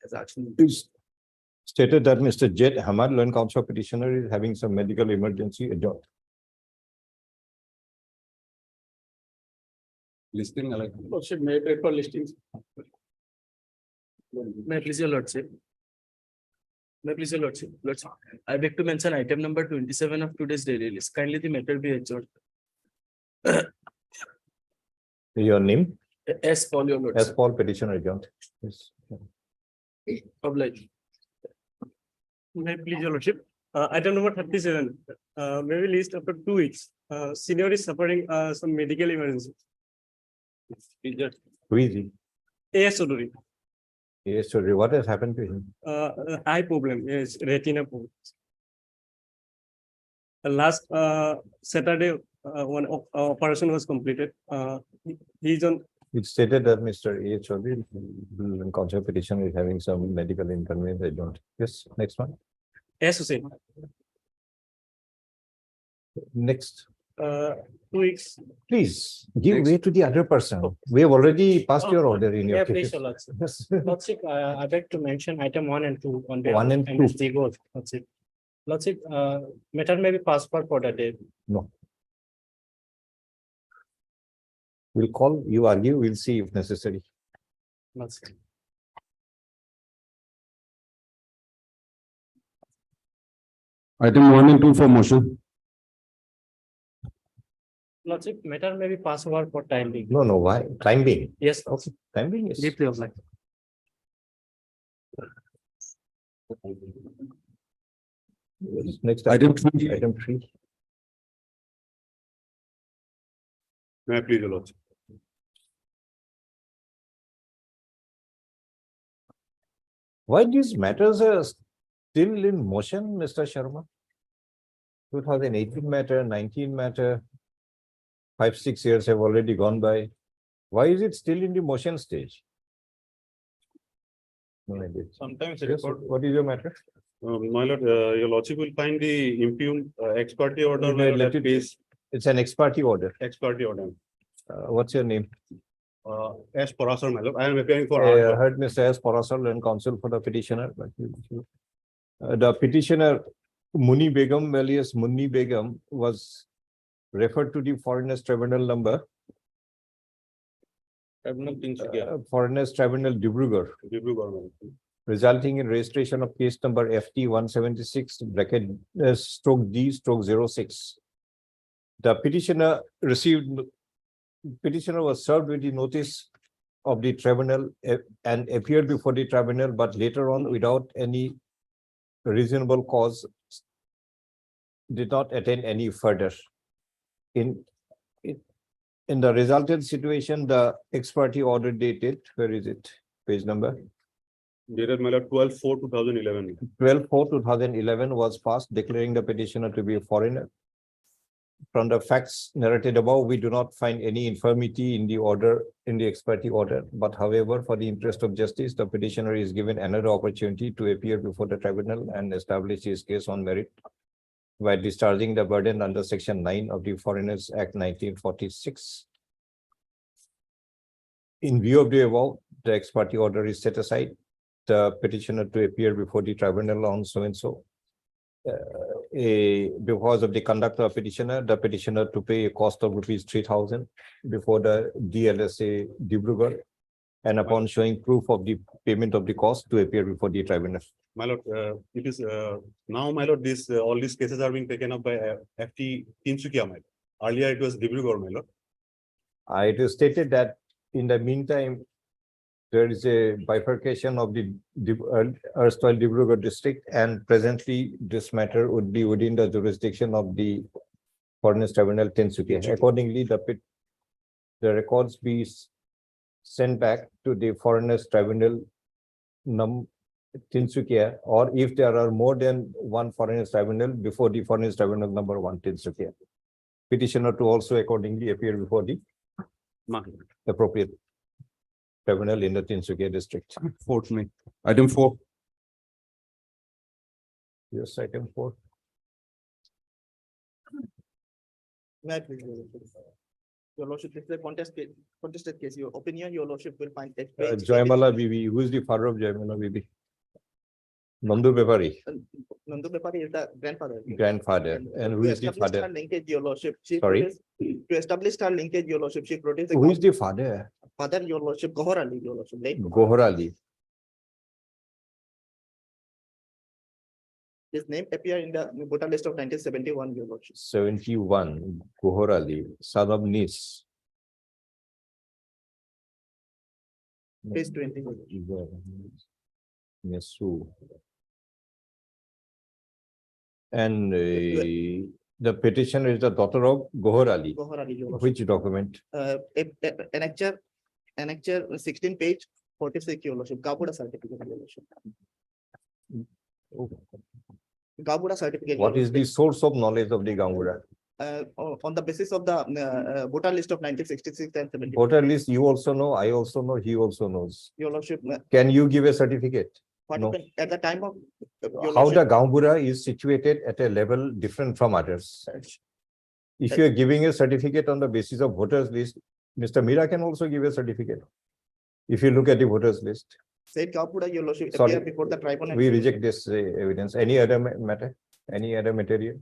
has actually. It's stated that Mr. Jed Hamad, Learned Counsel petitioner, is having some medical emergency. Adjourned. Listing like. Lordship, may I wait for listings? May I please your lordship? May I please your lordship? Lordship, I beg to mention item number 27 of today's daily list. Kindly the matter be adjourned. Your name? S. Paul, your S. lordship. Paul, petitioner adjourned. Yes. Obliged. May I please your lordship? Item number 37, may we list after 2 weeks. Senior is suffering some medical emergency. Who is he? AS Chaudhary, Yes, sorry. What has happened to him? eye problem, yes, retina problem. Last Saturday, one operation was completed. He's on. It stated that Mr. A. Chaudhary, Learned Counsel petitioner, is having some medical inconvenience. Adjourned. Yes, next one. S. Hussain, Next. 2 weeks. Please give Next. way to the other person. We have already passed your order in your Yeah, case. please, your lordship. Yes. Lordship, I beg to mention item 1 and 2 on behalf One of and two. MSD Gold. Lordship. Lordship, matter may be passed for the day. No. We'll call, you argue, we'll see if necessary. Lordship. Item 1 and 2 for motion. Lordship, matter may be passed over for time being. No, no, why? Time being. Yes, Okay, time being is. deeply obliged. Next Item item, 3. item 3. May I please your lordship? Why these matters are still in motion, Mr. Sharma? 2018 matter, 19 matter, 5-6 years have already gone by. Why is it still in the motion stage? No idea. Sometimes Yes, report, what is your matter? my lord, your lordship will find the impugned ex parte order. Okay, my lord, let at it- page It's an ex parte order. ex parte order. What's your name? As Parasar, my lord, I am appearing for. I our- heard Mr. S. Parasar and counsel for the petitioner. But the petitioner Muni Begum, alias Munni Begum, was referred to the Foreigners Tribunal number, Tribunal Tinsukia, Foreigners Tribunal Dibrugarh, Dibrugarh, my lord. resulting in registration of case number FT 176 bracket stroke D stroke 06. The petitioner was served with the notice of the tribunal and appeared before the tribunal, but later on, without any reasonable cause, did not attend any further. In the resultant situation, the ex parte order dated, where is it? Page number? Dated, my lord, 12/4/2011. 12/4/2011 was passed, declaring the petitioner to be a foreigner. From the facts narrated above, we do not find any infirmity in the order, in the ex parte order. But however, for the interest of justice, the petitioner is given another opportunity to appear before the tribunal and establish his case on merit by discharging the burden under Section 9 of the Foreigners Act 1946. In view of the above, the ex parte order is set aside. The petitioner to appear before the tribunal on so and so. Because of the conduct of petitioner, the petitioner to pay a cost of ₹3,000 before the DLSA Dibrugarh, and upon showing proof of the payment of the cost to appear before the tribunal. My lord, it is now, my lord, this all these cases are being taken up by FT Tinsukia, my lord. Earlier it was Dibrugarh, my lord. It is stated that in the meantime, there is a bifurcation of the erstwhile Dibrugarh district, and presently this matter would be within the jurisdiction of the Foreigners Tribunal Tinsukia. Accordingly, the records be sent back to the Foreigners Tribunal Tinsukia, or if there are more than one Foreigners Tribunal, before the Foreigners Tribunal number 1 Tinsukia. Petitioner to also accordingly appear before the appropriate tribunal in the Tinsukia district. 4th May. Item 4. Yes, item 4. Your lordship, this is a contested case. Your opinion, your lordship will find at page 86. Jaimala Bibi, who is the father of Jaimala Bibi? Nandu Bepari, Nandu Bepari is the grandfather. grandfather, and who To is the establish her father? linkage, your lordship. Sorry? To establish her linkage, your lordship, she produced Who is the father? father, your lordship, Gohar Ali, your lordship, late. Gohar Ali. His name appeared in the voter list of 1971, your lordship. 71, Gohar Ali, son of Nis. Page 20. Nesu. And the petitioner is the daughter of Gohar Ali. Gohar Ali, your lordship. Which document? Annexure 16 page 46, your lordship, Gabuda certificate, your lordship. Gabuda certificate. your What is the lordship. source of knowledge of the Gangura? On the basis of the voter list of 1966 and 70. Voter list, you also know, I also know, he also knows. Your lordship, Can you give a certificate? what No. happened at the time of. your How lordship, the Gangura is situated at a level different from others? If you are giving a certificate on the basis of voters list, Mr. Mira can also give a certificate. If you look at the voters list, Said Gabuda, your lordship, Sorry. appeared before the tribunal. we reject this evidence. Any other matter? Any other material?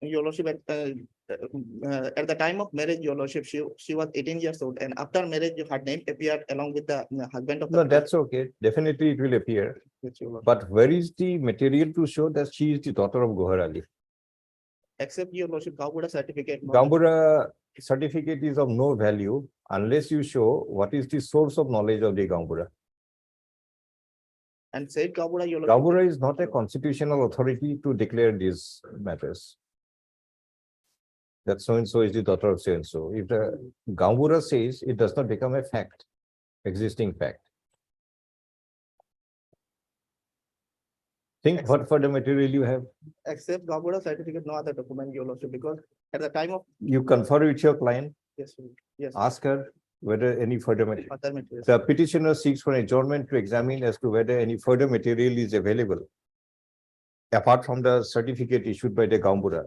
Your lordship, at the time of marriage, your lordship, she was 18 years old, and after marriage, her name appeared along with the husband of the. No, that's okay. Definitely it will appear. Yes, your lordship. But where is the material to show that she is the daughter of Gohar Ali? Except your lordship, Gabuda certificate. Gambura certificate is of no value unless you show what is the source of knowledge of the Gambura. And said Gabuda, your lordship. Gambura is not a constitutional authority to declare these matters. That so and so is the daughter of so and so. If the Gambura says, it does not become a fact, existing fact. Think what further material you have. Except Gabuda certificate, no other document, your lordship, because at the time of. You confer with your client, Yes, yes. ask her whether any further material. Other materials. The petitioner seeks for adjournment to examine as to whether any further material is available. Apart from the certificate issued by the Gambura,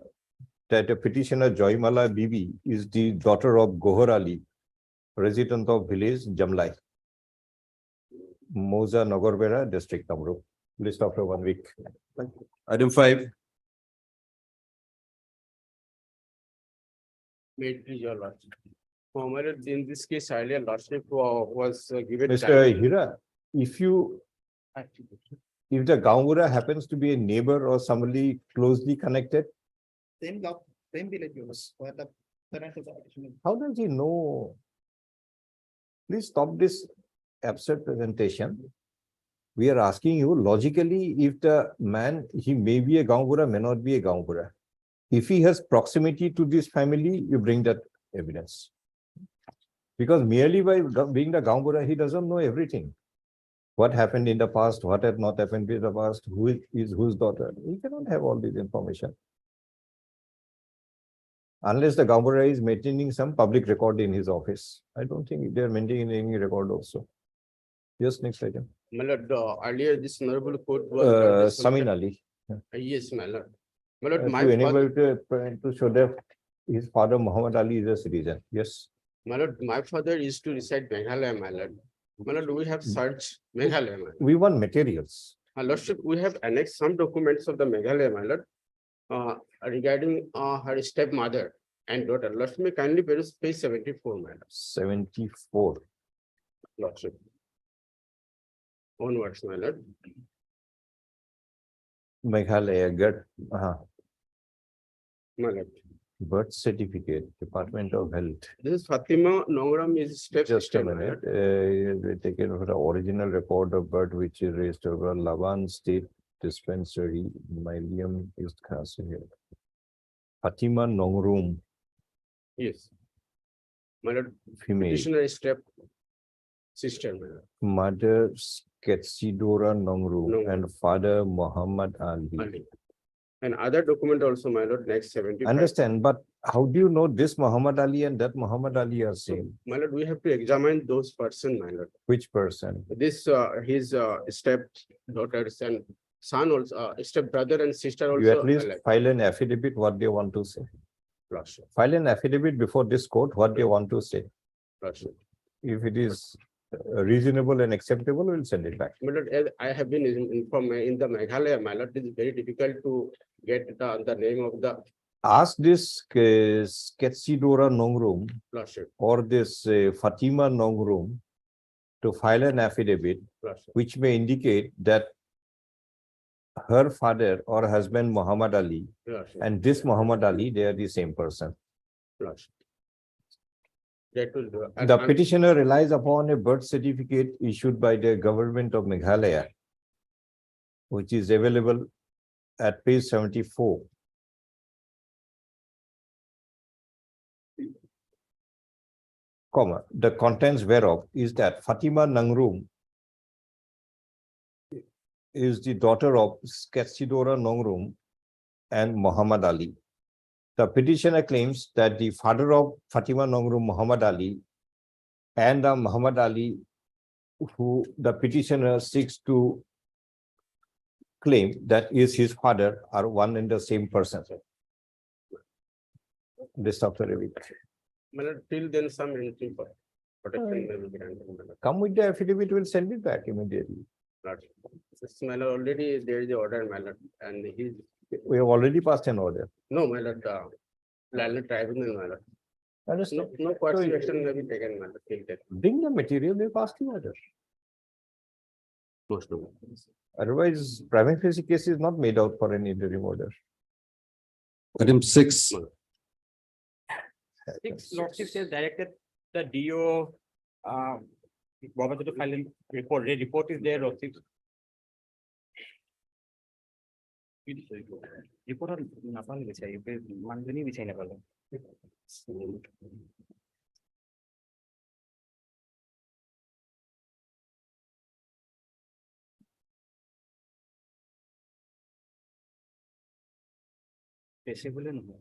that the petitioner Joymala Bibi is the daughter of Gohar Ali, resident of village Jamlai, Moza Nagorbera, district Kamrup. List after 1 week. Item 5, Made your lordship. In this case, earlier lordship was given. Mr. Hira, if the Gambura happens to be a neighbor or somebody closely connected, Same village, your lordship, where the parents of the petitioner. how does he know? Please stop this absurd presentation. We are asking you logically, if the man, he may be a Gambura, may not be a Gambura. If he has proximity to this family, you bring that evidence. Because merely by being the Gambura, he doesn't know everything. What happened in the past, what had not happened in the past, who is whose daughter. He cannot have all this information. Unless the Gambura is maintaining some public record in his office. I don't think they are maintaining any record also. Yes, next item. My lord, earlier this honorable court was. Samin Ali. Yes, my lord. My lord, my To father, enable to show that his father Muhammad Ali is a citizen. Yes. my lord, my father used to reside Meghalaya, my lord. My lord, we have searched Meghalaya, my lord. We want materials. My lordship, we have annexed some documents of the Meghalaya, my lord. Regarding her stepmother and daughter. Lordship, may kindly peruse page 74, my lord. 74. Lordship. Onwards, my lord. Meghalaya, My lord. birth certificate, Department of Health. This is Fatima Nongram is step. Just a sister, my minute. lord. We taken for the original record of birth which is raised over Lavan State Dispensary, Mylium is here. Fatima Nongrum, Yes. My lord, female. petitioner is step sister, my lord. Mother Ketsidora Nongrum Nongrum. and father Muhammad Ali. Ali. And other document also, my lord, next 75. Understand, but how do you know this Muhammad Ali and that Muhammad Ali are same? My lord, we have to examine those person, my lord. Which person? This, his step daughters and son also, step brother and sister also. You at least alike. file an affidavit, what they want to say. Lordship, File an affidavit before this court, what they want to say. Lordship. If it is reasonable and acceptable, we'll send it back. My lord, as I have been informed in the Meghalaya, my lord, it is very difficult to get the name of the Ask this Ketsidora Nongrum Lordship, or this Fatima Nongrum to file an affidavit Lordship. which may indicate that her father or husband Muhammad Ali Lordship, and this Muhammad Ali, they are the same person. Lordship. That will do. The petitioner relies upon a birth certificate issued by the government of Meghalaya, which is available at page 74. Comma, the contents whereof is that Fatima Nongrum is the daughter of Ketsidora Nongrum and Muhammad Ali. The petitioner claims that the father of Fatima Nongrum, Muhammad Ali, and the Muhammad Ali who the petitioner seeks to claim that is his father are one and the same person. This after a week. My lord, till then some entry for protection may be granted. My lord. Come with the affidavit, we'll send it back immediately. Lordship. This, my lord, already there is the order, my lord, and he's, We have already passed an order. no, my lord, landlord tribunal, my lord. Understand? No coercive action may be taken, my lord, till then. Bring the material, they pass the order. Most of them. Otherwise, prima facie case is not made out for an interim order. Item 6, Six Lordship says directed the DO, Baba to file a report. A report is there, Lordship. Report on Napal, which I, Mandani, which I never. Possible no.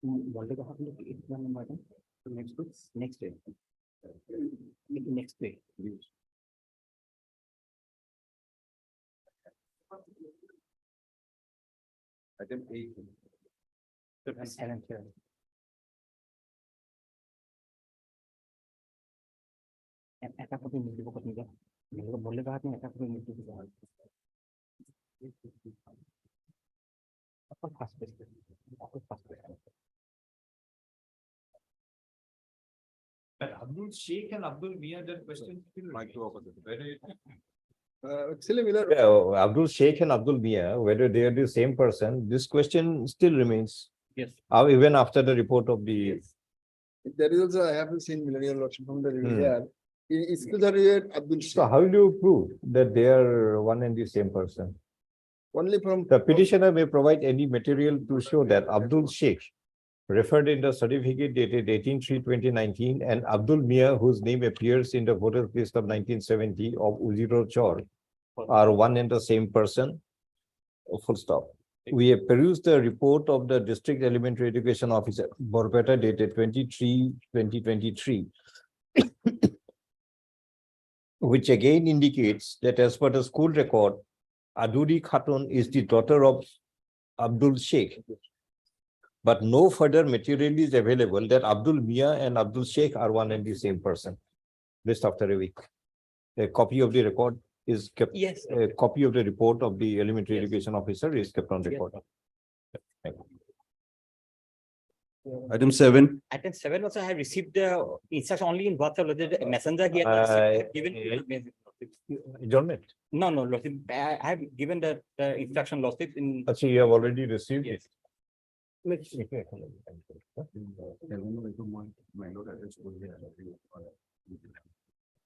What is happening? Next week, next day. Next day. Item 8. একটা copy নিয়ে দেবো copy বললে তো আপনি একটা copy নিয়ে দিতে হয় first page first page But Abdul Sheikh and Abdul Mia, that question still like to opposite. Abdul Sheikh and Abdul Mia, whether they are the same person, this question still remains. Yes. Even after the report of the. There is also, I haven't seen millennial election from the Hmm. here. It's still the real Abdul So Sheikh, how do you prove that they are one and the same person? only from. The petitioner may provide any material to show that Abdul Sheikh referred in the certificate dated 18/3/2019 and Abdul Mia, whose name appears in the voters list of 1970 of Uziro Chor, are one and the same person. Full stop. We have perused the report of the district elementary education officer, Borpeta, dated 23/2023, which again indicates that as per the school record, Aduri Khatun is the daughter of Abdul Sheikh. But no further material is available that Abdul Mia and Abdul Sheikh are one and the same person. List after a week. A copy of the record is kept. Yes. A copy of the report of the elementary Yes. education officer is kept on Yes. record. Thank you. Item 7, Item 7 also I have received the instruction only in WhatsApp, the messenger here. Given Adjournment. No, Lordship, I have given the instruction, Lordship, in. Actually, you have already received it. Yes.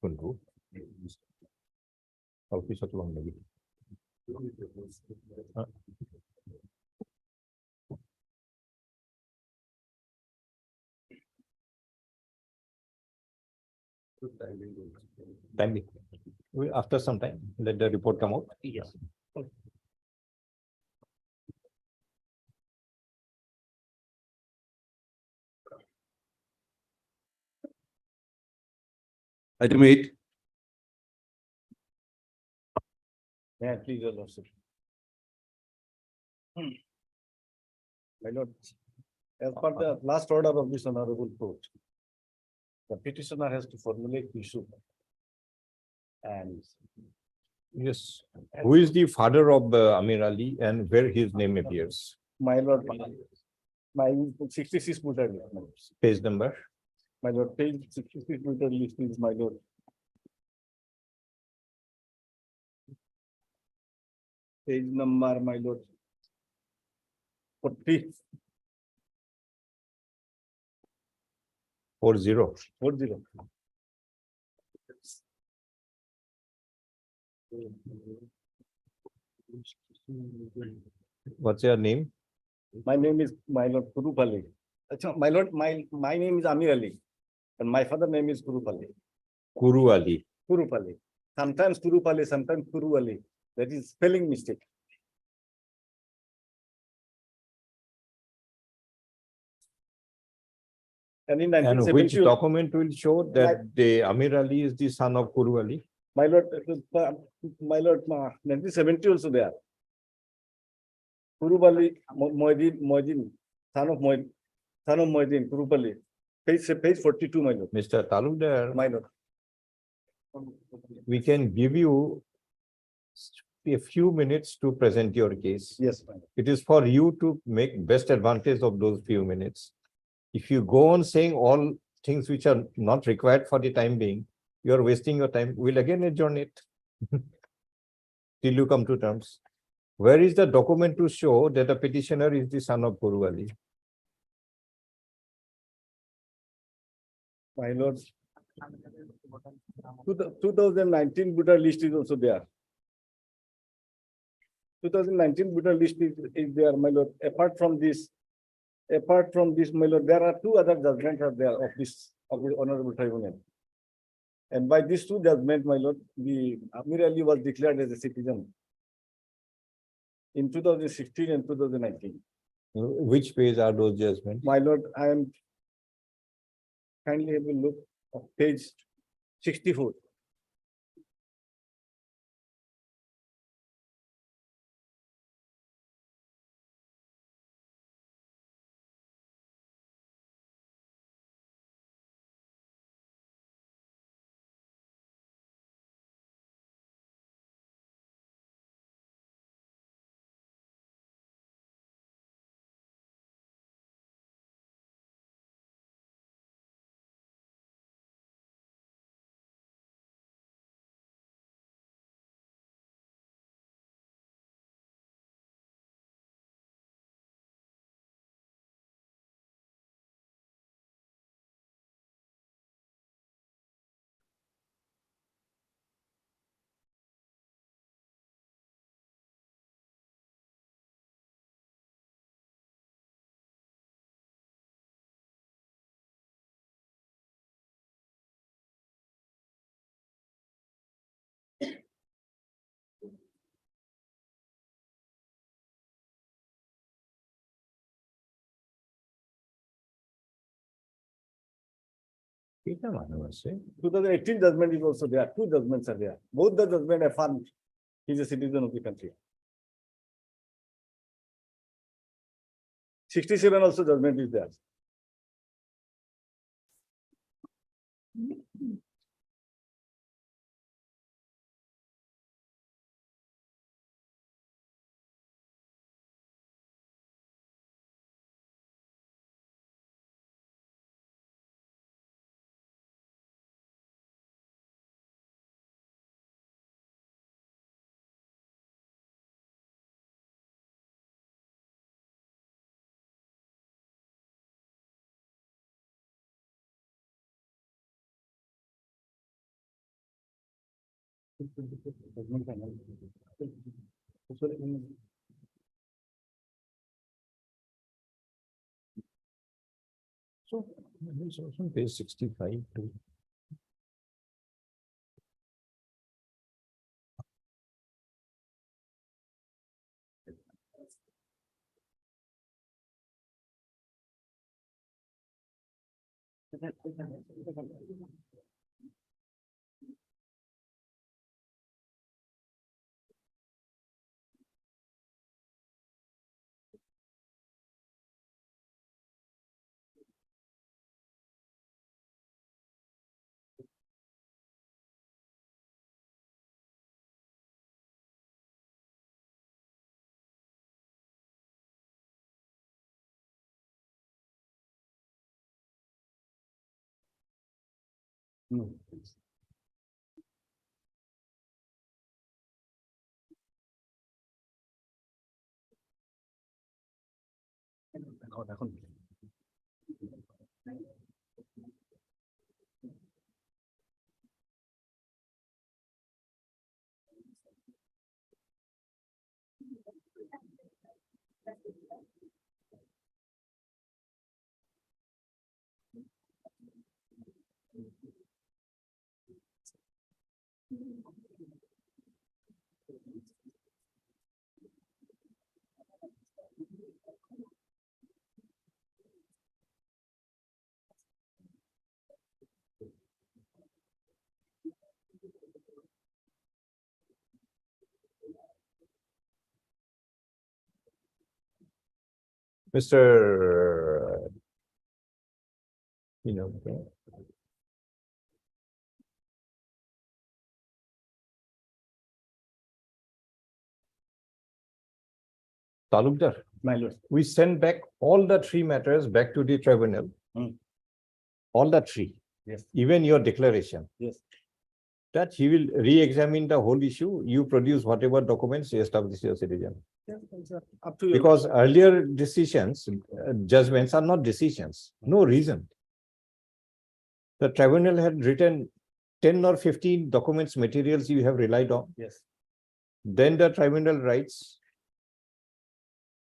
কোনটো? অফিচত ল'ম নেকি? Timely. After some time, let the report come out. Yes. item 8, May I please, your lordship? My lord, as per the last order of this honorable court, the petitioner has to formulate issue. And Yes. Who is the father of Amir Ali and where his name appears? my lord, my 66 footer, Page number. my lord, page 66 footer list is my lord. Page number, my lord. 40, 40. 40. What's your name? My name is my lord Kurup Ali. My lord, my name is Amir Ali. And my father name is Kurup Ali. Kuru Ali. Kurup Ali. Sometimes Kurup Ali, sometimes Kuru Ali. That is spelling mistake. And in And which 1970, document will show that the Amir Ali is the son of Kuru Ali? my lord, 1970 also there. Kurup Ali, Moedin, son of Moedin, Kurup Ali. Page 42, my lord. Mr. Talukdar, My lord. we can give you a few minutes to present your case. Yes, my lord. It is for you to make best advantage of those few minutes. If you go on saying all things which are not required for the time being, you are wasting your time. We'll again adjourn it till you come to terms. Where is the document to show that the petitioner is the son of Kuru Ali? My lord. 2019 voter list is also there. 2019 voter list is there, my lord. Apart from this, my lord, there are two other judgments are there of the honorable tribunal. And by these two judgments, my lord, the Amir Ali was declared as a citizen in 2016 and 2019. Which page are those judgments? My lord, I am kindly have a look of page 64. ठीक है मालूम है से? 2018 judgment is also there. Two judgments are there. Both the judgment affirm he is a citizen of the country. 67 also judgment is there. So, it's also page 65 too. Mr. Okay. Talukdar, My lord. we send back all the three matters back to the tribunal. Hmm. All the three, Yes, even your declaration, yes. that he will re-examine the whole issue. You produce whatever documents you establish your citizen. Up to you. Because earlier decisions, judgments are not decisions, no reason. The tribunal had written 10 or 15 documents, materials you have relied on. Yes. Then the tribunal writes,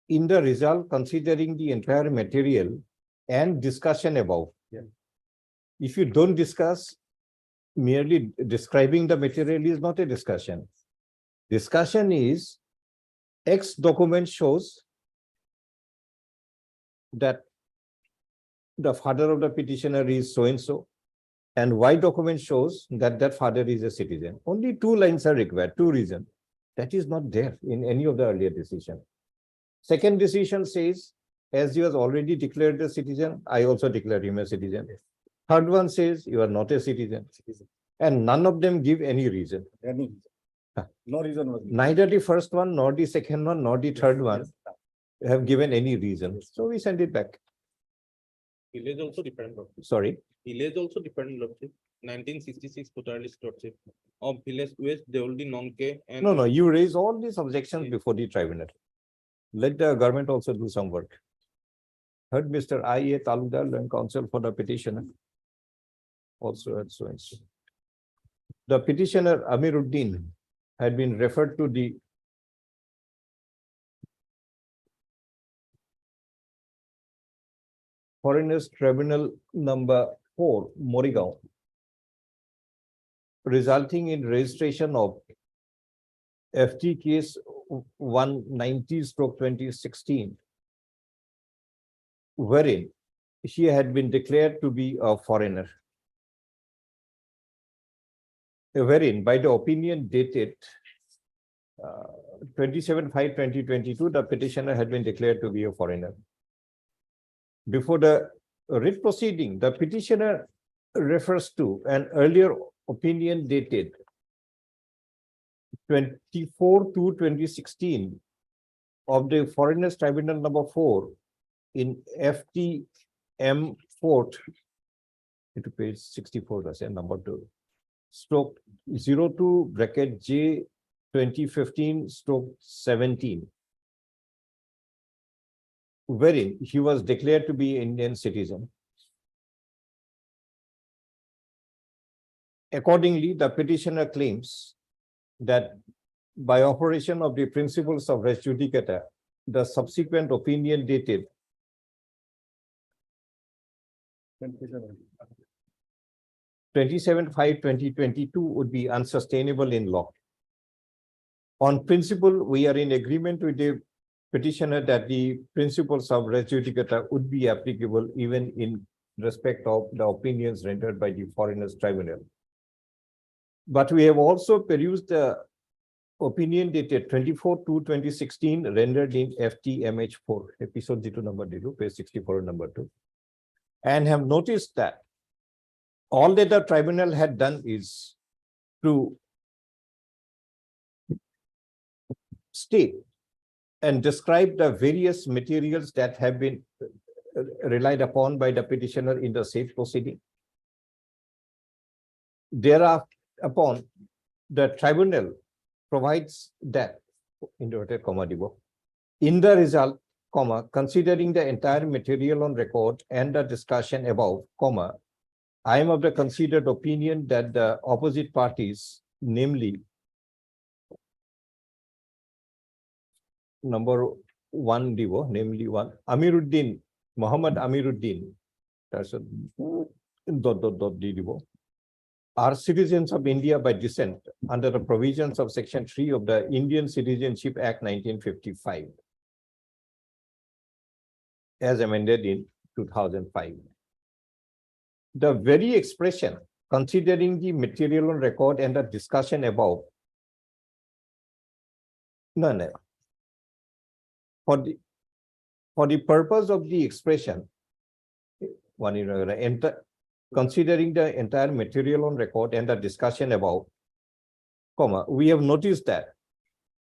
in the result, considering the entire material and discussion above. Yeah. If you don't discuss, merely describing the material is not a discussion. Discussion is X document shows that the father of the petitioner is so-and-so, and Y document shows that that father is a citizen. Only 2 lines are required, 2 reasons. That is not there in any of the earlier decision. Second decision says, as you have already declared a citizen, I also declare him a citizen. Third one says you are not a citizen. And none of them give any reason. Any. No reason was. Neither the first one, nor the second one, nor the third one have given any reason. So we send it back. Village also dependent lordship. Sorry. Village also dependent lordship. 1966 Putarlist lordship of village West Deoldi non-K and. No, you raise all these objections before the tribunal. Let the government also do some work. Heard Mr. I.A. Talukdar, learned counsel for the petitioner. Also at so and so. The petitioner Amiruddin had been referred to the Foreigners Tribunal number 4, Morigao, resulting in registration of FT case 190/2016, wherein she had been declared to be a foreigner. Wherein, by the opinion dated 27/5/2022, the petitioner had been declared to be a foreigner. Before the writ proceeding, the petitioner refers to an earlier opinion dated 24/2/2016 of the Foreigners Tribunal number 4 in FTM Fort, to page 64, that's number 2, stroke 02/J 2015/17, wherein he was declared to be an Indian citizen. Accordingly, the petitioner claims that by operation of the principles of res judicata, the subsequent opinion dated 27/5/2022 would be unsustainable in law. On principle, we are in agreement with the petitioner that the principles of res judicata would be applicable even in respect of the opinions rendered by the foreigners tribunal. But we have also perused the opinion dated 24/2/2016 rendered in FTMH4, episode 02 number 2, page 64 number 2, and have noticed that all that the tribunal had done is to state and describe the various materials that have been relied upon by the petitioner in the said proceeding. Thereupon, the tribunal provides that in the result, considering the entire material on record and the discussion above, I am of the considered opinion that the opposite parties, namely number one Divo, namely one Amiruddin, Muhammad Amiruddin, that's a Divo, are citizens of India by descent under the provisions of Section 3 of the Indian Citizenship Act 1955, as amended in 2005. The very expression, considering the material on record and the discussion above, for the purpose of the expression, considering the entire material on record and the discussion above, we have noticed that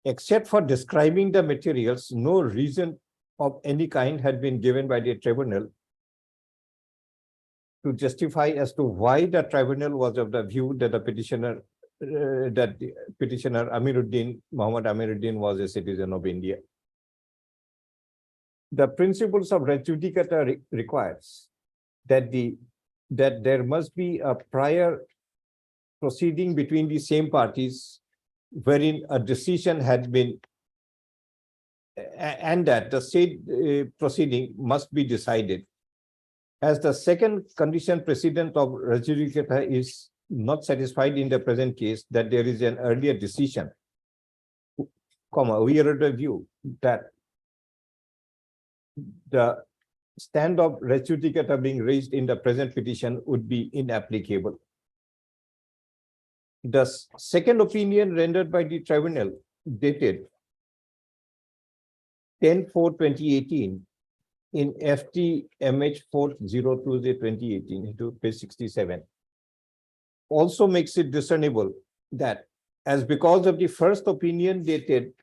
except for describing the materials, no reason of any kind had been given by the tribunal to justify as to why the tribunal was of the view that the petitioner Amiruddin, Muhammad Amiruddin, was a citizen of India. The principles of res judicata requires that there must be a prior proceeding between the same parties wherein a decision had been, and that the said proceeding must be decided. As the second condition precedent of res judicata is not satisfied in the present case, that there is an earlier decision, we are of the view that the stand of res judicata being raised in the present petition would be inapplicable. The second opinion rendered by the tribunal dated 10/4/2018 in FTMH 402/2018 into page 67 also makes it discernible that as because of the first opinion dated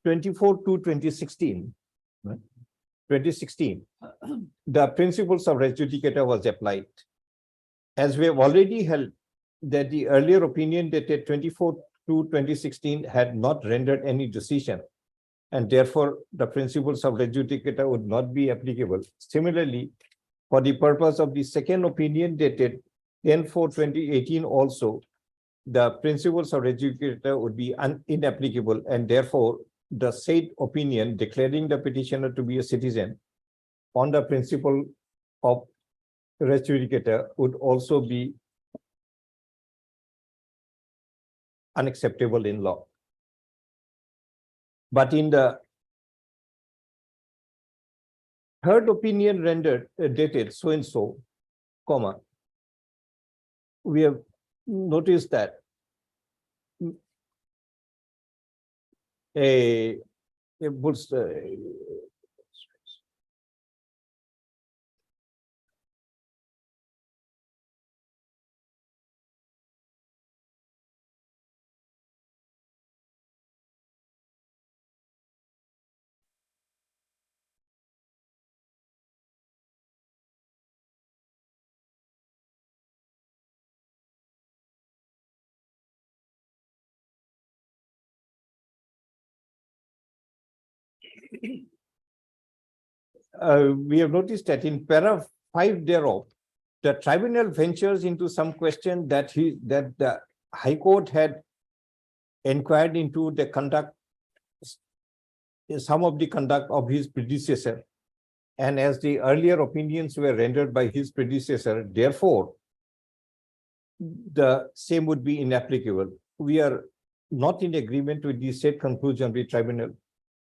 24/2/2016, the principles of res judicata was applied. As we have already held that the earlier opinion dated 24/2/2016 had not rendered any decision, and therefore the principles of res judicata would not be applicable. Similarly, for the purpose of the second opinion dated 10/4/2018 also, the principles of res judicata would be inapplicable, and therefore the said opinion declaring the petitioner to be a citizen on the principle of res judicata would also be unacceptable in law. But in the third opinion rendered dated so and so, we have noticed that a we have noticed that in para 5 thereof, the tribunal ventures into some question that the High Court had inquired into the conduct, some of the conduct of his predecessor. And as the earlier opinions were rendered by his predecessor, therefore, the same would be inapplicable. We are not in agreement with the said conclusion of the tribunal,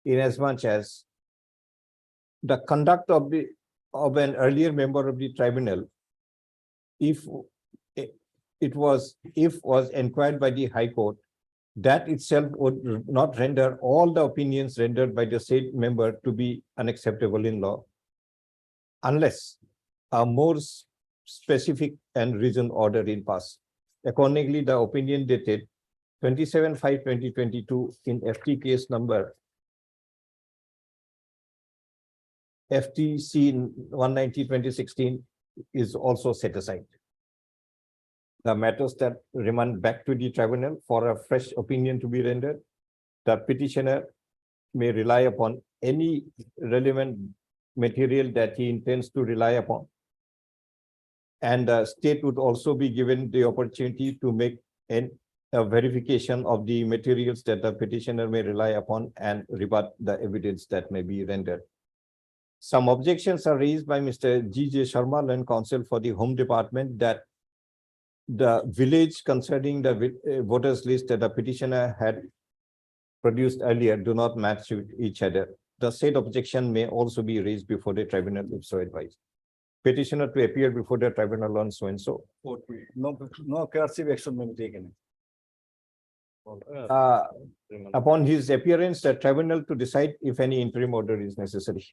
inasmuch as the conduct of an earlier member of the tribunal, if was inquired by the High Court, that itself would not render all the opinions rendered by the said member to be unacceptable in law, unless a more specific and reasoned order in pass. Accordingly, the opinion dated 27/5/2022 in FT case number FTC 190/2016 is also set aside. The matters that remand back to the tribunal for a fresh opinion to be rendered, the petitioner may rely upon any relevant material that he intends to rely upon. And the state would also be given the opportunity to make a verification of the materials that the petitioner may rely upon and rebut the evidence that may be rendered. Some objections are raised by Mr. G.J. Sharma, Land Counsel for the Home Department, that the village concerning the voters list that the petitioner had produced earlier do not match with each other. The said objection may also be raised before the tribunal if so advised. Petitioner to appear before the tribunal on so and so. No coercive action may be taken. Upon his appearance, the tribunal to decide if any interim order is necessary.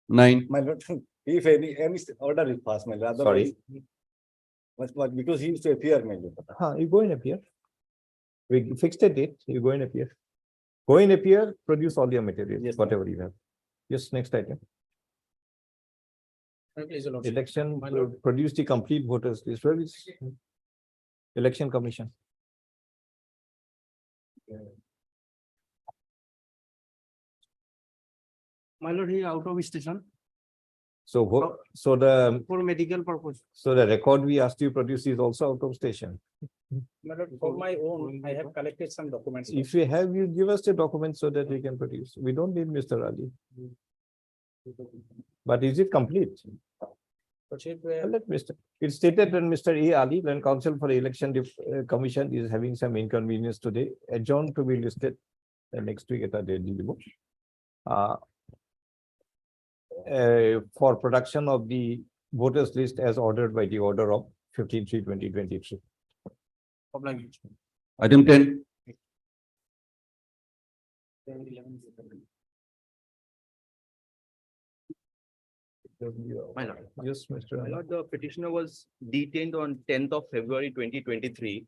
9. My lord, if any order is passed, my lord, otherwise. But because he used to appear, my lord. You go and appear. We fixed a date, you go and appear. Go and appear, produce all your materials, Yes, whatever you have. Yes, next item. Election, produce the complete voters list. Where is Election Commission? My lord, he out of station So, for medical purpose. so the record we asked you produce is also out of station. For my own, I have collected some documents. If you have, you give us the document so that we can produce. We don't need Mr. Ali. But is it complete? Let Mr. It's stated that Mr. A. Ali, Land Counsel for the Election Commission, is having some inconvenience today. Adjourned to be listed next week at a date. For production of the voters list as ordered by the order of 15/3/2023. Item 10. My lord. Yes, Mr. My Ali. lord, the petitioner was detained on 10th of February 2023.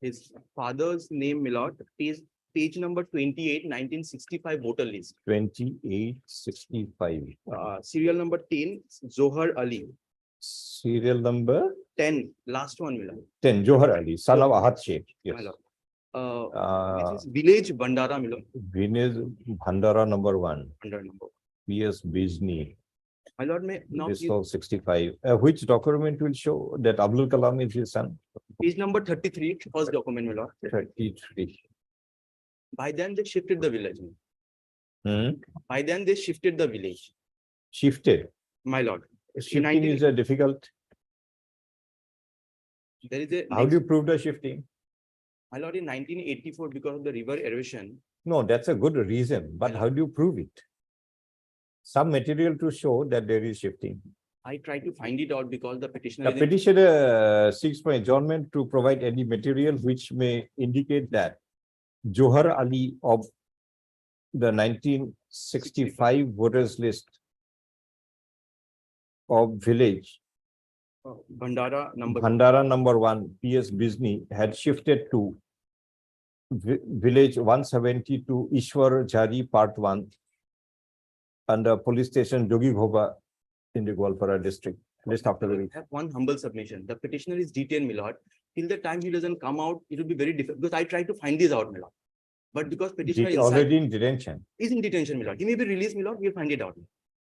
His father's name, my lord, is page number 28, 1965 voter list. 2865. Serial number 10, Zohar Ali. Serial number 10, last one, my lord. 10, Johar Ali, son of Ahad Sheikh. Yes. My lord. Uh, This is village Bandara, my lord, Vinay Bhandara number 1, under number. PS Bijni, My lord, may now this please- all 65. Which document will show that Abdul Kalam is his son? page number 33, first document, my lord. 33. By then they shifted the village. Hmm? By then they shifted the village, Shifted. my lord. Shifting 19 is a difficult. There is a, How do you prove the shifting? my lord, in 1984, because of the river erosion, No, that's a good reason, but how do you prove it? Some material to show that there is shifting. I tried to find it out because the petitioner. The is in- petitioner seeks for adjournment to provide any material which may indicate that Johar Ali of the 1965 voters list of village Bandara number. Bhandara number 1, PS Bijni, had shifted to village 172 Ishwar Jari Part 1 under police station Jogi Ghoba in the Gwalpara district. List after the I have one humble submission. The petitioner is detained, my lord. Till the time he doesn't come out, it will be very difficult because I tried to find this out, my lord. But because petitioner He's inside already in detention. is in detention, my lord, he may be released, my lord, we'll find it out.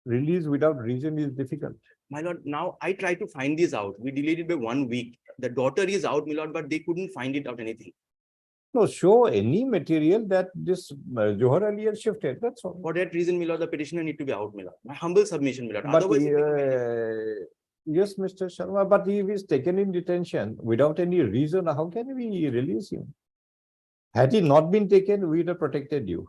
Release without reason is difficult. My lord, now I try to find this out. We delayed it by 1 week. The daughter is out, my lord, but they couldn't find it out anything. No, show any material that this Johar Ali has shifted, that's all. For that reason, my lord, the petitioner need to be out, my lord. My humble submission, my lord. But Otherwise, if it may be- yes, Mr. Sharma, but if he's taken in detention without any reason, how can we release him? Had he not been taken, we'd have protected you.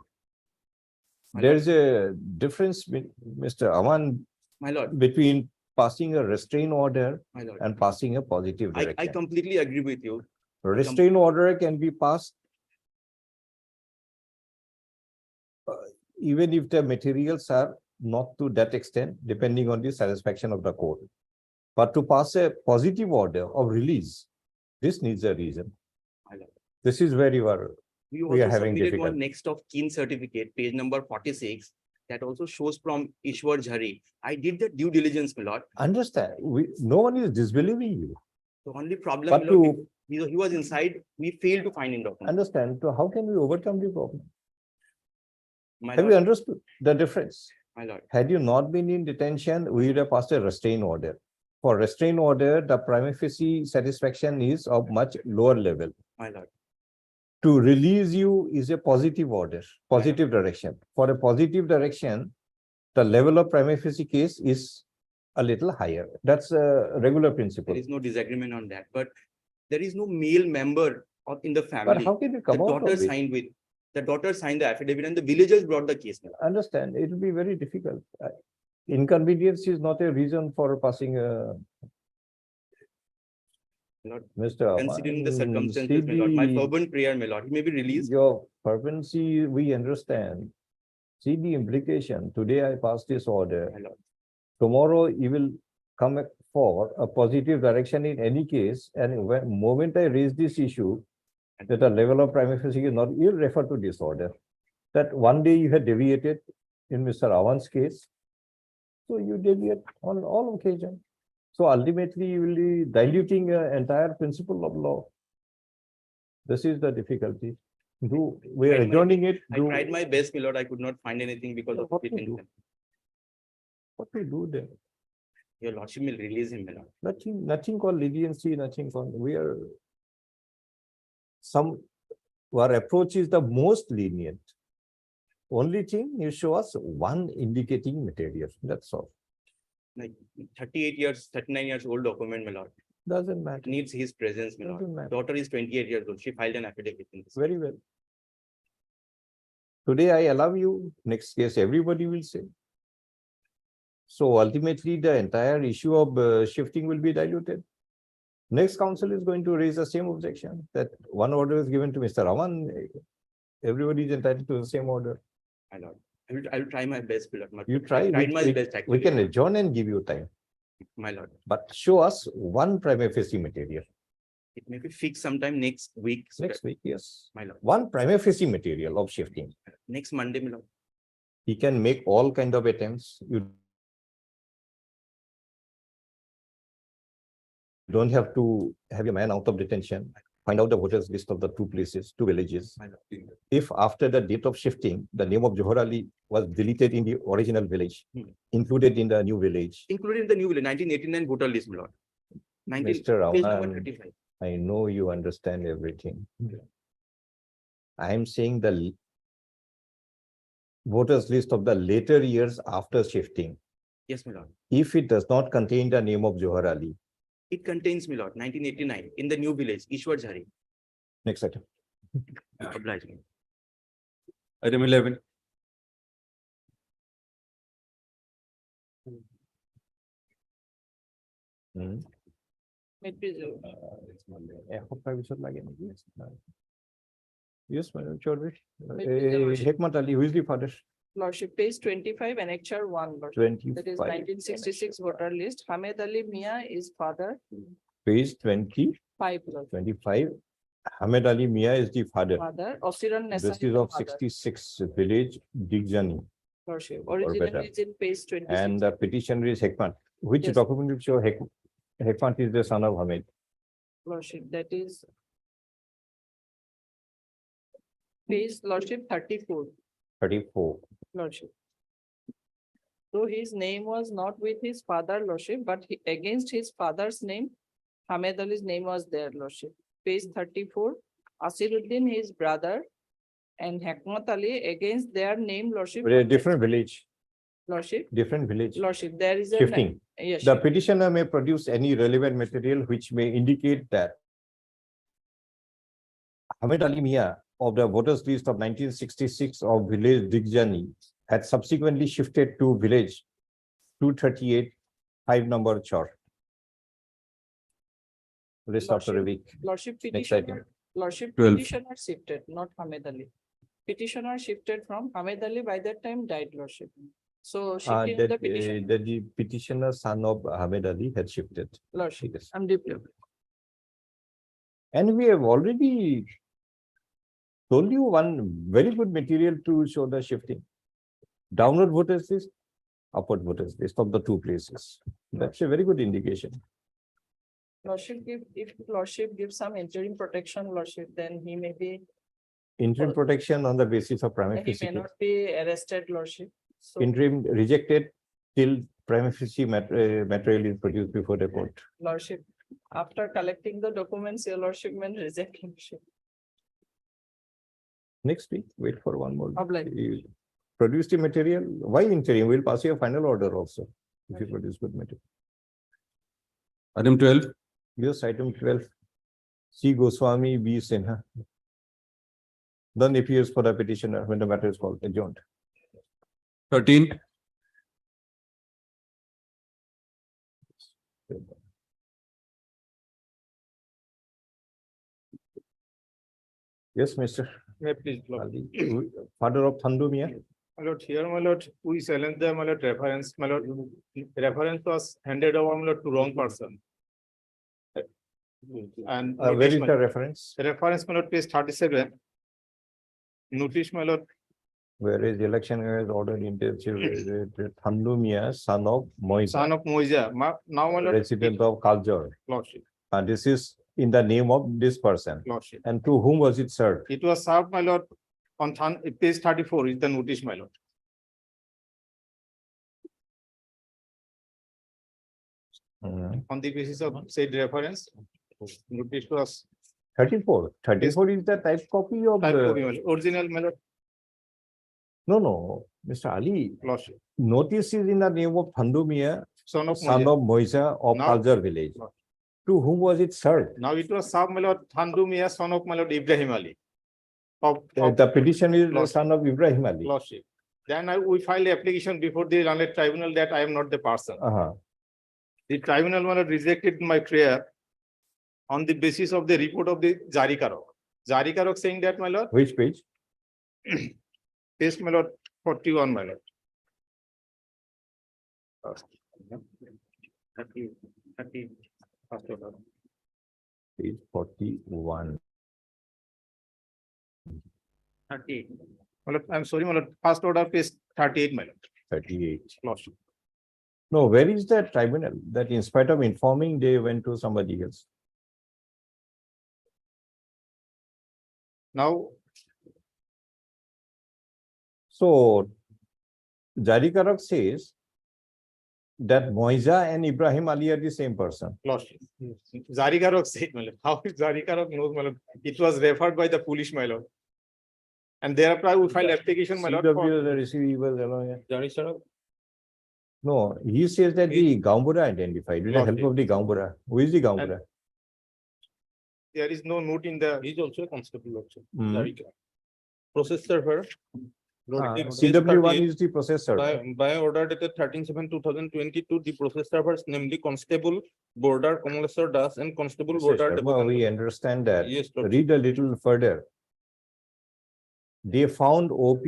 My There's a difference, Mr. Aman, my lord, between passing a restraint order my lord. and passing a positive I direction. completely agree with you. Restraint order can be passed even if the materials are not to that extent, depending on the satisfaction of the court. But to pass a positive order of release, this needs a reason. My lord. This is where you are. We We are also having submitted one difficulty. next of kin certificate, page number 46. That also shows from Ishwar Jhari. I did the due diligence, my lord. Understand, no one is disbelieving you. The only problem, But my lord, to he was inside, we failed to find in document. understand, so how can we overcome the problem? My Have you lord, understood the difference? my lord, Had you not been in detention, we would have passed a restraint order. For restraint order, the prima facie satisfaction is of much lower level. my lord. To release you is a positive order, positive direction. For a positive direction, the level of prima facie case is a little higher. That's a regular principle. There is no disagreement on that, but there is no male member in the But family. how can you The come out daughter of it? signed with, the daughter signed the affidavit and the villagers brought the case. my lord. Understand, it will be very difficult. Inconvenience is not a reason for passing a. Not Mr. Considering the Aman, circumstances, my lord, my see fervent prayer, my lord, he may be released. your fervency, we understand. See the implication. Today I passed this order. My lord. Tomorrow you will come for a positive direction in any case. And when moment I raise this issue, that the level of prima facie is not, you'll refer to this order. That one day you had deviated in Mr. Avan's case. So you deviate on all occasions. So ultimately you will be diluting an entire principle of law. This is the difficulty. We are Tried my- adjourning it. I tried my best, my lord, I could not find anything because of What to do? detention. What we do there? Your lordship will release him, my lord. Nothing called leniency, nothing called, our approach is the most lenient. Only thing you show us one indicating material, that's all. Like 38 years, 39 years old document, my lord. Doesn't matter. Needs his presence, my Doesn't lord. matter. Daughter is 28 years old. She filed an affidavit in this. Very well. Today I allow you, next case everybody will say. So ultimately the entire issue of shifting will be diluted. Next council is going to raise the same objection that one order is given to Mr. Raman. Everybody is entitled to the same order. My lord. I will try my best, my lord. You try, I tried my we best, we actually. can adjourn and give you time, My lord. but show us one prima facie material. It may be fixed sometime next week. so Next week, yes. My lord. One prima facie material of shifting. Next Monday, my lord. He can make all kind of attempts. You don't have to have your man out of detention. Find out the voters list of the two places, two villages. My lord. If after the date of shifting, the name of Johar Ali was deleted in the original village, included in the new village. Included in the new village, 1989 voter list, my lord. 19 Mr. page number Raman, 35. I know you understand everything. I am saying the voters list of the later years after shifting. Yes, my lord. If it does not contain the name of Johar Ali, It contains, my lord, 1989 in the new village, Ishwar Jhari. next item. Oblige me. Item 11. Hmm. Yes, Madam Chaudhary. Hekmat Ali, who is the father? Lordship, page 25, annexure 1, Lordship. That is 25. 1966 voter list. Hamed Ali Mia is father, Page 20, 5, Lordship. 25. Hamed Ali Mia is the father. Father, Osiran This Nessa is of 66 village, Digjani, Lordship. better. Originally is in page 26. and the petitioner is Hekmat. Which Yes. document will show Hekmat is the son of Hamed? Lordship, that is Page Lordship 34, 34. Lordship. So his name was not with his father, Lordship, but against his father's name, Hamed Ali's name was there, Lordship. Page 34, Asiruddin, his brother, and Hekmat Ali against their name, Lordship. Very different village, Lordship, different village. Lordship, there is a. Shifting. Yes. The petitioner may produce any relevant material which may indicate that Hamed Ali Mia of the voters list of 1966 of village Digjani had subsequently shifted to village 238, 5 number Chor. Rest after a week. Lordship Next item. petitioner, Lordship 12. petitioner shifted, not Hamed Ali. Petitioner shifted from Hamed Ali by that time died, Lordship. So shifting That the petition, that the petitioner son of Hamed Ali had shifted. Lordship, Yes. I'm deeply. And we have already told you one very good material to show the shifting. Downward voters list, upward voters list of the two places. That's a very good indication. Lordship if Lordship gives some interim protection, Lordship, then he may be, Interim protection on the basis of prima he may facie. not be arrested, Lordship. So Interim rejected till prima facie material is produced before the court. Lordship, after collecting the documents, your Lordship may reject Lordship. Next week, wait for one more. Obliged. You produce the material. Why interim? We'll pass you a final order also if you produce good material. Item 12, Yes, item 12. C. Goswami, B. Sinha. Then appears for the petitioner when the matter is called adjourned. 13, Yes, Mr. May I please, Lord. Ali, father of Thandu Mia. My lord, here, my lord, we challenge the, my lord, reference, my lord, reference was handed over, my lord, to wrong person. And. Where notice, is my- the reference? Reference, my lord, page 37. Notice, my lord, Where is the election is ordered intensive Thandu Mia, son of Moisa, son of Moija, now, my lord. resident of Kaljor. Lordship, This is in the name of this person. lordship. And to whom was it served? It was served, my lord, on page 34 is the notice, my lord. On the basis of said reference, notice was 34. 34 is the type copy of type of the, email. Original, my lord, no, Mr. Ali. lordship, Notice is in the name of Thandu Mia, son of son Moija. of Moisa of Now- Kaljor village. Now- To whom was it served? Now it was served, my lord, Thandu Mia, son of my lord Ibrahim Ali. Of The petition is the Lordship. son of Ibrahim Ali. lordship. Then we filed application before the landed tribunal that I am not the person. The tribunal, my lord, rejected my prayer on the basis of the report of the Jari Karok. Jari Karok saying that, my lord, Which page? page, my lord, 41, my lord. 30, first order. Page 41. 38. My lord, I'm sorry, my lord, first order, page 38, my lord. 38. Lordship. No, where is the tribunal that in spite of informing, they went to somebody else? Now, So Jari Karak says that Moisa and Ibrahim Ali are the same person. lordship. Jari Karok said, my lord, how is Jari Karok knows, my lord? It was referred by the police, my lord. And thereafter I will file application, my lord. for- CW, the receiver, Jari Karok. No, he says that the Gaumbura identified with the help of the Gaumbura. Who is the Gaumbura? There is no note in the. He is also a constable, lordship. Hmm. Jari Karok. Process server. CW1 is the processor. By order dated 13/7/2022, the process servers, namely Constable Border Kamaleswar Das and Constable Border. Well, we understand that. Yes, lordship. Read a little further. They found OP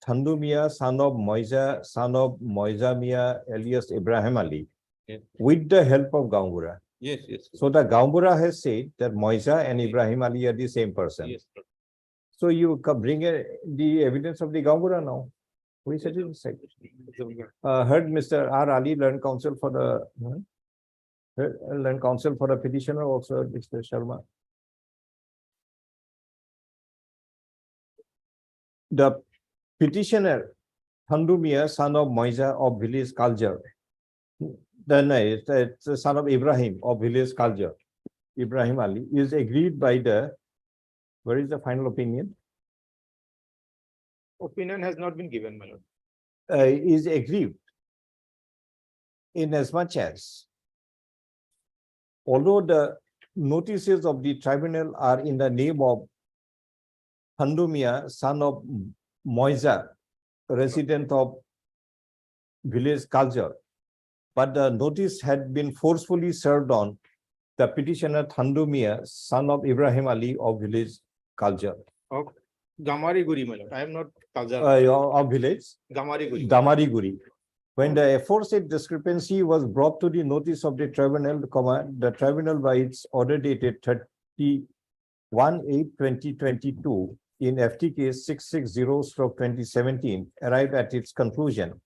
Thandu Mia, son of Moisa Mia, alias Ibrahim Ali, Yes. with the help of Gaumbura. Yes, yes, So the Gaumbura has said that Moisa and Ibrahim Ali are the same person. yes. So you bring the evidence of the Gaumbura now. We said it is heard Mr. R. Ali, learned counsel for the learned counsel for the petitioner also, Mr. Sharma. The petitioner, Thandu Mia, son of Moiza of village culture. It's the son of Ibrahim of village culture. Ibrahim Ali is agreed by the, where is the final opinion? Opinion has not been given, my lord. Is aggrieved in as much as although the notices of the tribunal are in the name of Thandu Mia, son of Moiza, resident of village culture, but the notice had been forcefully served on the petitioner Thandu Mia, son of Ibrahim Ali of village culture, Gamari Guri, my lord. I am not Kaljar. of village Gamari Guri. Damariguri. When the aforesaid discrepancy was brought to the notice of the tribunal, the tribunal by its order dated 31/8/2022 in FT case 660/2017 arrived at its conclusion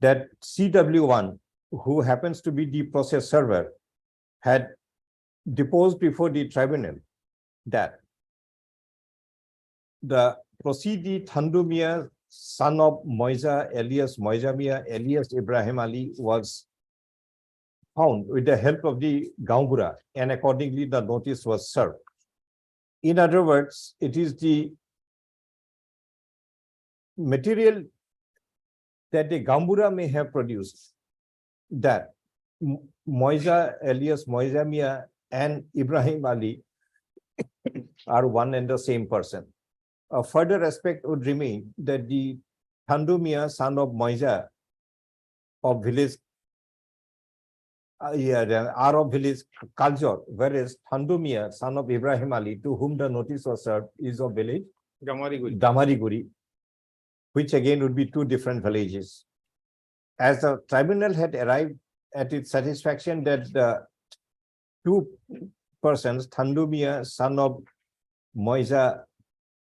that CW1, who happens to be the process server, had deposed before the tribunal that the proceedee Thandu Mia, son of Moiza alias Moiza Mia alias Ibrahim Ali, was found with the help of the Gaumbura, and accordingly the notice was served. In other words, it is the material that the Gaumbura may have produced that Moiza alias Moiza Mia and Ibrahim Ali are one and the same person. A further aspect would remain that the Thandu Mia, son of Moiza of village, are of village culture, whereas Thandu Mia, son of Ibrahim Ali, to whom the notice was served, is of village Gamari Guri. Damariguri, which again would be two different villages. As the tribunal had arrived at its satisfaction that the two persons, Thandu Mia, son of Moiza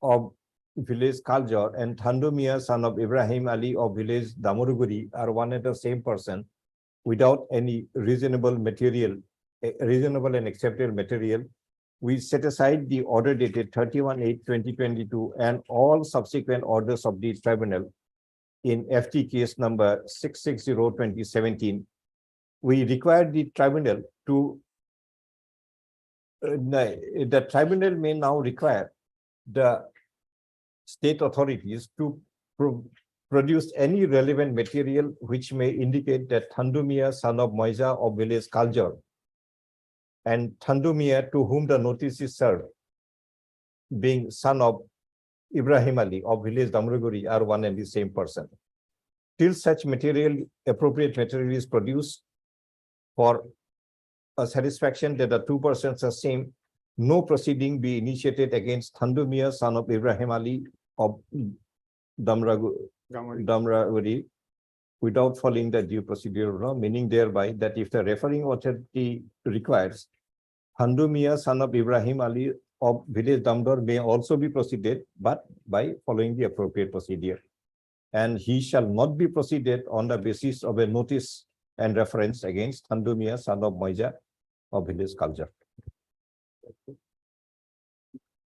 of village culture, and Thandu Mia, son of Ibrahim Ali of village Damariguri, are one and the same person, without any reasonable and acceptable material, we set aside the order dated 31/8/2022 and all subsequent orders of the tribunal in FT case number 660/2017. We require the tribunal to, the tribunal may now require the state authorities to produce any relevant material which may indicate that Thandu Mia, son of Moiza of village culture, and Thandu Mia, to whom the notice is served, being son of Ibrahim Ali of village Damariguri, are one and the same person. Till such material, appropriate material is produced for a satisfaction that the two persons are same, no proceeding be initiated against Thandu Mia, son of Ibrahim Ali of Damariguri, without following the due procedural law, meaning thereby that if the referring authority requires, Thandu Mia, son of Ibrahim Ali of village Damdor, may also be proceeded, but by following the appropriate procedure. And he shall not be proceeded on the basis of a notice and reference against Thandu Mia, son of Moiza of village culture.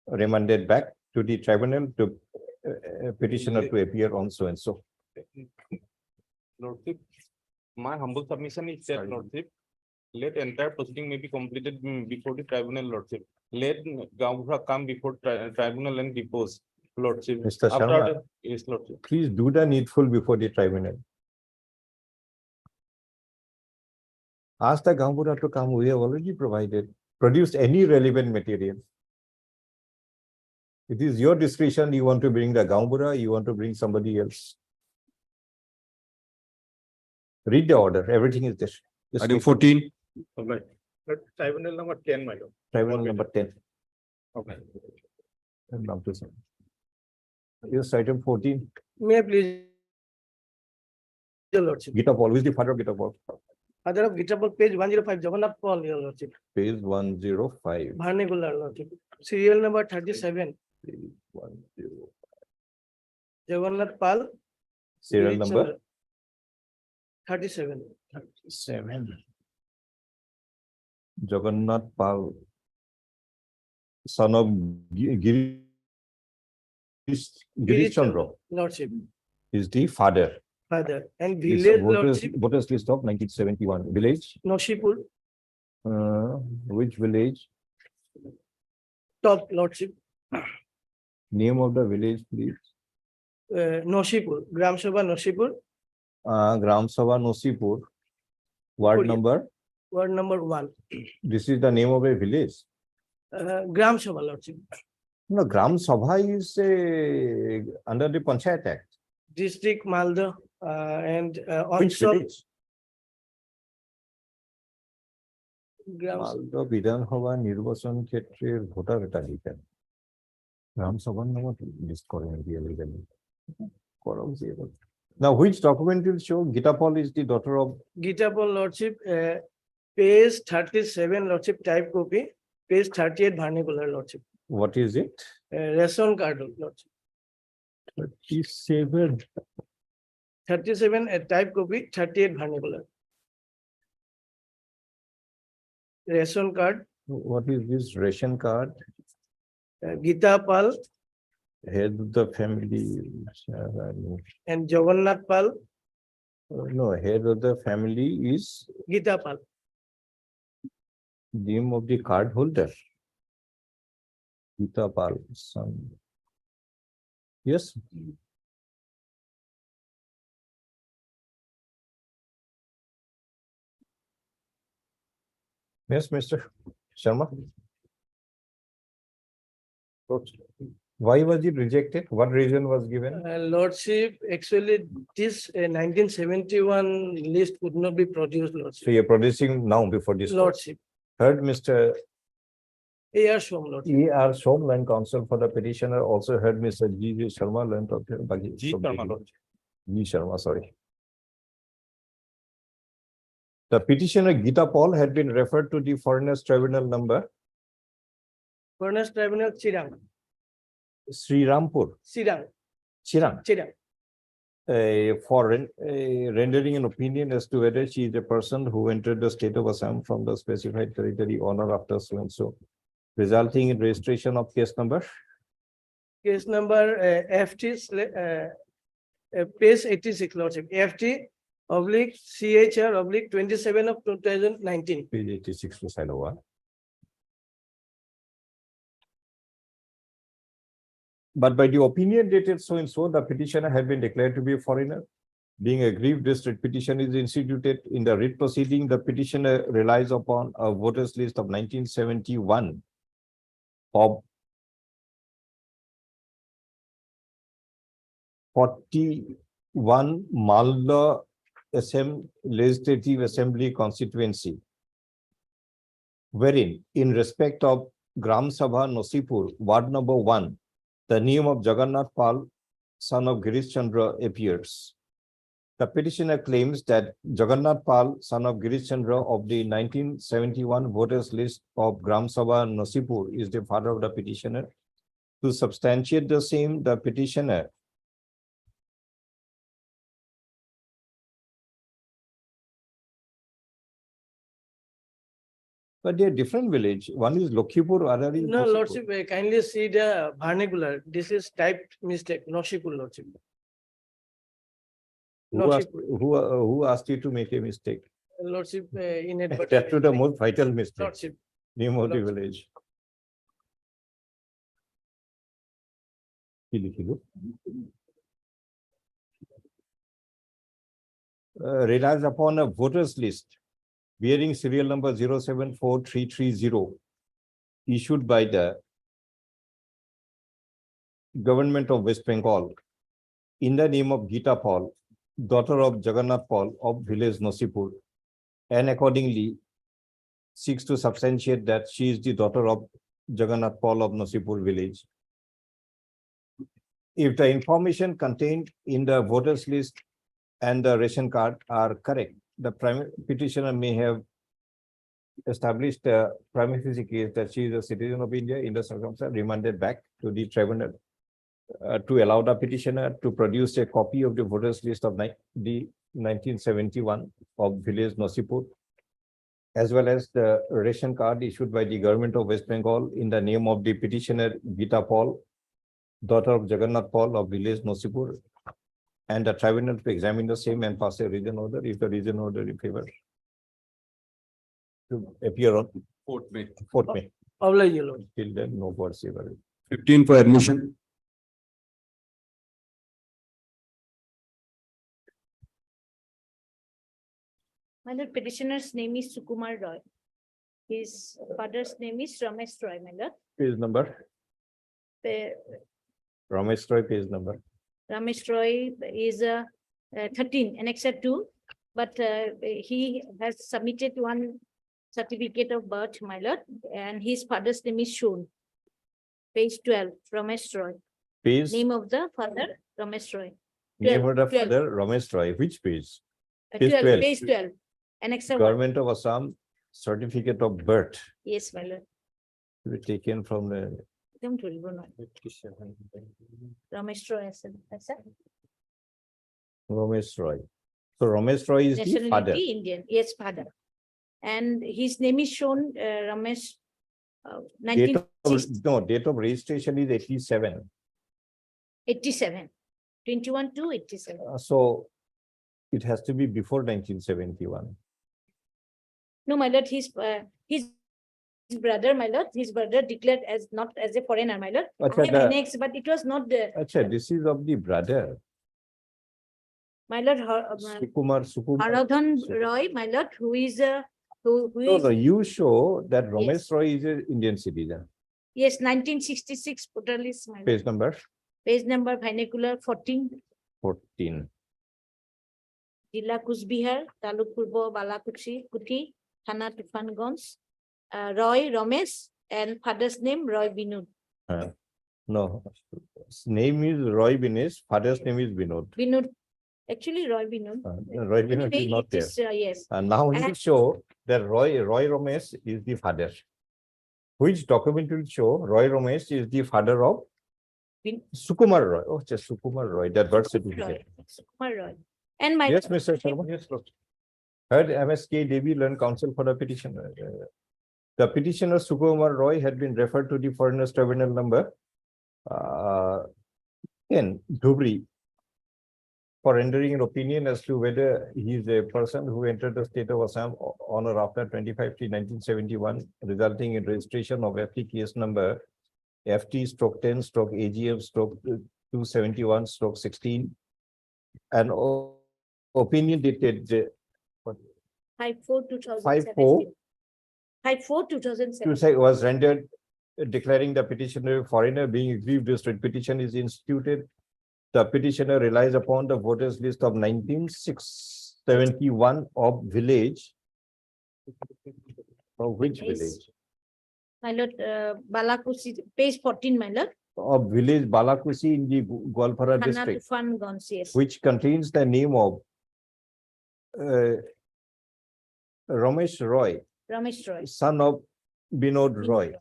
Remanded back to the tribunal to petitioner to appear on so and so. Lordship, my humble submission is that, Lordship, let entire proceeding may be completed before the tribunal, Lordship. Let Gaumbura come before tribunal and depose, Lordship. Mr. After Sharma, the- Yes, Lordship. please do the needful before the tribunal. Ask the Gaumbura to come. We have already produced any relevant material. It is your discretion. You want to bring the Gaumbura, you want to bring somebody else. Read the order. Everything is there. Item 14, Lord, tribunal number 10, my lord. Tribunal number 10. Okay. Yes, item 14. May I please? Your Lordship. Gita Paul. Who is the father of Gita Paul? Father of Gitapur, page 105, Jagannath Paul, Your Lordship. Page 105. Bharnegula, Lordship. Serial number 37, Page 10. Jagannath Pal. Serial village number? seller. 37. 7. Jagannath Pal, son of Giri Girish Chandra Lordship, is the father. father, and This village voters, lordship, voters list of 1971. Village, Noshipur, which village? top lordship, Name of the village, please. Noshipur, Gram Sabha Noshipur, Gram Sabha Nosipur. Ward Korea. number. ward number 1. This is the name of a village. Gram Sabha lordship, No, Gram Sabha is under the Panchayat Act. district Malda, and on Which top. village? Gram, Malda বিধানসভা নির্বাচন ক্ষেত্রের voter এটা লিখেন গ্রাম সভার নাম list করেন illegally. করা উচিত। Now, which document will show Gita Paul is the daughter of Gitapal lordship, page 37 lordship type copy, page 38 vernacular lordship, what is it? ration card lordship, 37. 37 type copy, 38 vernacular. Ration card, What is this ration card? Gitapal Head of the family. and Jagannath Pal, No, head of the family is Gitapal. name of the card holder. Gita Pal, son. Yes. Yes, Mr. Sharma. Why was it rejected? What reason was given? Lordship, actually, this 1971 list could not be produced, So lordship. you're producing now before this. court. Lordship, Heard Mr. A.R. Shom, lordship. E.R. Shom, land counsel for the petitioner, also heard Mr. G.J. Sharma, land of G. Sharma, Lordship. G. Sharma, sorry. The petitioner Gita Paul had been referred to the foreigners tribunal number Furnace Tribunal, Chirang, Sri Rampur, Chirang, Chirang, Chirang. for rendering an opinion as to whether she is a person who entered the state of Assam from the specified territory on or after so and so, resulting in registration of case number. Case number page 86, lordship, FT/CHR/27 of 2019. Page 86 to side over. But by the opinion dated so and so, the petitioner had been declared to be a foreigner. Being aggrieved, this writ petition is instituted. In the writ proceeding, the petitioner relies upon a voters list of 1971 of 41 Malda Legislative Assembly constituency, wherein in respect of Gram Sabha Nosipur, ward number 1, the name of Jagannath Pal, son of Girish Chandra, appears. The petitioner claims that Jagannath Pal, son of Girish Chandra of the 1971 voters list of Gram Sabha Nosipur, is the father of the petitioner. To substantiate the same, the petitioner but they're different village. One is Lokhipur, other is No, Nosipur. lordship, kindly see the vernacular. This is typed mistake, Noshipur, lordship. Who asked you to make a mistake? Lordship, That inadvertent. to the most vital mistake. Lordship, Name of the Lordship. village. কি লিখিব? Relies upon a voters list bearing serial number 074330 issued by the government of West Bengal in the name of Gita Paul, daughter of Jagannath Paul of village Nosipur, and accordingly seeks to substantiate that she is the daughter of Jagannath Paul of Nosipur village. If the information contained in the voters list and the ration card are correct, the prime petitioner may have established a prima facie case that she is a citizen of India in the circumstance, remanded back to the tribunal to allow the petitioner to produce a copy of the voters list of the 1971 of village Nosipur, as well as the ration card issued by the government of West Bengal in the name of the petitioner Gita Paul, daughter of Jagannath Paul of village Nosipur, and the tribunal to examine the same and pass a reason order if the reason order in favor to appear on 4th May. 4th May. Oblige, your lordship. Till then, no whatsoever. 15 for admission. My lord, petitioner's name is Sukumar Roy. His father's name is Ramesh Roy, my lord. Page number, The Ramesh Roy, page number. Ramesh Roy is 13, annexure 2, but he has submitted one certificate of birth, my lord, and his father's name is shown. Page 12, Ramesh Roy. Page, Name of the father, Ramesh Roy. name of the 12. father, Ramesh Roy, which page? Page 12. Page 12, annexure 1. Government of Assam certificate of birth Yes, my lord. to be taken from the Don't worry, go on. Ramesh Roy, sir. Ramesh Roy. So Ramesh Roy is the father. Nationality Indian, yes, father. And his name is shown, Ramesh. Date of, 1987, no, date of registration is 87. 21 to 87. So it has to be before 1971. No, my lord, his brother, my lord, his brother declared as not as a foreigner, my lord. Acha, I have the- annexed, but it was not the, Acha, this is of the brother, my lord, Sukumar. Aradhan Roy, my lord, who is who No, is, no, you show that Ramesh Yes. Roy is an Indian citizen. yes, 1966 voter list, my lord. Page number Page number vernacular 14, 14. Jilla Kusbihar, Taluk Purbo Balakuchi, Thana Tufanganj, Roy Ramesh, and father's name Roy Binod. No, his name is Roy Binesh, father's name is Vinod. Binod, actually Roy Binod. Roy Binod Anyway, is not it there. is, yes. And now you And- show that Roy Ramesh is the father. Which document will show Roy Ramesh is the father of Sukumar Roy? Oh, just Sukumar Roy, that birth Roy, certificate. Sukumar Roy. And my. Yes, Mr. Sharma. Yes, Lord. Heard MSK Devi learned counsel for the petitioner. The petitioner Sukumar Roy had been referred to the foreigners tribunal number 10, Dhubri, for rendering an opinion as to whether he is a person who entered the state of Assam on or after 25/3/1971, resulting in registration of FT case number FT/10/AGM/271/16, and opinion dated 5/4/2017. 5/4/2017. was rendered declaring the petitioner a foreigner being aggrieved. This petition is instituted. The petitioner relies upon the voters list of 1971 of village. Of which Yes. village? My lord, Balakusi, page 14, my lord. Of village Balakusi in the Gwalpara Thana district, Tufanganj, yes. which contains the name of Ramesh Roy, Ramesh Roy. son of Binod Roy,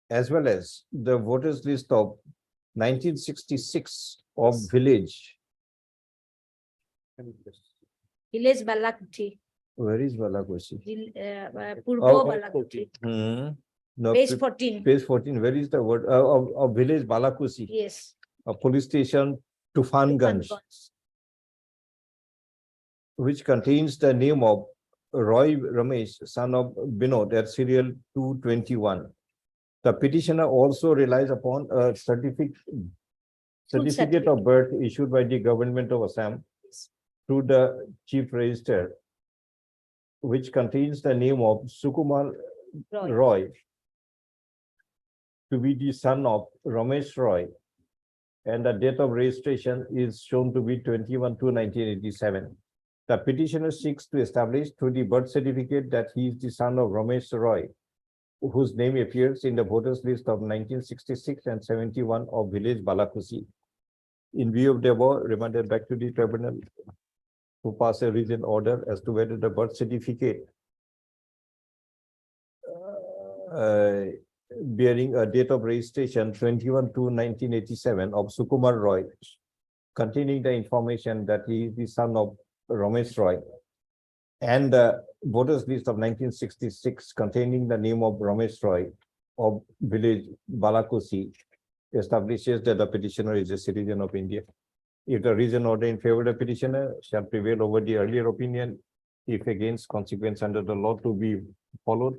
as well as the voters list of 1966 of village. Village Balakuti, Where is Balakusi? Purbo Oh, Balakuti, No, page 14, page 14, where is the word of village Balakusi, yes. a police station Tufanganj, Tufanganj. which contains the name of Roy Ramesh, son of Binod, at serial 221. The petitioner also relies upon a certificate of birth issued by the government of Assam to the chief register, which contains the name of Sukumar Roy. Roy to be the son of Ramesh Roy, and the date of registration is shown to be 21/2/1987. The petitioner seeks to establish through the birth certificate that he is the son of Ramesh Roy, whose name appears in the voters list of 1966 and 71 of village Balakusi. In view of the above, remanded back to the tribunal to pass a reasoned order as to whether the birth certificate bearing a date of registration 21/2/1987 of Sukumar Roy, containing the information that he is the son of Ramesh Roy, and the voters list of 1966 containing the name of Ramesh Roy, of village Balakosi establishes that the petitioner is a citizen of India. If the reason order in favor of the petitioner shall prevail over the earlier opinion, if against consequence under the law to be followed,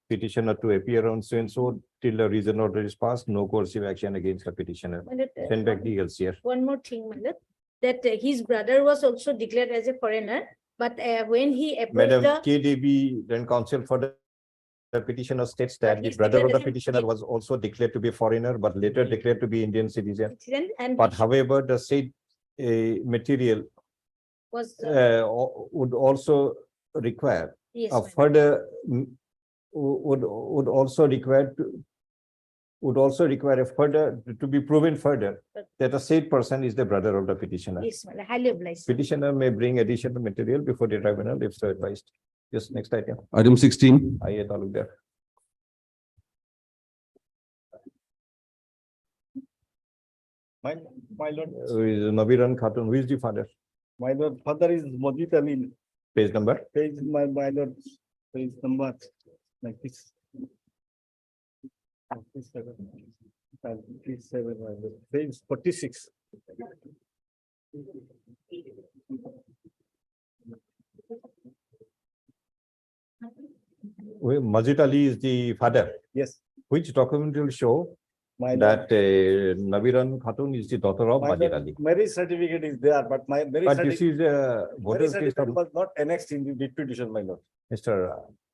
petitioner to appear on so and so till the reason order is passed, no coercive action against the petitioner. My lord, Send back the LCR. one more thing, my lord, that his brother was also declared as a foreigner, but when he approached Madam, the, KDB then counsel for the petitioner states But that the he's brother of the declared as a- petitioner was also declared to be a foreigner, but later declared to be Indian citizen. and But however, the said material was, would also require yes, a my lord. further would also require a further to be proven further that a said person is the brother of the petitioner. Yes, my lord, highly obliged. Petitioner may bring additional material before the tribunal if so advised. Yes, next item. Item 16. I Talukdar. My lord, Nabiran Khatun, who is the father? my lord, father is Mojit Ali, Page number. page, my lord, page number like this. 57, 57, my lord, page 46. Majid Ali is the father. Yes, Which document will show my lord. that Nabiran Khatun is the daughter of My Majid lord, Ali? marriage certificate is there, but my marriage But this certificate, is a voters list of was not annexed in the deed petition, my lord. Mr.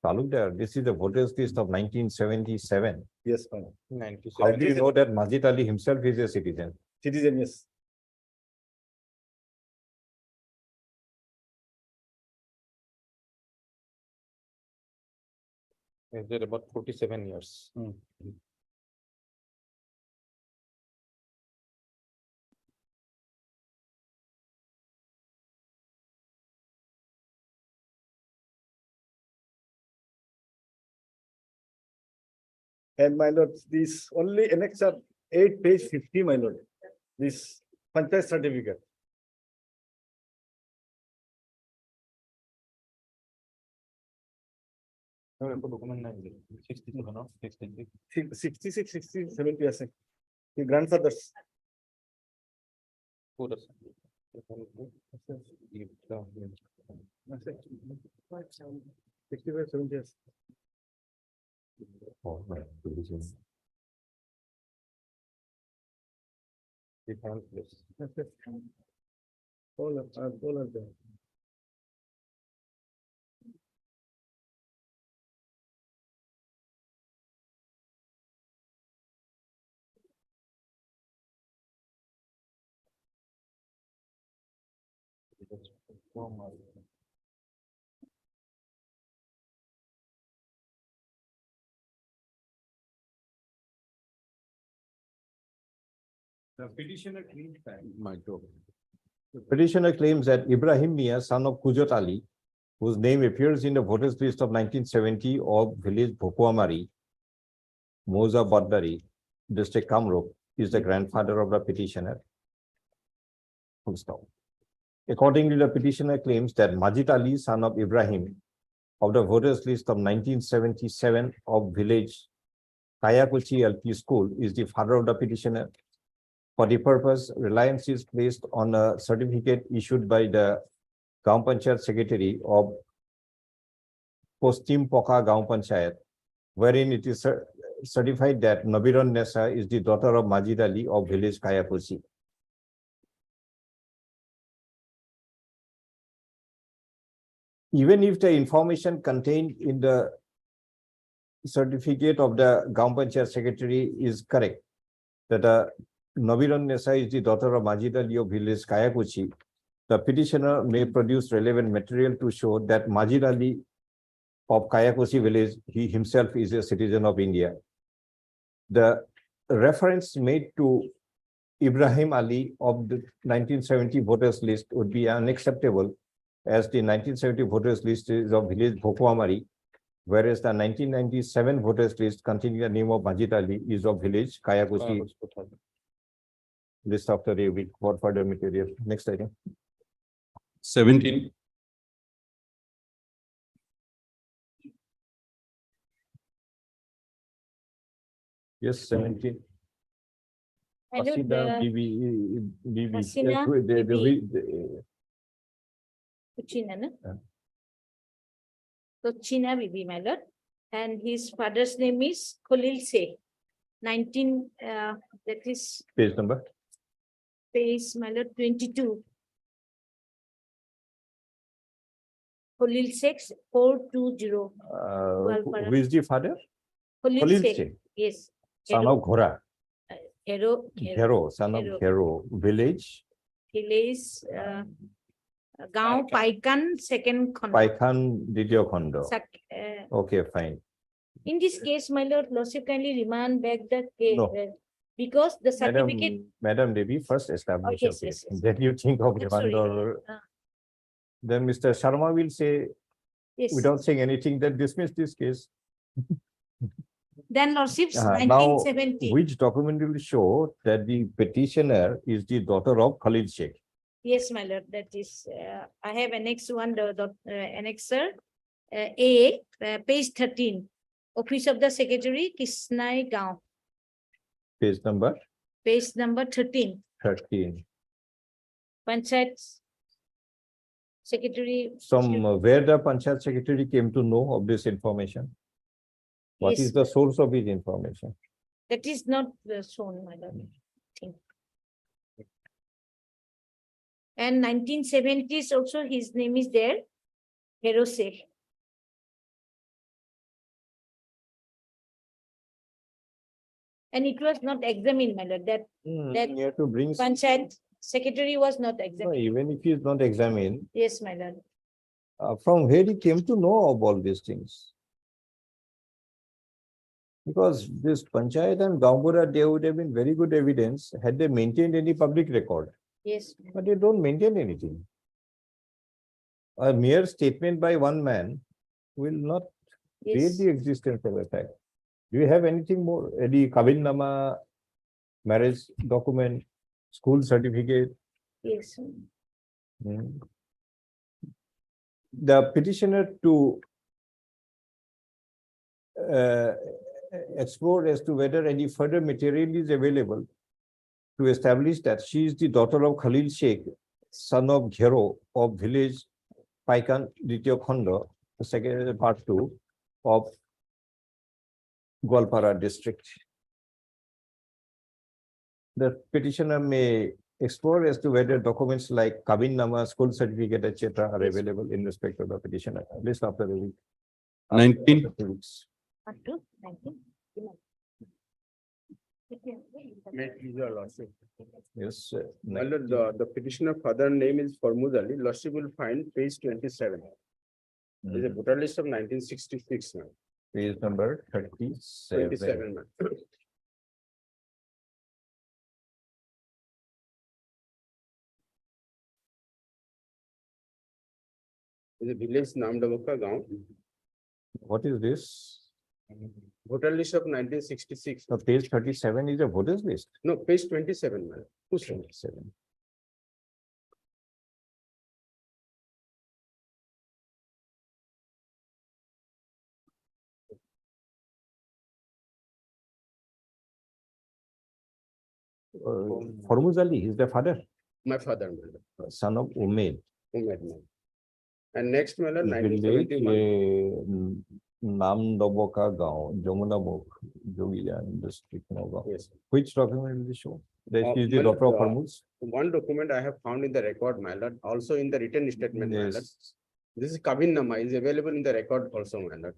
Talukdar. This is the voters list of 1977. Yes, my lord. 97. How do you know that Majid Ali himself is a citizen? Citizen, yes. Is there about 47 years? And my lord, this only annex of 8 page 50, my lord. This panchayat certificate. Document 67 or 66. 66, 60, 70, yes. The grandfathers. Yes. 65, 70, yes. Oh, right. Yes, yes. All of them. The petitioner claims that. The petitioner claims that Ibrahim Mia, son of Kujat Ali, whose name appears in the voters list of 1970 of village Bhokuamari, Moza Badari, district Kamrup, is the grandfather of the petitioner. Full stop. Accordingly, the petitioner claims that Majid Ali, son of Ibrahim, of the voters list of 1977 of village Kayakuchi LP School, is the father of the petitioner. For the purpose, reliance is placed on a certificate issued by the Gaon Panchayat Secretary of Postim Poka Gaon Panchayat, wherein it is certified that Nabiran Nessa is the daughter of Majid Ali of village Kayakuchi. Even if the information contained in the certificate of the Gaon Panchayat Secretary is correct, that Nabiran Nessa is the daughter of Majid Ali of village Kayakuchi, the petitioner may produce relevant material to show that Majid Ali of Kayakuchi village, he himself is a citizen of India. The reference made to Ibrahim Ali of the 1970 voters list would be unacceptable, as the 1970 voters list is of village Bhokuamari, whereas the 1997 voters list containing the name of Majid Ali is of village Kayakuchi. List after a week for further material. Next item. 17. Yes, 17. My lord, Asida BB. Hasina the- Bibi. the- China, no? Yeah. So China Bibi, my lord. And his father's name is Khalil Sheikh. 19, that is Page number. page, my lord, 22. Khalil Sheikh 420. Who is the father? Khalil Khalil Sheikh, Sheikh, yes. son of Ghora. Hero, Ghero, son of Ghero. Ghero, village, village, Gaon Paikan, second. Paikhan, Didyo Khondo. Sak- Okay, fine. In this case, my lord, lordship kindly remand back the case. No. Because the certificate. Madam Devi, first establish a yes, case. yes. Then you think of I'm sorry. remand or then Mr. Sharma will say, Yes, without saying anything, that dismiss this case. then lordships Now, 1970. which document will show that the petitioner is the daughter of Khalil Sheikh? Yes, my lord, that is, I have annex one, annexer, A, page 13. Office of the Secretary, Kisnai Gaon, Page number page number 13. 13. Panchayat Secretary. From where the Panchayat Secretary came to know of this information? What Yes, is the source of his information? that is not shown, my lord. Think. And 1970s also, his name is there, Hero Sheikh. And it was not examined, my lord, that That- You have to bring, Panchayat Secretary was not no, examined. even if he is not examined, Yes, my lord. from where he came to know of all these things. Because this Panchayat and Gambura, they would have been very good evidence had they maintained any public record, Yes, but they don't maintain anything. A mere statement by one man will not create yes. the existence of a fact. Do you have anything more? Any Kabinnama, marriage document, school certificate? Yes. Hmm. The petitioner to explore as to whether any further material is available to establish that she is the daughter of Khalil Sheikh, son of Ghero of village Paikan, Ditiyo Khondo, the second part 2 of Gwalpara district. The petitioner may explore as to whether documents like Kabinnama, school certificate, etc. are Yes. available in respect of the petitioner, at least after a week. 19. After 2 weeks. Up to 19. May please your lordship. Yes. My lord, the petitioner father name is Formuz Ali. Lordship will find page 27. There's a voter list of 1966 now. Page number 37. 27, man. There's a village Namdavoka Gaon. What is this? Voter list of 1966. So page 37 is a voters list. No, page 27, man. Who's 27. Formuz Ali is the father, My father, my lord. son of Umaid. Umaid, man. And next, my lord, Village 1971. Namdoboka Gaon, Jamunamukh, Jogilan district, Nagaon. Yes. Which document will show? That she is the my daughter of lord, Formuz? One document I have found in the record, my lord, also in the written statement, my lord. Yes. This is Kabinnama is available in the record also, my lord.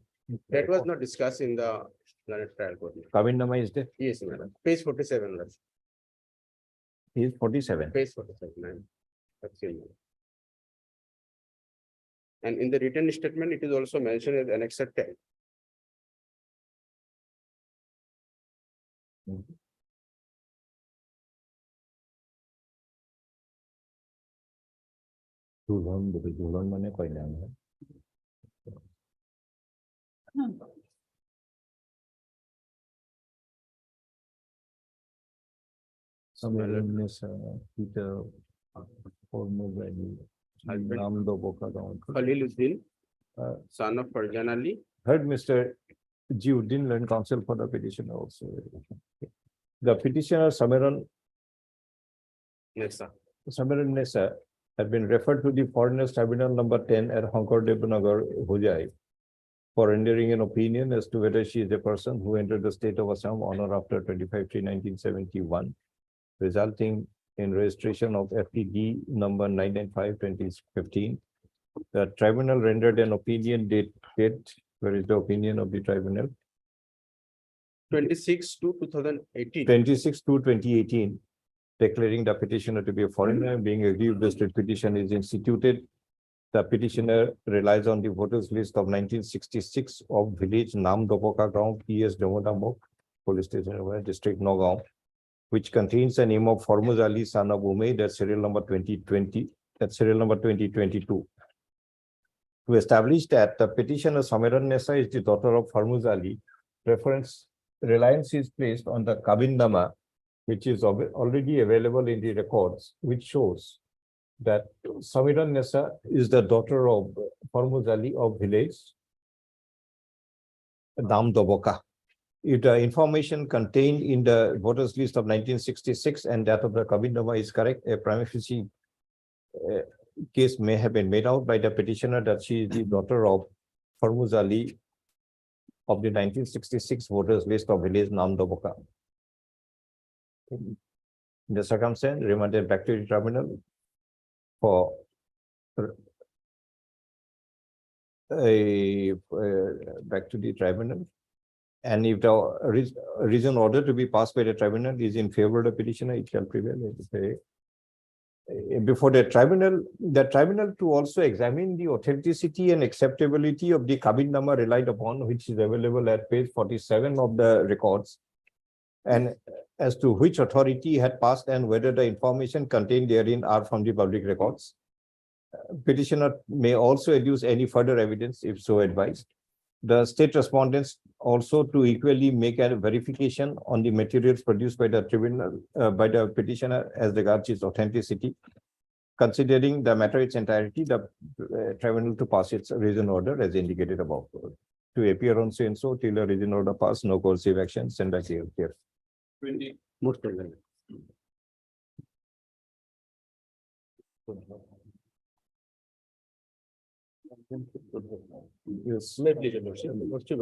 That was not discussed in the learned trial court. Kabinnama is there. Yes, my lord. Page 47, lord. He is 47. Page 47, man. That's it. And in the written statement, it is also mentioned as annexure 10. Dulan মানে কয় না আমরা। Some alumnus, Peter, Formuz Ali, Namdoboka Gaon. Khaliluddin, Uh, son of Farjan Ali. Heard Mr. Jiuddin, Learned Counsel for the petitioner also. The petitioner Samiran Yes, sir. Samiran Nessa had been referred to the Foreigners Tribunal number 10 at Hankardev Nagar, Hojai, for rendering an opinion as to whether she is a person who entered the state of Assam on or after 25/3/1971, resulting in registration of FTD number 995/2015. The tribunal rendered an opinion dated, where is the opinion of the tribunal? 26/2/2018. 26/2/2018, declaring the petitioner to be a foreigner, being aggrieved the state petition is instituted. The petitioner relies on the voters list of 1966 of village Nam Dopoka Gaon, PS Damodamok, police station, district Nagaon, which contains the name of Formuz Ali, son of Umaid, that's serial number 2020, that's serial number 2022. To establish that the petitioner Samiran Nessa is the daughter of Formuz Ali, reliance is placed on the Kabindama, which is already available in the records, which shows that Samiran Nessa is the daughter of Formuz Ali of village Dam Doboka. If the information contained in the voters list of 1966 and that of the Kabindama is correct, a prima facie case may have been made out by the petitioner that she is the daughter of Formuz Ali of the 1966 voters list of village Nam Doboka. In the circumstance, remanded back to the tribunal for back to the tribunal. And if the reason order to be passed by the tribunal is in favor of the petitioner, it shall prevail. Before the tribunal to also examine the authenticity and acceptability of the Kabindama relied upon, which is available at page 47 of the records, and as to which authority had passed and whether the information contained therein are from the public records. Petitioner may also adduce any further evidence if so advised. The state respondents also to equally make a verification on the materials produced by the tribunal, by the petitioner as regards its authenticity. Considering the matter its entirety, the tribunal to pass its reason order as indicated above. To appear on so and so till a reason order pass, no coercive action, send back here. Most present. Yes. May please, your lordship. Lordship,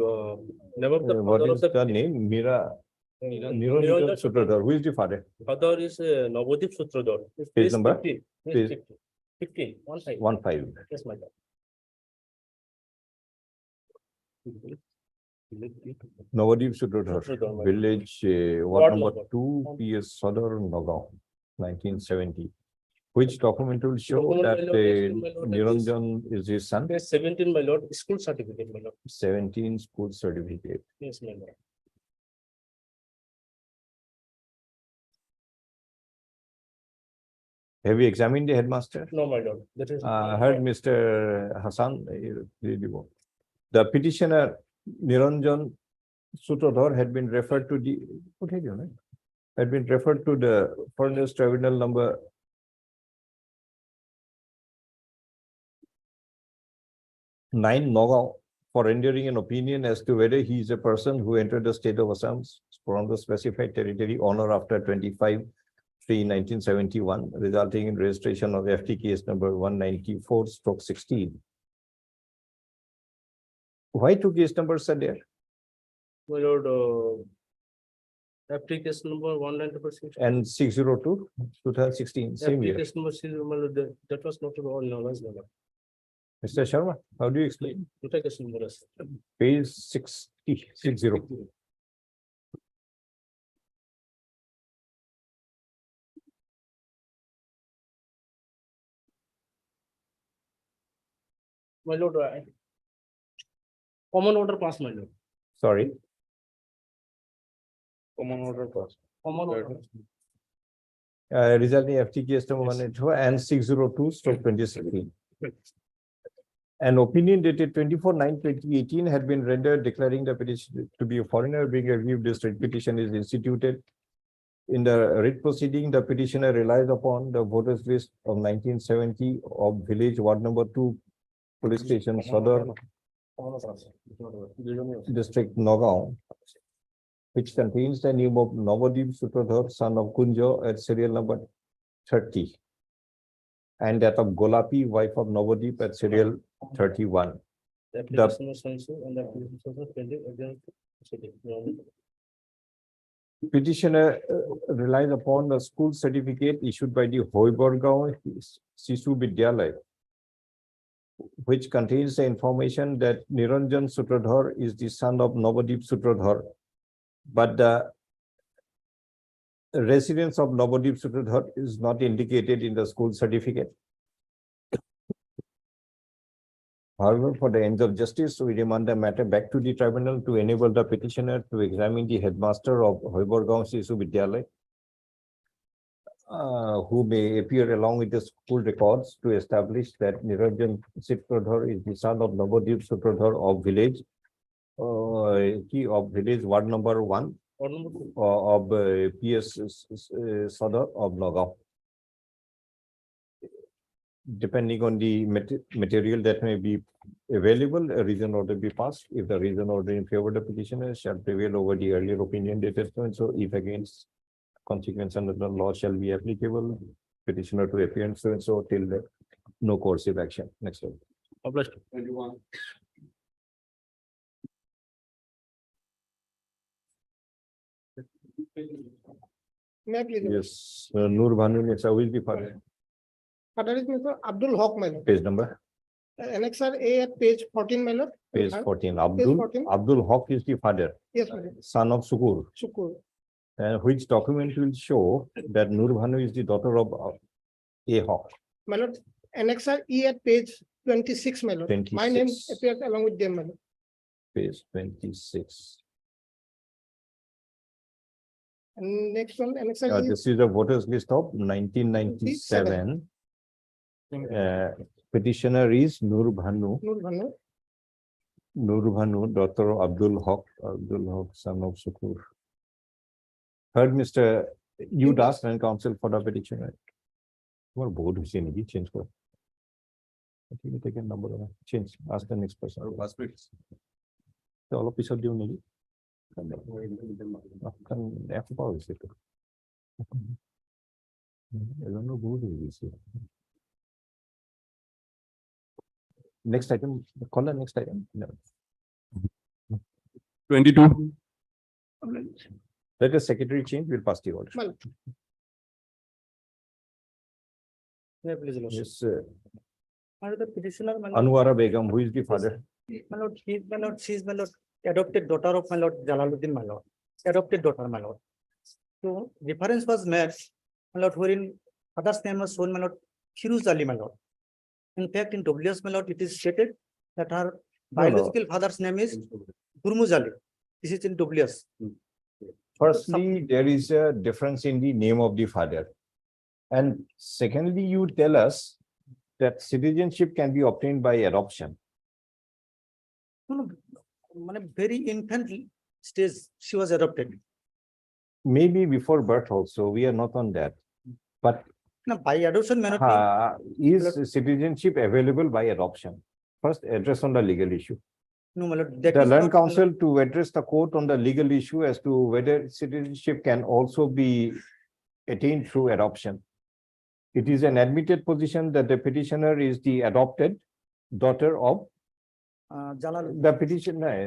name of the What father is of the name? Mira Niranjan Sutradhar. Who is the father? father is Navadip Sutradhar. Page number? 15. Page- 15. 15. 15. Yes, my lord. Navadip Sutradhar, Sutradhar, my lord. village, Ward ward number number. 2, PS Sadar, Nagaon, 1970. Which document will show Document, that my lord, is, my lord, Niranjan is his son? Yes, 17, my lord, school certificate, my lord. 17 school certificate. Yes, my lord. Have you examined the headmaster? No, my lord, that is. Heard Mr. Hassan. The petitioner Niranjan Sutradhar had been referred to the, what had you know? Had been referred to the Foreigners Tribunal number 9 Nagaon for rendering an opinion as to whether he is a person who entered the state of Assam from the specified territory on or after 25/3/1971, resulting in registration of FT case number 194/16. Why two case numbers are there? My lord, application number 194. And 602, 2016, same year. Application number, my lord, that was not all knowledge, my lord. Mr. Sharma, how do you explain? Application number is. Page 60. My lord, common order pass, my lord. Sorry. Common order pass. Common order. Resulting FT case number 184 and 602/2016. An opinion dated 24/9/2018 had been rendered declaring the petition to be a foreigner, being aggrieved this writ petition is instituted. In the writ proceeding, the petitioner relies upon the voters list of 1970 of village ward number 2 police station Sadar district Nagaon, which contains the name of Navadip Sutradhar, son of Kunjo, at serial number 30. And that of Golapi, wife of Navadip, at serial 31. Petitioner relies upon the school certificate issued by the Hoibergaon Sisu Vidyalaya, which contains the information that Niranjan Sutradhar is the son of Navadip Sutradhar, but the residence of Navadip Sutradhar is not indicated in the school certificate. However, for the ends of justice, we remand the matter back to the tribunal to enable the petitioner to examine the headmaster of Hoibergaon Sisu Vidyalaya, who may appear along with the school records to establish that Niranjan Sutradhar is the son of Navadip Sutradhar of village ward number 1 of PS Sadar of Nagaon. Depending on the material that may be available, a reason order be passed. If the reason order in favor of the petitioner shall prevail over the earlier opinion dated so and so, if against consequence under the law shall be applicable, petitioner to appear and so till the no coercive action. Next one. Published. Yes, Nur Bhanu Nisa will be father. Father is Mr. Abdul Haq, my lord. Page number, Annexer A at page 14, my lord. page 14. 14. Abdul Haq is the father, Yes, my lord. son of Sukur. Shukur. Which document will show that Nur Bhanu is the daughter of A Haq. My lord, Annexer E at page 26, my lord. My name 26. appears along with them, my lord. Page 26. And next one, Annexer E. This is the voters list of 1997. Petitioner is Nur Bhanu. Nur Bhanu. Nur Bhanu, daughter of Abdul Haq, son of Sukur. Heard Mr. Udas and counsel for the petitioner. What board is in it? Change for. I think we take a number of change. Ask the next person. So all of this are due maybe. After policy. I don't know who it is. Next item, call the next item. No. 22. Let the secretary change, we'll pass the order. My lord. Yes, The petitioner, Anwara Begum, who is the father? my lord, she is my lord, adopted daughter of my lord Jalaluddin, my lord, adopted daughter, my lord. So reference was made, my lord, wherein father's name was shown, my lord, Firuz Ali, my lord. In fact, in WS, my lord, it is stated that her biological father's name is Gurmuz Ali. This is in WS. Firstly, there is a difference in the name of the father. And secondly, you tell us that citizenship can be obtained by adoption. No, very infant stage, she was adopted. Maybe before birth also, we are not on that. But No, by adoption, may not is citizenship available by adoption? First, address on the legal issue. be. No, my lord. that The is Land not- Council to address the court on the legal issue as to whether citizenship can also be attained through adoption. It is an admitted position that the petitioner is the adopted daughter of Jalaluddin.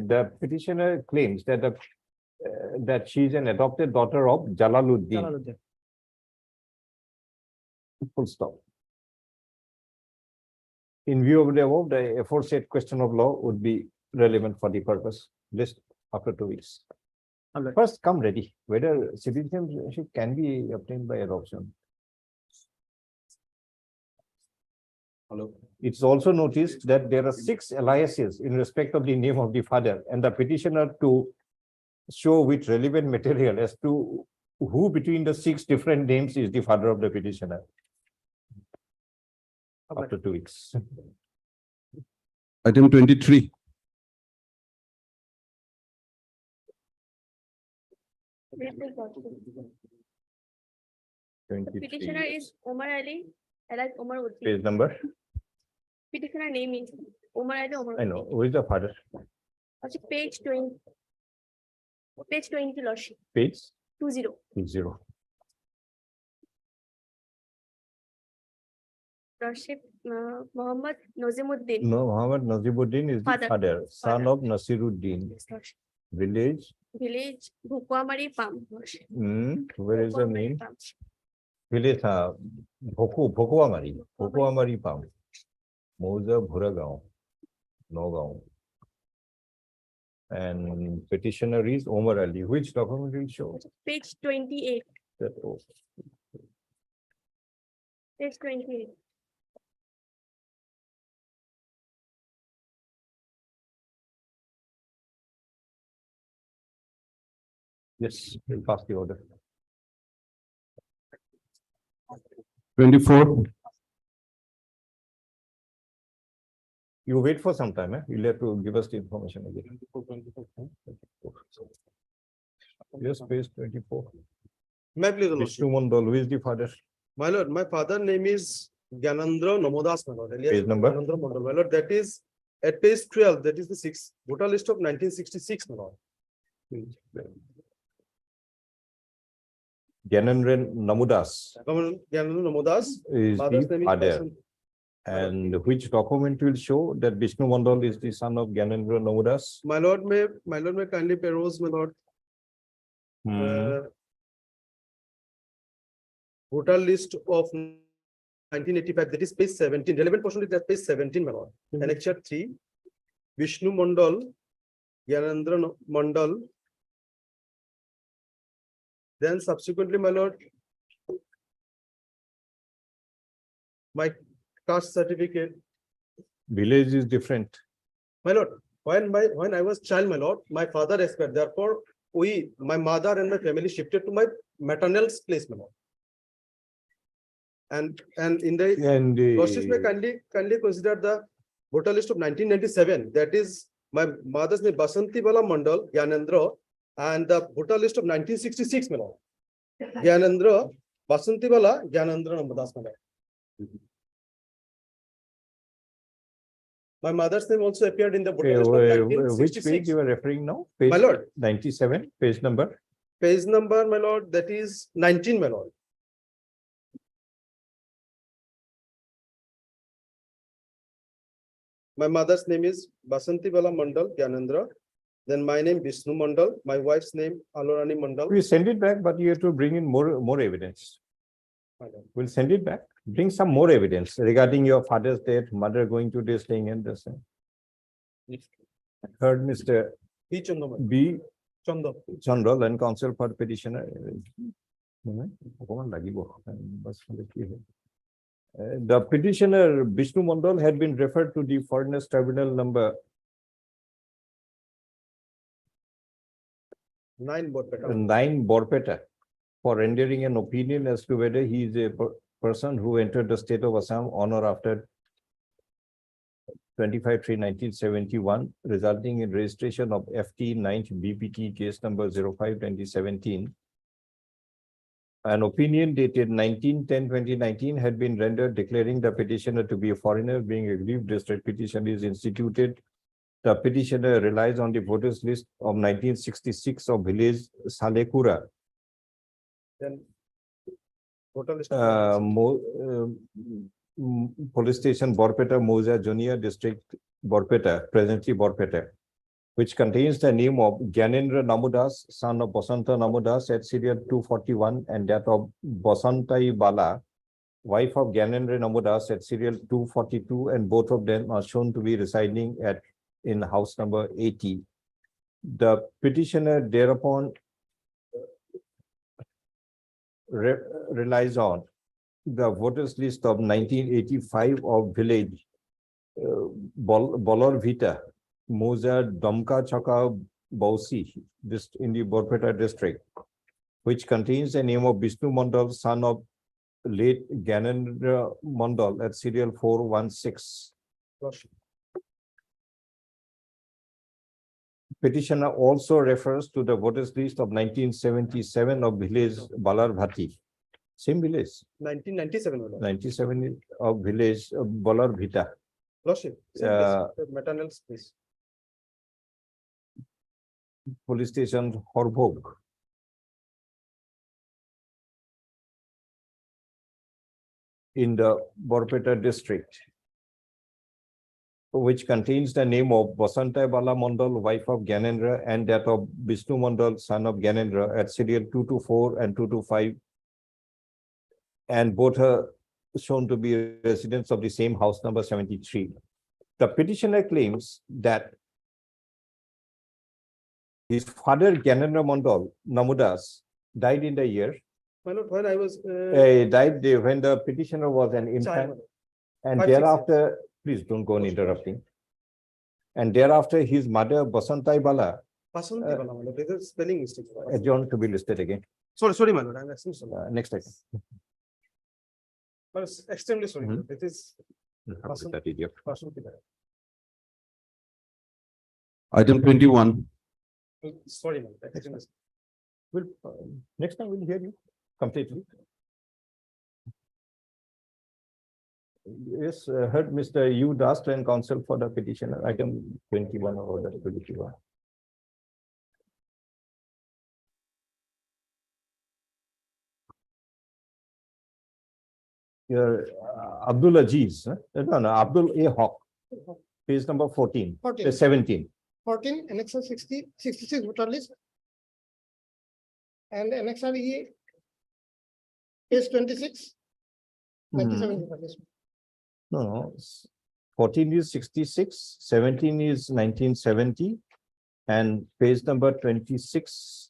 the petitioner claims that that she is an adopted daughter of Jalaluddin. Jalaluddin. Full stop. In view of the above, the aforesaid question of law would be relevant for the purpose. List after 2 weeks. All right. First, come ready, whether citizenship can be obtained by adoption. Hello. It's also noticed that there are 6 aliases in respect of the name of the father, and the petitioner to show with relevant material as to who between the 6 different names is the father of the petitioner. After 2 weeks. Item 23. Petitioner is Omar Ali, alias Omar Uddin. Page number. Petitioner name is Omar Ali, Omar. I know, who is the father? Lordship, page 20. Page 20, Lordship, Page 20. 20. Lordship, Muhammad Nazimuddin. No, Muhammad Nazibuddin is the Father. father, son Father. of Nasiruddin. Yes, Lordship. Village, Village, Bhukwamari Pam. Lordship. where is the Bhukwamari name? Pam. Village, Bhokuamari Pam. Mouza Bhuragaon, Nagaon. And petitioner is Omar Ali. Which document will show? Page 28. That, oh, Page 28. yes, we'll pass the order. 24, You wait for some time, you'll have to give us the information again. Yes, page 24. May I please, your Vishnu lordship? Mandal, who is the father? My lord, my father name is Gyanendra Namodas, my lord. alias Page number? Gyanendra Mandal, my lord, that is at page 12, that is the sixth voter list of 1966, my lord. Gyanendra Namudas Gyanendra Namodas, is father's the name is father. Basant. And which document will show that Vishnu Mandal is the son of Gyanendra Namudas? My lord may kindly peruse, my lord. Voter list of 1985, that is page 17, relevant portion is that page 17, my lord. Annexure 3, Vishnu Mandal, Gyanendra Mandal. Then subsequently, my lord, my caste certificate, Village is different. my lord, when I was child, my lord, my father expired, therefore, my mother and my family shifted to my maternal place, my lord. And in the And lordship may kindly consider the voter list of 1997, that is my mother's name Basanti Bala Mandal, Gyanendra, and the voter list of 1966, my lord. Gyanendra, Basanti Bala, Gyanendra Namodas, my lord. My mother's name also appeared in the voter list of which page 1966. you are referring now? Page My lord, 97, page number. page number, my lord, that is 19, my lord. My mother's name is Basanti Bala Mandal, Gyanendra. Then my name Vishnu Mandal, my wife's name Alorani Mandal. We send it back, but you have to bring in more evidence. My lord. We'll send it back. Bring some more evidence regarding your father's death, mother going to this thing and this thing. Heard Mr. P. Chandra, B. Chandra. Chandra, land counsel for petitioner. The petitioner Vishnu Mandal had been referred to the Foreigners Tribunal number 9 Borpeta. 9 Borpeta for rendering an opinion as to whether he is a person who entered the state of Assam on or after 25/3/1971, resulting in registration of FT 9th BPT case number 05/2017. An opinion dated 19/10/2019 had been rendered declaring the petitioner to be a foreigner, being aggrieved district petition is instituted. The petitioner relies on the voters list of 1966 of village Salekura, Then voter list. police station Borpeta, Moja Junior District Borpeta, presently Borpeta, which contains the name of Gyanendra Namudas, son of Basanta Namudas at serial 241, and that of Basantai Bala, wife of Gyanendra Namudas at serial 242, and both of them are shown to be residing in house number 80. The petitioner thereupon relies on the voters list of 1985 of village Bolor Vita, Moza Domka Chaka Bausi, this in the Borpeta district, which contains the name of Vishnu Mandal, son of late Gyanendra Mandal at serial 416. Petitioner also refers to the voters list of 1977 of village Balarvati, same village. 1997. 97 of village Balarvita, Lordship, same place, maternal space. Police station Horbog. In the Borpeta district, which contains the name of Basanta Bala Mandal, wife of Gyanendra, and that of Vishnu Mandal, son of Gyanendra, at serial 224 and 225. And both are shown to be residents of the same house number 73. The petitioner claims that his father, Gyanendra Mandal Namudas, died in the year, My lord, when I was. died when the petitioner was an infant. child, And 5, 6 years. thereafter, please don't go on interrupting. And thereafter, his mother, Basantai Bala, Basanti Bala, my lord, this is spelling mistake. adjourned to be listed again. Sorry, my lord, I'm asking sorry. Next item. But it's extremely sorry, Mhm. it is That idiot. Basanti Bala. Item 21. Sorry, my lord, extremely sorry. Well, next time we'll hear you completely. Yes, heard Mr. Yu Das and counsel for the petitioner, item 21 or the 21. Your Abdul Aziz, no, Abdul A. Hawk, page number 14, 17. 14, annexure 66 voter list. And annexure E is 26, 97 voter list. No, 14 is 66, 17 is 1970, and page number 26.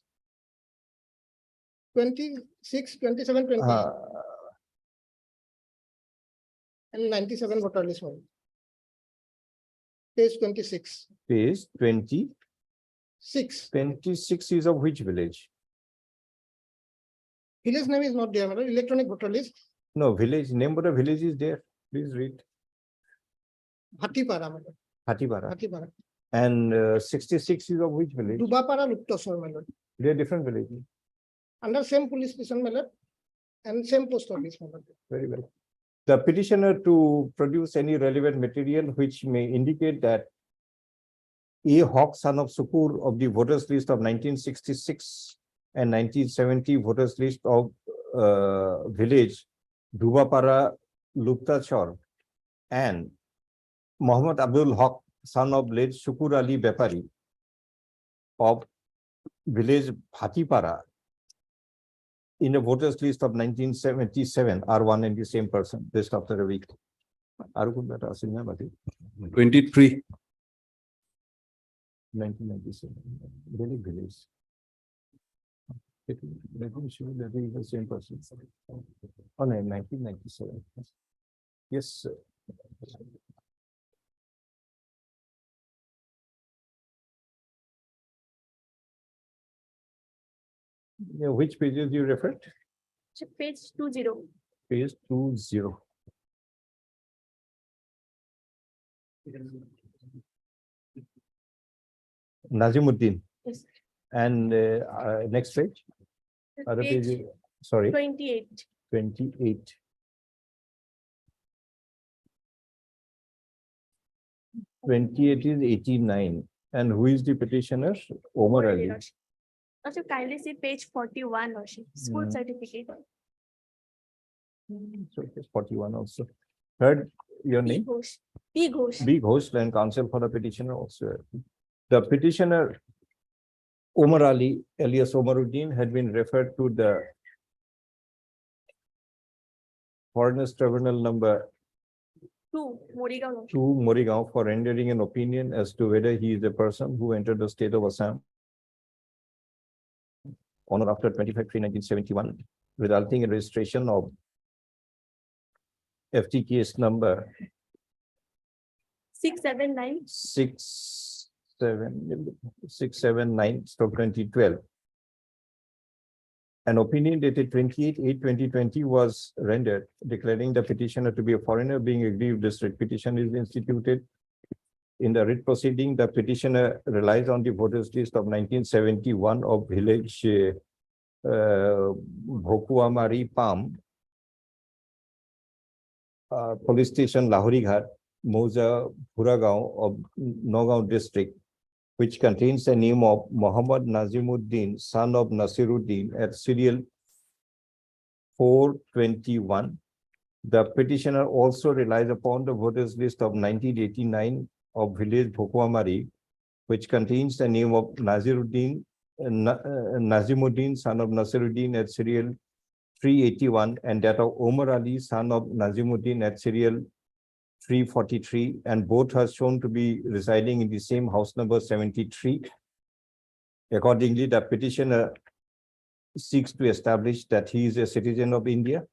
26, 27, 20, uh, and 97 voter list one. Page 26, Page 20, 6. 26 is of which village? Village name is not there, madam. Electronic voter list, No, village, name of the village is there. Please read. Hatipara, madam. Hatipara. Hatipara. And 66 is of which village? Dubapara, Luktosor, my lord. They are different villages. Under same police station, my lord, and same post office, my lord. Very well. The petitioner to produce any relevant material which may indicate that A. Hawk, son of Sukur, of the voters list of 1966 and 1970 voters list of village Dubapara, Luktachor, and Muhammad Abdul Haq, son of late Shukur Ali Bepari of village Hatipara, in the voters list of 1977 are one and the same person, just after a week. 23. 1997, really village. Let me show that he is the same person. Oh, no, 1997. Yes, sir. Yeah, which pages you referred? Page 20. Page 20. Nazimuddin. Yes. And next page? Other Page page, sorry, 28. 28. Twenty-eight is 89. And who is the petitioner? Omar Ali. Also kindly see page 41, Lordship, school Hmm. certificate. So it is 41 also. Third, your P name? Ghosh. P Ghosh. Big host and counsel for the petitioner also. The petitioner Omar Ali alias Omaruddin had been referred to the Foreigners Tribunal number 2, Morigaon, Lordship. 2 Morigaon for rendering an opinion as to whether he is a person who entered the state of Assam on or after 25/3/1971, resulting in registration of FT case number 679. 679/2012. An opinion dated 28/8/2020 was rendered declaring the petitioner to be a foreigner being aggrieved district. Petition is instituted. In the writ proceeding, the petitioner relies on the voters list of 1971 of village Bhokuamari Palm, police station Lahorighat, Moza Bhuragaon of Nagaon district, which contains the name of Muhammad Nazimuddin, son of Nasiruddin at serial 421. The petitioner also relies upon the voters list of 1989 of village Bhokwamari, which contains the name of Nazimuddin, son of Nasiruddin at serial 381, and that of Omar Ali, son of Nazimuddin at serial 343, and both are shown to be residing in the same house number 73. Accordingly, the petitioner seeks to establish that he is a citizen of India.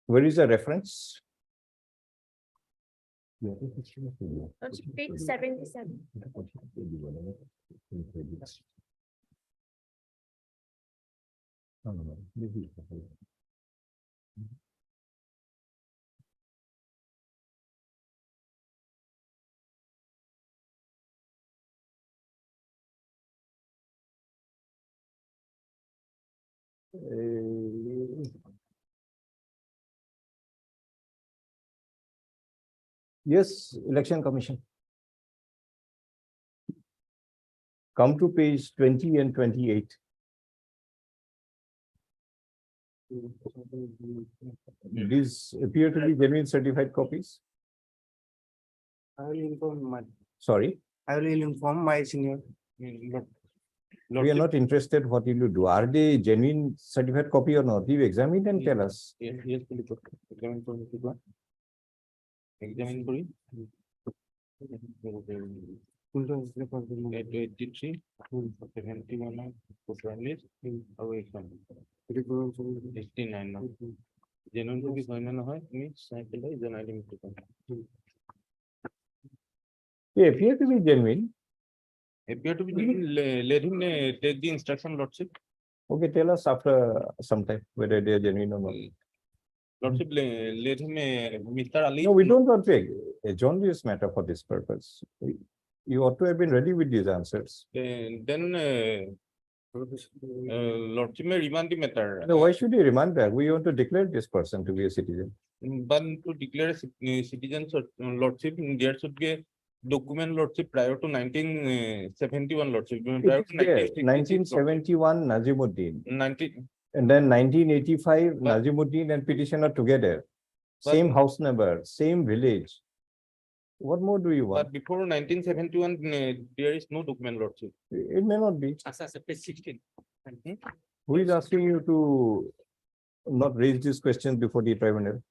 Where is the reference? Lordship, page 77. Yes, Election Commission. Come to page 20 and 28. These appear to be genuine certified copies. I will inform my, Sorry, I will inform my senior. we are not interested. What will you do? Are they genuine certified copy or not? You examine and tell us. Yes, yes, please. Examine for me, please. Examine for you. 83, 71, 89 now. Genuine to be final, means I feel is an identity. They appear to be genuine. Appear to be genuine, let him take the instruction, Lordship. Okay, tell us after some time whether they are genuine or not. Lordship, let him, Mr. Ali. No, we don't want to adjourn this matter for this purpose. You ought to have been ready with these answers. Then, Lordship may remand the matter. No, why should you remand back? We want to declare this person to be a citizen. But to declare citizens, Lordship, there should be a document, Lordship, prior to 1971, Lordship. Prior to 1971 Nazimuddin, 19, and then 1985 But- Nazimuddin and petitioner together. But- Same house number, same village. What more do you want? but before 1971, there is no document, Lordship. It may not be. page 16. Who is asking you to not raise these questions before the tribunal?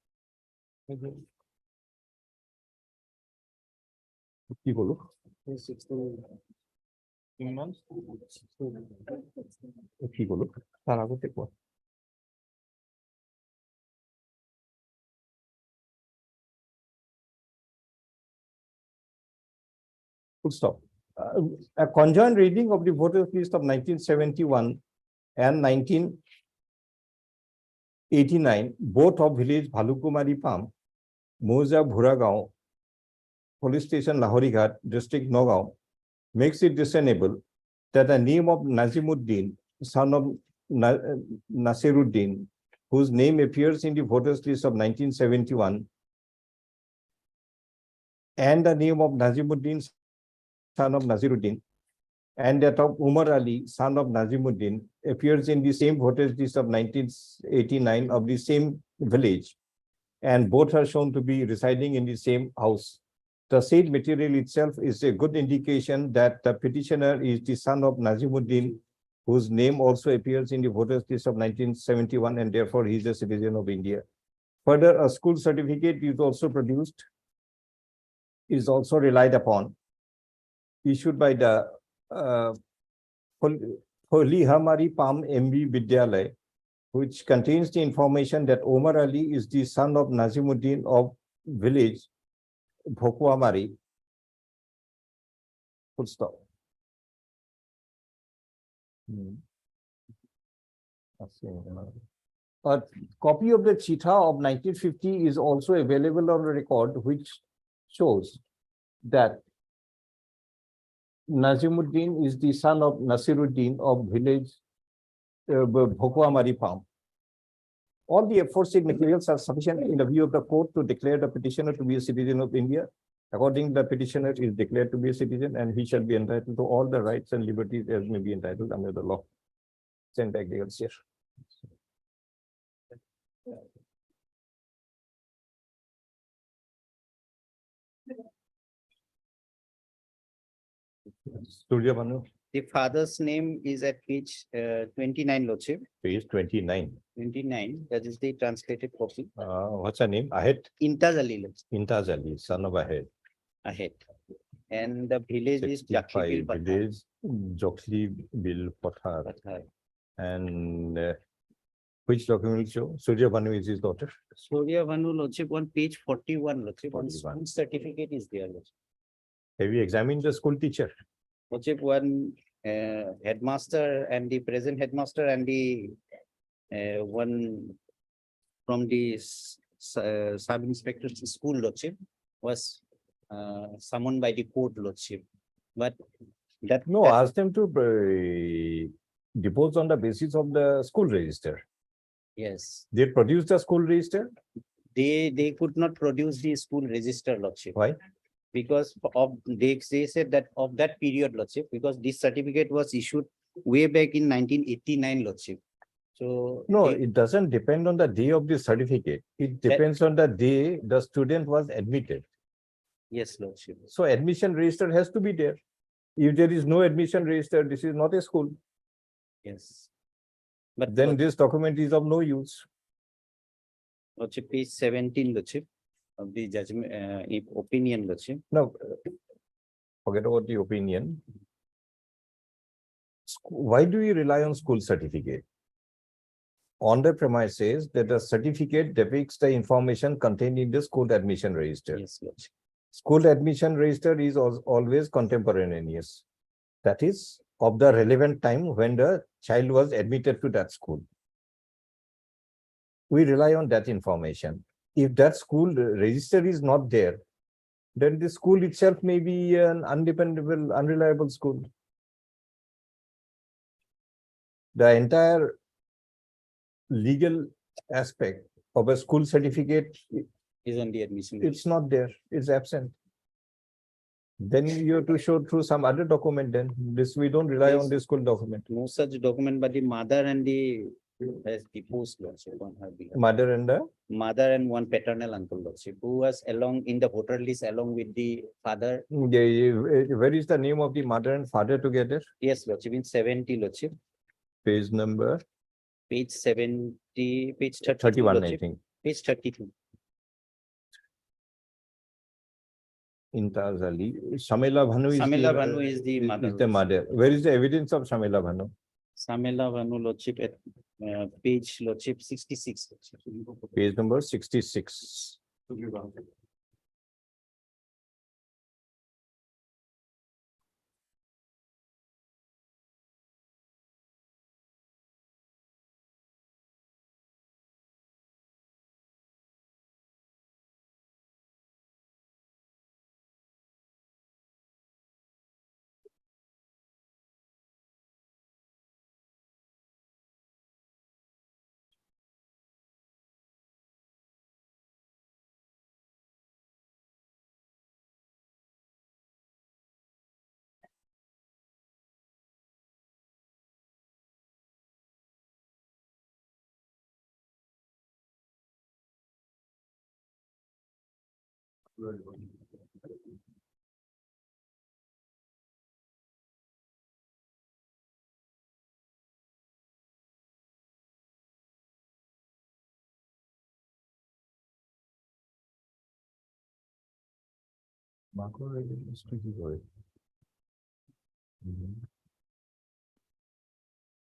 কি বলো? 16 months. কি বলো? তার আগে দেখো। Full stop. A conjoint reading of the voters list of 1971 and 1989, both of village Bhalukumari Pam, Moza Bhuragaon, Police Station Lahorighat, District Nagaon, makes it discernible that the name of Nazimuddin, son of Nasiruddin, whose name appears in the voters list of 1971, and the name of Nazimuddin, son of Nasiruddin, and that of Umar Ali, son of Nazimuddin, appears in the same voters list of 1989 of the same village, and both are shown to be residing in the same house. The said material itself is a good indication that the petitioner is the son of Nazimuddin, whose name also appears in the voters list of 1971, and therefore he is a citizen of India. Further, a school certificate is also produced, is also relied upon, issued by the Holihamari Pam MB Vidyalay, which contains the information that Omar Ali is the son of Nazimuddin of village Bhokwamari. Full stop. A copy of the Chitha of 1950 is also available on the record, which shows that Nazimuddin is the son of Nasiruddin of village Bhokwamari farm. All the aforesaid materials are sufficient in the view of the court to declare the petitioner to be a citizen of India. According, the petitioner is declared to be a citizen and he shall be entitled to all the rights and liberties as may be entitled under the law. Send back the here. Surya Bhanu, The father's name is at page 29, Lordship, page 29. 29, that is the translated copy. What's her name? Ahed, Intaz Ali, Lordship, Intaz Ali, son of Ahed. ahead. And the village is 65 Jakhibil village, Jokhli Bil Pathar. Pathar. And which document will show? Surya Bhanu is his daughter. Surya Bhanu, Lordship, on page 41, Lordship, one 41. school certificate is there, Lordship. Have you examined the school teacher? Lordship, one headmaster and the present headmaster and the one from the sub-inspector school, Lordship, was summoned by the court, Lordship. But that No, that- ask them to depose on the basis of the school register. Yes, They produce the school register. they could not produce the school register, Lordship. Why? Because of, they said that of that period, Lordship, because this certificate was issued way back in 1989, Lordship. So. No, they- it doesn't depend on the day of the certificate. It depends on the day the student was admitted. Yes, Lordship. So admission register has to be there. If there is no admission register, this is not a school. Yes. But Then this document is of no use. Lordship, page 17, Lordship, of the judgment, opinion, Lordship. No, forget about the opinion. Why do you rely on school certificate? On the premises that the certificate depicts the information contained in the school admission register. Yes, Lordship. School admission register is always contemporaneous. That is of the relevant time when the child was admitted to that school. We rely on that information. If that school register is not there, then the school itself may be an undependable, unreliable school. The entire legal aspect of a school certificate, Is on the admission. it's not there, it's absent. Then you have to show through some other document then. This, we don't rely on Yes. this school document. No such document, but the mother and the has deposed, Lordship, on her behalf. Mother and the, Mother and one paternal uncle, Lordship, who was along in the voter list along with the father. where is the name of the mother and father together? Yes, Lordship, in 70, Lordship, Page number page 70, page 32, 31, I Lordship, think. page 32. Intaz Ali. Shamila Bhanu is Samela the, Bhanu is the mother. is the mother. Where is the evidence of Shamila Bhanu? Samela Bhanu, Lordship, at page, Lordship, 66. Lordship. Page number 66.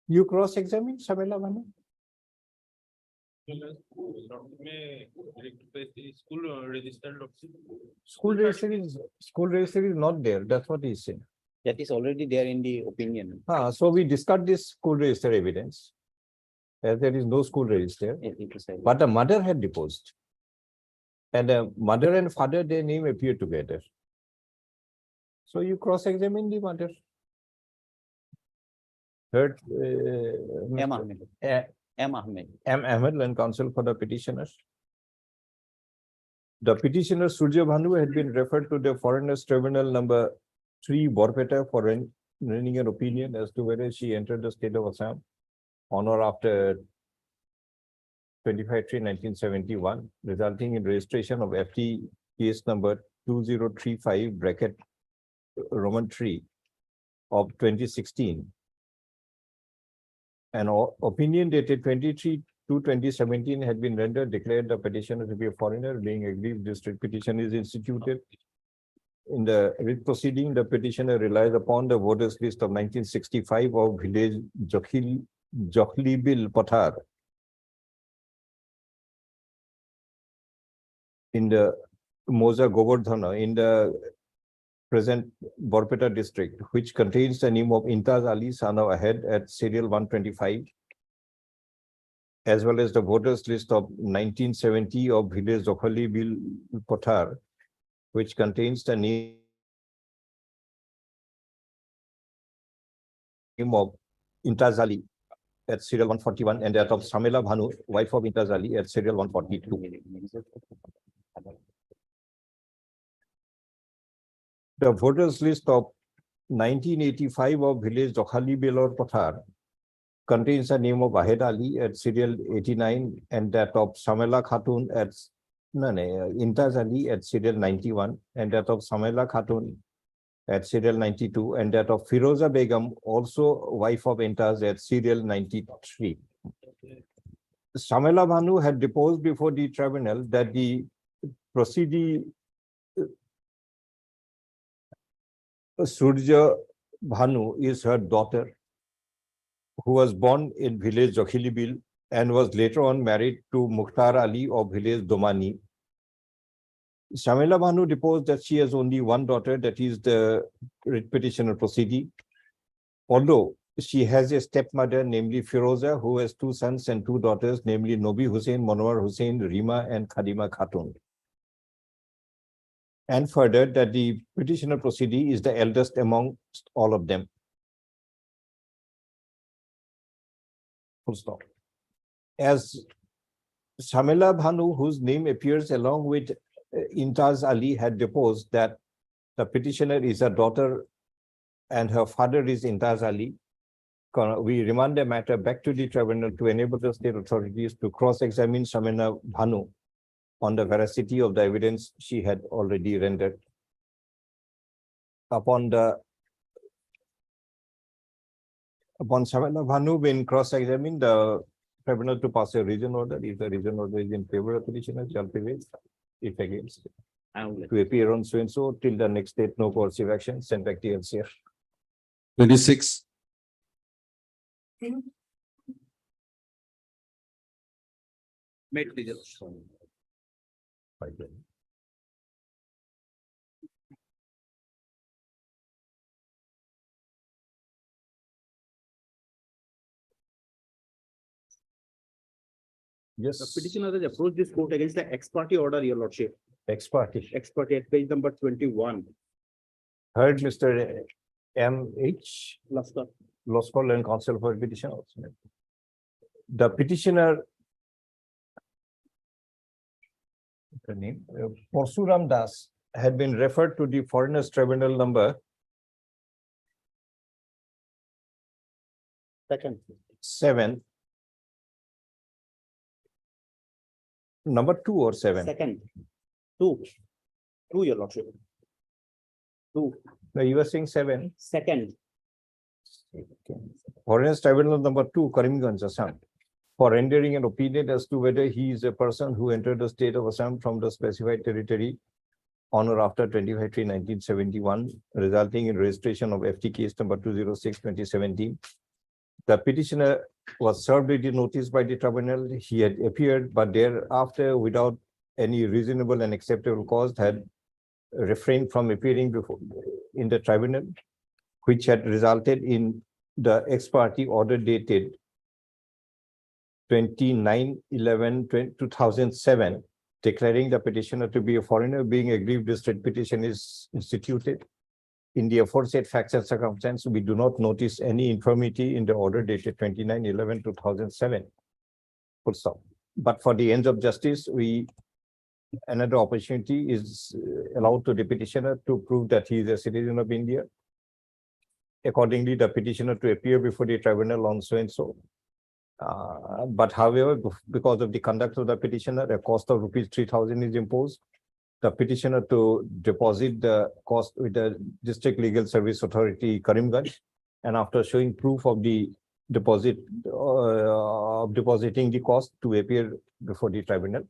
You cross-examine Shamila Bhanu? School registered. School register is not there. That's what he's saying. That is already there in the opinion. So we discard this school register evidence. As there is no school register, but the mother had deposed. And the mother and father, their name appear together. So you cross-examine the matter. Third, M. Ahmed. M. Ahmed. M. Ahmed, and counsel for the petitioners. The petitioner Surya Bhanu had been referred to the Foreigners Tribunal number 3 Borpeta for rendering an opinion as to whether she entered the state of Assam on or after 25/3/1971, resulting in registration of FT case number 2035 bracket Roman 3 of 2016. An opinion dated 23/2/2017 had been rendered, declared the petitioner to be a foreigner, being aggrieved district petition is instituted. In the writ proceeding, the petitioner relies upon the voters list of 1965 of village Jokhlibil Pathar in the Moza Govardhana in the present Borpeta district, which contains the name of Intaz Ali, son of Ahed at serial 125, as well as the voters list of 1970 of village Jokhlibil Pathar, which contains the name of Intaz Ali at serial 141 and that of Samela Bhanu, wife of Intaz Ali, at serial 142. The voters list of 1985 of village Jokhlibil Pathar contains the name of Ahed Ali at serial 89 and that of Samela Khatun at Intaz Ali at serial 91 and that of Samela Khatun at serial 92 and that of Firoza Begum, also wife of Intaz, at serial 93. Samela Bhanu had deposed before the tribunal that the proceeding Surya Bhanu is her daughter, who was born in village Jokhlibil and was later on married to Mukhtar Ali of village Domani. Samela Bhanu deposed that she has only one daughter, that is the writ petitioner proceeding, although she has a stepmother, namely Firoza, who has 2 sons and 2 daughters, namely Nobi Hussain, Monwar Hussain, Rima, and Khadima Khatun. And further, that the petitioner proceeding is the eldest among all of them. Full stop. As Samela Bhanu, whose name appears along with Intaz Ali, had deposed that the petitioner is her daughter and her father is Intaz Ali, we remand the matter back to the tribunal to enable the state authorities to cross-examine Samela Bhanu on the veracity of the evidence she had already rendered. Upon Samela Bhanu being cross-examined, the tribunal to pass a reason order. If the reason order is in favor of petitioner, shall prevail. If against, to appear on so and so till the next date, no coercive action, sent back to LCR. 26. Made please, Your Lordship. Yes. The petitioner has approached this court against the ex parte order, Your Lordship. Ex parte. Ex parte at page number 21. Heard Mr. M.H. Laskar. Laskar and counsel for petition. The petitioner, the name, Porsuram Das, had been referred to the Foreigners Tribunal number Second. 7. Number 2 or 7? Second. 2. 2, Your Lordship. 2. No, you were saying 7. Second. Foreigners Tribunal number 2, Karimganj, Assam, for rendering an opinion as to whether he is a person who entered the state of Assam from the specified territory on or after 25/3/1971, resulting in registration of FT case number 206/2017. The petitioner was served with the notice by the tribunal. He had appeared, but thereafter, without any reasonable and acceptable cause, had refrained from appearing before in the tribunal, which had resulted in the ex parte order dated 29/11/2007, declaring the petitioner to be a foreigner, being aggrieved district petition is instituted. in the aforesaid facts and circumstances, we do not notice any infirmity in the order dated 29/11/2007. Full stop. But for the ends of justice, another opportunity is allowed to the petitioner to prove that he is a citizen of India. Accordingly, the petitioner to appear before the tribunal on so and so. But however, because of the conduct of the petitioner, a cost of ₹3,000 is imposed. The petitioner to deposit the cost with the District Legal Service Authority, Karimganj, and after showing proof of the deposit of depositing the cost to appear before the tribunal,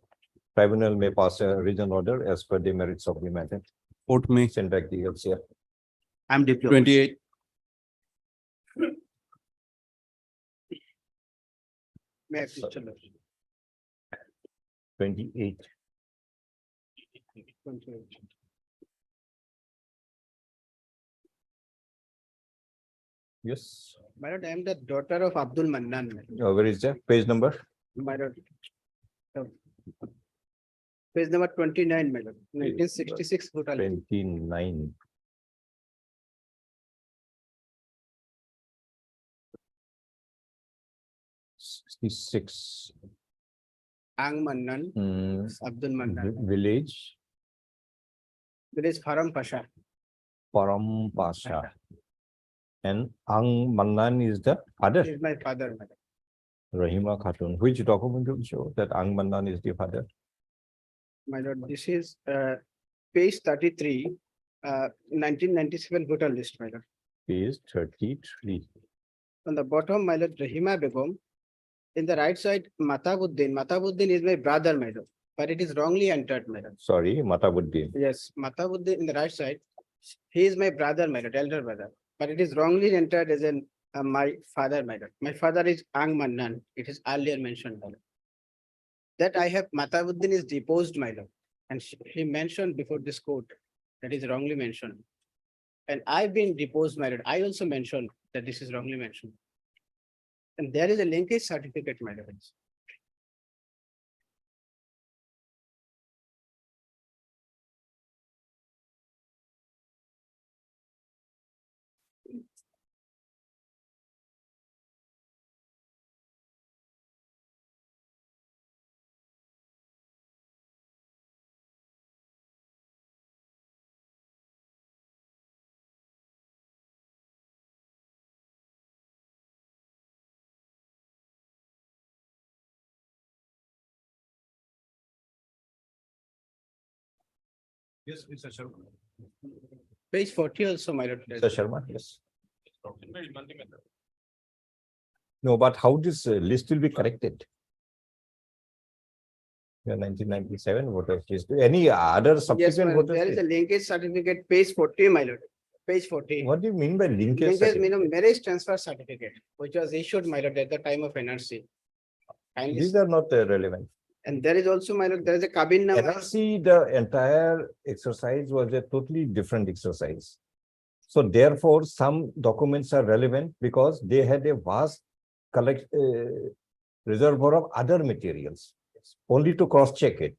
tribunal may pass a written order as per the merits of the matter. Court may Send back the LCR. I'm deeply. 28. May I please, Your Lordship? 28. Yes. My lord, I am the daughter of Abdul Mannan. Where is the page number? My lord. Page number 29, my lord, 1966 brutality. 29. Six. Ang Mannan, Abdul Mannan, Village, village Faram Pasha. Param Pasha. And Ang Mannan is the father, He is my father, madam. Rahima Khatun. Which document will show that Ang Mannan is the father? My lord, this is page 33, 1997 voter list, my lord. Page 33. On the bottom, my lord, Rahima Begum. In the right side, Matabuddin. Matabuddin is my brother, my lord, but it is wrongly entered, my lord. Sorry, Matabuddin. Yes, Matabuddin in the right side. He is my brother, my lord, elder brother, but it is wrongly entered as in my father, my lord. My father is Ang Mannan. It is earlier mentioned, my lord. That I have Matabuddin is deposed, my lord, and he mentioned before this court that is wrongly mentioned. And I've been deposed, my lord. I also mentioned that this is wrongly mentioned. And there is a linkage certificate, my lord. Yes, Mr. Sharma. Page 40 also, my lord. Mr. Sharma, yes. No, but how this list will be corrected? Yeah, 1997 voters list. Any other Yes, subsequent my lord, voters there is a list? linkage certificate, page 40, my lord. Page 40. What do you mean by linkage? Linkage certificate? meaning marriage transfer certificate, which was issued, my lord, at the time of NRC. Kindly These are not relevant. And there is also, my lord, there is a cabin number. NRC, the entire exercise was a totally different exercise. So therefore, some documents are relevant because they had a vast reservoir of other materials, only to cross-check it.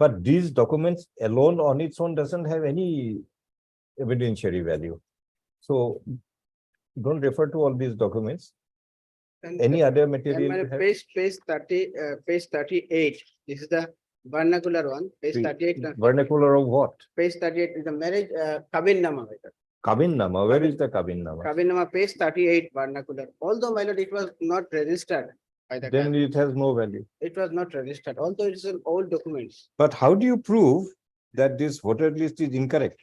But these documents alone on its own doesn't have any evidentiary value. So don't refer to all these documents. And Any other and material? my you have? page 30, page 38. This is the vernacular one. Page 38. Vernacular of what? Page 38 is the marriage cabin number. my lord. Kabin nama. Where is the Kabin nama? Cabin number, page 38 vernacular. Although, my lord, it was not registered by the Then cabin. it has no value. It was not registered, although it's an old documents. But how do you prove that this voter list is incorrect?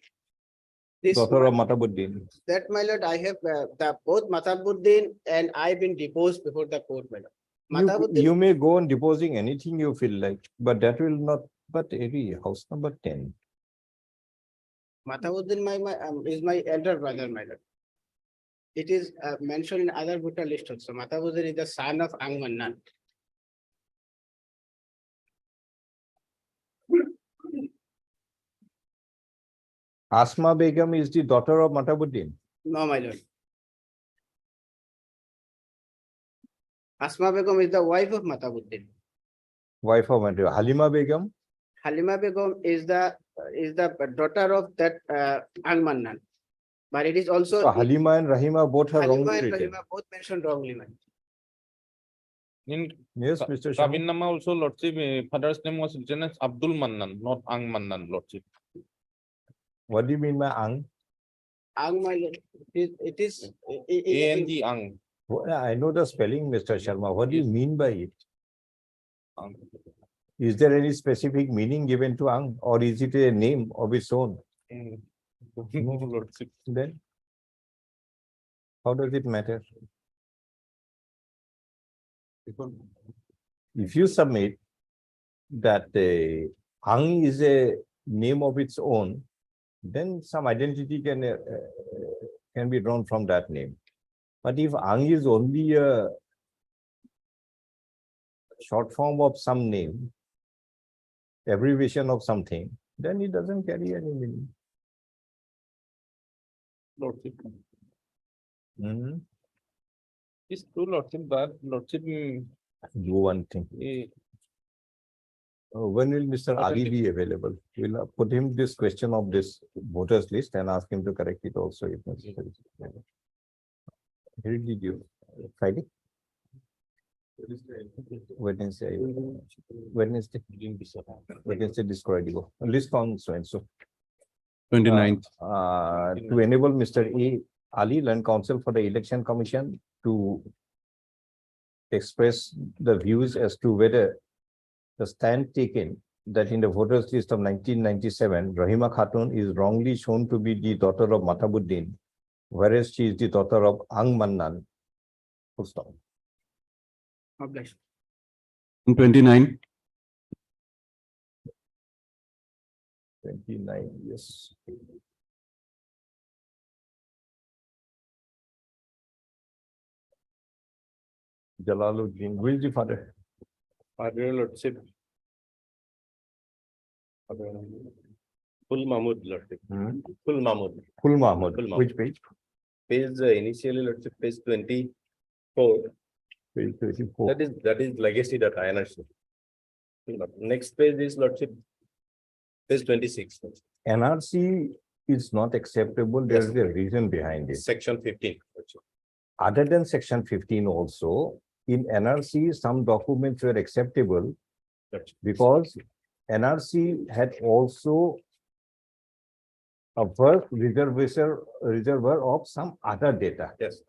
This Daughter of one- Matabuddin. That, my lord, I have the both Matabuddin and I've been deposed before the court, my lord. Matabuddin, You may go on deposing anything you feel like, but that will not, but every house number 10. Matabuddin is my elder brother, my lord. It is mentioned in other voter list also. Matabuddin is the son of Ang Mannan. Asma Begum is the daughter of Matabuddin. No, my lord. Asma Begum is the wife of Matabuddin. Wife of Matabuddin. Halima Begum. Halima Begum is the daughter of that Ang Mannan. but it is also. So Halima and Rahima both have Halima wrongly and written. Rahima both mentioned wrongly, my. In Yes, Mr. Sharma. Kabinama also Lordship, father's name was written as Abdul Mannan, not Ang Mannan, Lordship. What do you mean by Ang? Ang, my lord, it is. ANG Ang. I know the spelling, Mr. Sharma. What do you mean by it? Ang. Is there any specific meaning given to Ang, or is it a name of its own? No, Lordship. Then how does it matter? If you submit that Ang is a name of its own, then some identity can be drawn from that name. But if Ang is only a short form of some name, abbreviation of something, then it doesn't carry any meaning. Lordship. Mhm. It's true, Lordship, but Lordship, Do one thing. When will Mr. Ali be available? We'll put him this question of this voters list and ask him to correct it also if necessary. Here did you, Friday? Wednesday. Wednesday described. List on so and so. 29th. To enable Mr. A. Ali, Land Council for the Election Commission to express the views as to whether the stand taken that in the voters list of 1997, Rahima Khatun is wrongly shown to be the daughter of Matabuddin, whereas she is the daughter of Ang Mannan. Full stop. 29. 29, yes. Jalaluddin, who is the father? Father, Lordship. Full Mahmud, Lordship. Full Mahmud. Full Mahmud. Full Mahmud. Which page? Page initially, Lordship, page 24. Page 34. That is legacy that I understood. Next page is Lordship. Page 26. NRC is not acceptable. There is a reason behind it. Section 15. Lordship. Other than section 15 also, in NRC, some documents were acceptable Lordship. because NRC had also a work reservoir of some other data. Yes.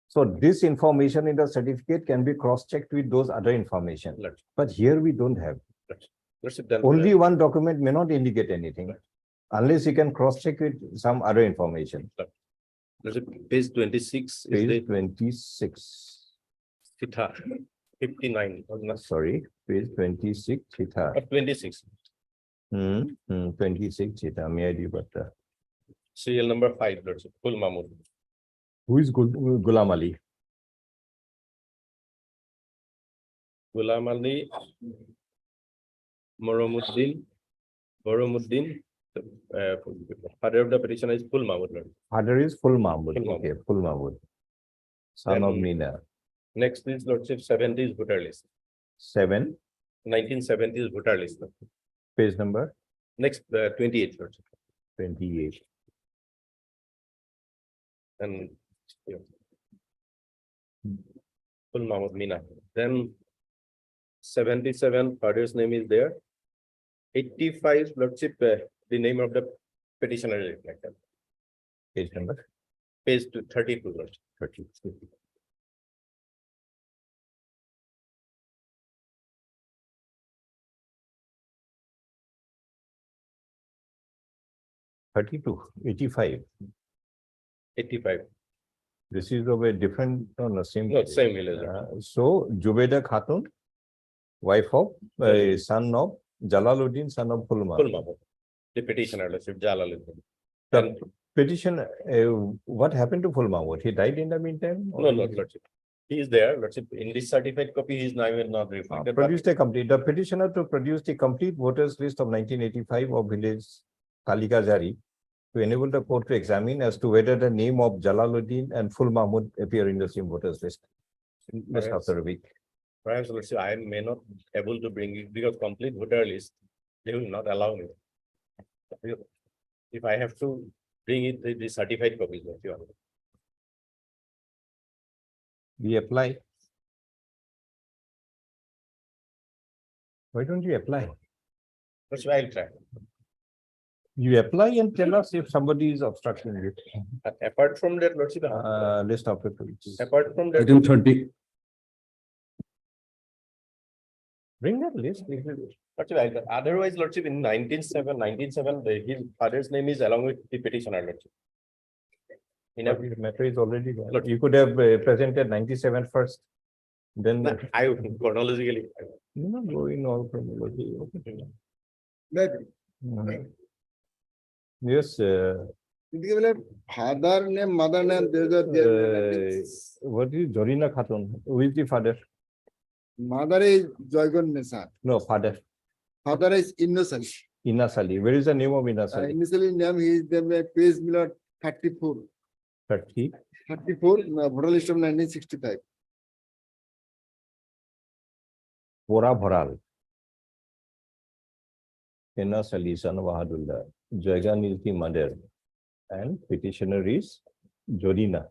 So this information in the certificate can be cross-checked with those other information. Lordship. But here we don't have. Lordship, then Only one document may not indicate anything unless you can cross-check with some other information. Lordship, page 26 is Page the 26. Sita 59. Sorry, page 26, Chita. 26. 26, Chita, may I do but Serial number 5, Lordship. Full Mahmud. who is Ghulam Ali? Ghulam Ali, Moromuddin, father of the petitioner is Full Mahmud. Lord. Father is Full Mahmud. Full Mahmud. Okay, Full Mahmud. Son of Then- Mina. Next is Lordship 70 is voter list. 7, 1970 is voter list. page number Next 28 Lordship. 28. And yeah. Full Mahmud Mina. Then 77 father's name is there. 85 Lordship, the name of the petitioner is reflected. Page number Page 32 Lordship. 30. 32, 85. 85. This is of a different, no, same. No, same village. So Jubeda Khatun, wife of, son of Jalaluddin, son of Full Mahmud. Full Mahmud. The petitioner Lordship Jalaluddin. The petition, what happened to Full Mahmud? He died in the meantime? No, no, Lordship. He is there, Lordship. In this certified copy, he is now not reflected. but Produced a complete, the petitioner to produce the complete voters list of 1985 of village Kalika Jari to enable the court to examine as to whether the name of Jalaluddin and Full Mahmud appear in the same voters list. Just Perhaps- after a week. Perhaps Lordship, I may not able to bring it because complete voter list, they will not allow me. If I have to bring it the certified copies of your. We apply. Why don't you apply? That's why I'll try. You apply and tell us if somebody is obstructing it. Apart from that, Lordship, List after 2 weeks. apart from that. Item 30, Bring that list. Lordship, otherwise, Lordship, in 1907, his father's name is along with the petitioner, Lordship. In a, The matter is already there. You could have presented 97 first. Then, I chronologically. you know, go in all chronology. Maybe. Mhm. Yes, Father name, mother name, those are there. what is Jorina Khatun? Who is the father? Mother is Joygon Nisa. No, father. Father is innocent. Inasali. Where is the name of Inasali? Initially name is the page below 34. 30. 34, voter list of 1965. Pora Bharal. Inasali, son of Bahadullah. Jaigan is the mother. And petitioner is Jorina.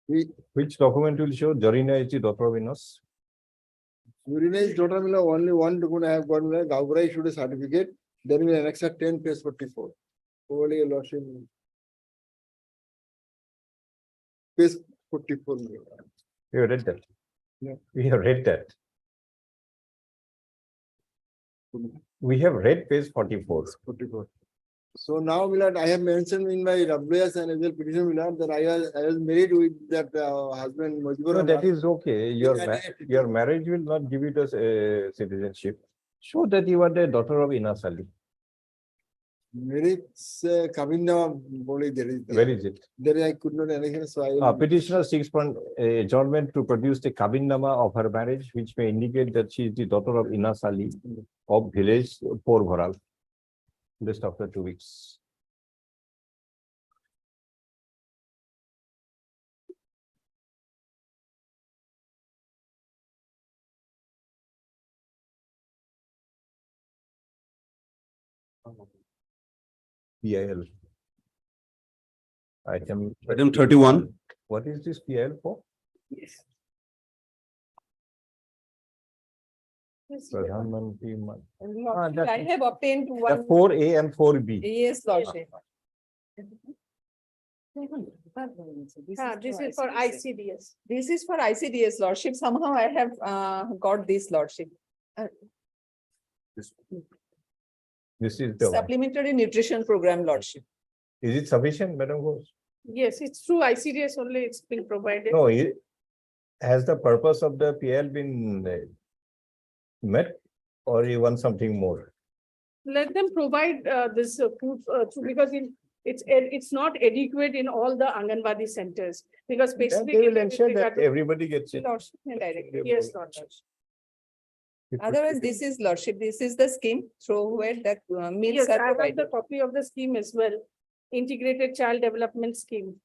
Which document will show Jorina is the daughter of Inos? Urina's daughter will only one to have got Gaura issued a certificate, then we annex 10 page 44. Only a loss in page 44. We have read that. Yeah. We have read that. We have read page 44. 44. So now, Milad, I have mentioned in my WS and as well petition, Milad, that I was married with that husband. Mujibur No, that Rahman. is okay. Your marriage will not give it as a citizenship. Show that you are the daughter of Inas Ali. Marriage, Kabinda, Boli, there is. Where is it? There I could not anything, so I. Petitioner seeks for adjournment to produce the Kabinnama of her marriage, which may indicate that she is the daughter of Inas Ali of village Por Bharal. List after 2 weeks. PIL. Item, item 31, what is this PIL for? Pradhan Mantri Lordship, I have obtained one. 4A and 4B. Yes, Lordship. This is for ICDS. This is for ICDS, Lordship. Somehow I have got this, Lordship. This is the one. Supplementary nutrition program, Lordship. Is it sufficient, Madam Ghosh? Yes, it's through ICDS only it's been provided. No, has the purpose of the PL been met, or you want something more? Let them provide this food because it's not adequate in all the Anganwadi centers because Then specifically. they will ensure that everybody gets it. Lordship, directly. Yes, Lordship. Otherwise, this is Lordship. This is the scheme through where the meals Yes, are I have the provided. copy of the scheme as well. Integrated Child Development Scheme.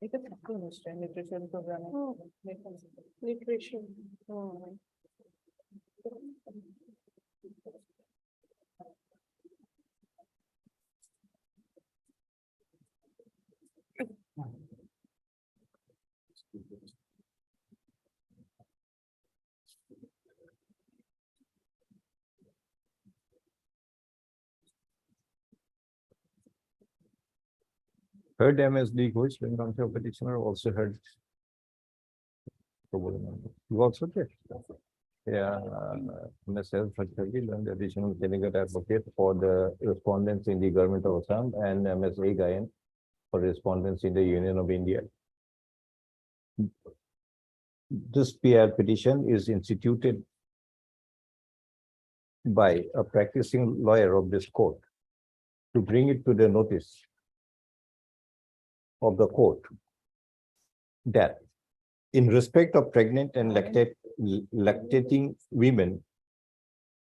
Nutrition program. Nutrition. Heard MSD Ghosh, when comes your petitioner, also heard. You also did. Yeah, myself, learned additional delegate advocate for the respondents in the government of Assam and MSA Gayan for respondents in the Union of India. This PR petition is instituted by a practicing lawyer of this court to bring it to the notice of the court that in respect of pregnant and lactating women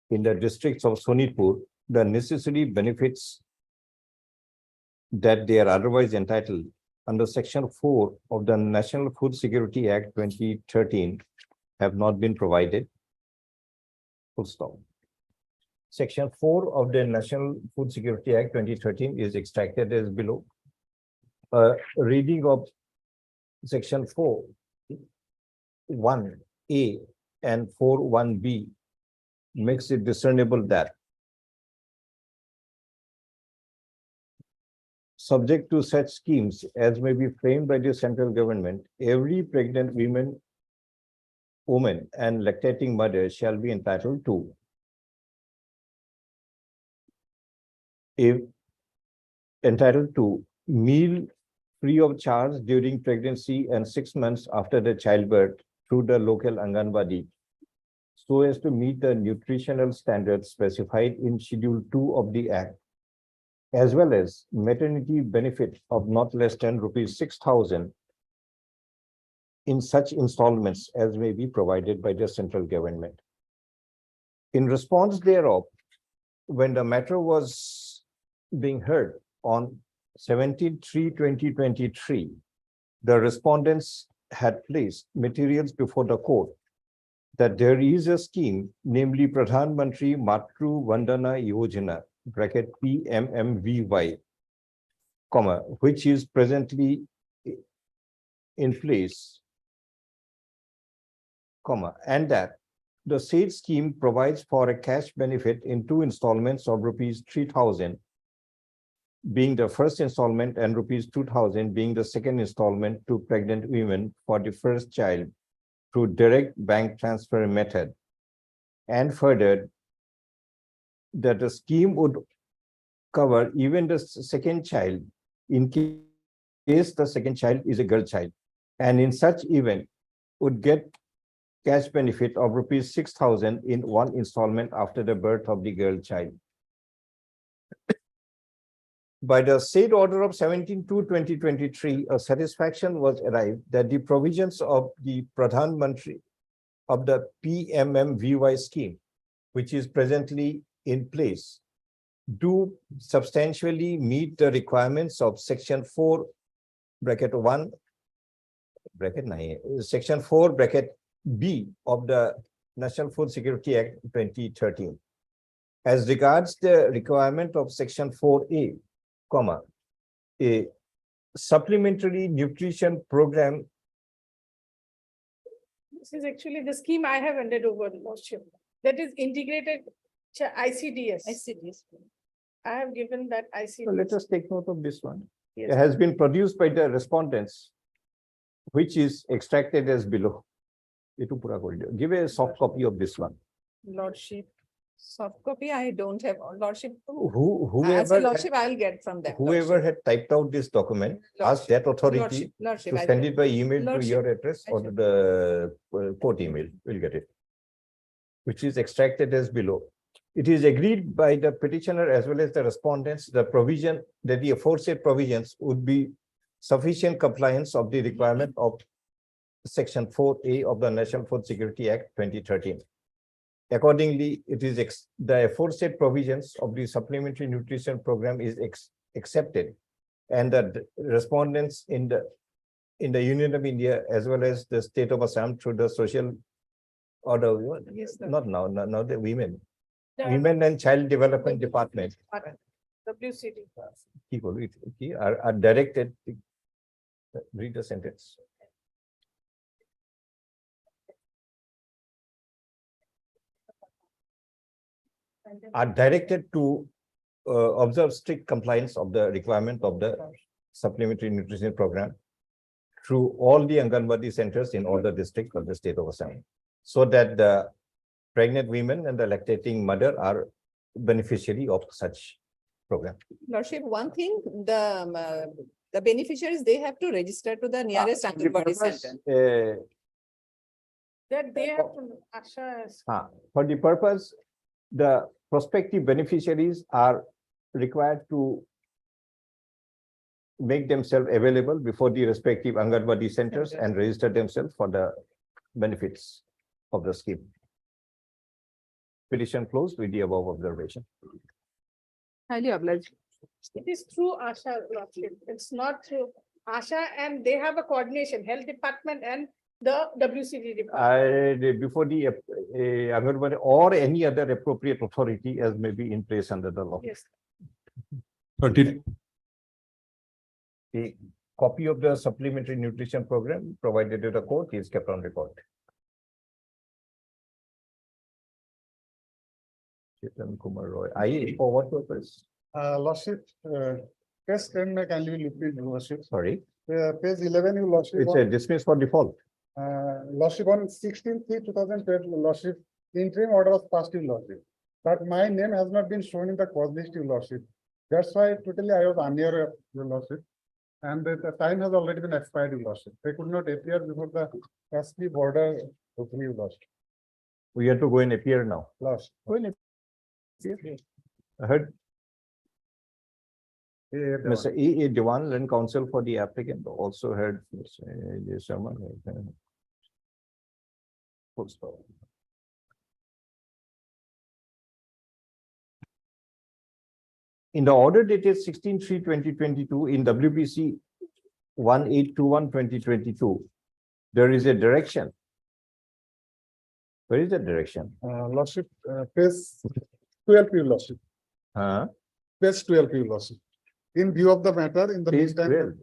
in the districts of Sonitpur, the necessary benefits that they are otherwise entitled under Section 4 of the National Food Security Act 2013 have not been provided. Full stop. Section 4 of the National Food Security Act 2013 is extracted as below. A reading of section 4(1)(a) and 4(1)(b) makes it discernible that subject to such schemes as may be framed by the central government, every pregnant woman and lactating mother shall be entitled to meal free of charge during pregnancy and 6 months after the childbirth through the local Anganwadi, so as to meet the nutritional standards specified in Schedule 2 of the Act, as well as maternity benefit of not less than rupees 6,000 in such installments as may be provided by the central government. In response thereof, when the matter was being heard on 17/3/2023, the respondents had placed materials before the court that there is a scheme, namely Pradhan Mantri Matru Vandana Yojana, bracket PMMVY, which is presently in place, and that the said scheme provides for a cash benefit in 2 installments of rupees 3,000 being the first installment and rupees 2,000 being the second installment to pregnant women for the first child through direct bank transfer method, and further that the scheme would cover even the second child in case the second child is a girl child, and in such event would get cash benefit of rupees 6,000 in 1 installment after the birth of the girl child. By the said order of 17/2/2023, a satisfaction was arrived that the provisions of the Pradhan Mantri of the PMMVY scheme, which is presently in place, do substantially meet the requirements of section 4(1) section 4(b) of the National Food Security Act 2013. As regards the requirement of section 4(a), a supplementary nutrition program. This is actually the scheme I have handed over, Lordship. That is integrated ICDS. I have given that So ICDS. let us take note of this one. Yes. It has been produced by the respondents, which is extracted as below. Give a soft copy of this one. Lordship, soft copy, I don't have, Lordship. As a Whoever, Lordship, I'll get from them. whoever had typed out this document, ask that authority Lordship, to I send will- it by email to Lordship, your address I or shall- the court email. We'll get it. Which is extracted as below. It is agreed by the petitioner as well as the respondents, the provision that the aforesaid provisions would be sufficient compliance of the requirement of section 4(a) of the National Food Security Act 2013. Accordingly, it is the aforesaid provisions of the supplementary nutrition program is accepted, and the respondents in the Union of India as well as the state of Assam through the social order, Yes, sir. not now the women The- and Child Development Department WCD. are directed. Read the sentence. Are directed to observe strict compliance of the requirement of the supplementary nutrition program through all the Anganwadi centers in all the districts of the state of Assam, so that the pregnant women and the lactating mother are beneficiary of such program. Lordship, one thing, the beneficiaries, they have to register to the nearest Anganwadi center. That they have to, Asha. For the purpose, the prospective beneficiaries are required to make themselves available before the respective Anganwadi centers and register themselves for the benefits of the scheme. Petition closed with the above observation. Highly obliged. It is through Asha, Lordship. It's not through Asha, and they have a coordination, health department and the WCD department. Before the Anganwadi or any other appropriate authority as may be in place under the law. Yes. 20, A copy of the supplementary nutrition program provided to the court is kept on record. Chetan Kumar Roy, for what purpose? Lordship, page 10 may kindly be repeated, Lordship. Sorry, Page 11, you Lordship. it's a dismiss for default. Lordship on 16/3/2012, Lordship, the interim order was passed to Lordship. But my name has not been shown in the cause list, your Lordship. That's why totally I was unaware of your Lordship. And the time has already been expired, your Lordship. They could not appear before the SP border of your Lordship. We have to go and appear now. Lordship. I heard Yeah, Mr. E. A. Dewan, land counsel for the applicant, also heard Mr. J. Sharma. Full stop. In the order dated 16/3/2022 in WBC 1821/2022, there is a direction. Where is the direction? Lordship, page 12, your Lordship. Page 12, your Lordship. In view of the matter, in the Page meantime. 12.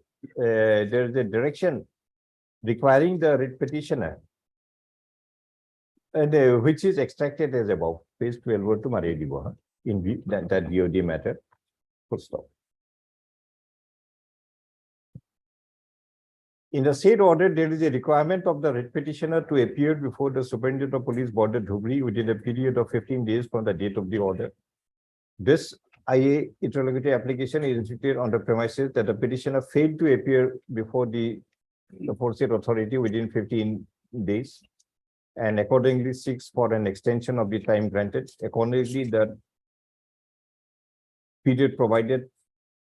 There is a direction requiring the writ petitioner. And which is extracted as above, page 12, word to Maria Dibo, in view that DOD matter. Full stop. In the said order, there is a requirement of the writ petitioner to appear before the Superintendent of Police Border Dhubri within a period of 15 days from the date of the order. This IA interrogatory application is instituted on the premises that the petitioner failed to appear before the aforesaid authority within 15 days and accordingly seeks for an extension of the time granted. Accordingly, the period provided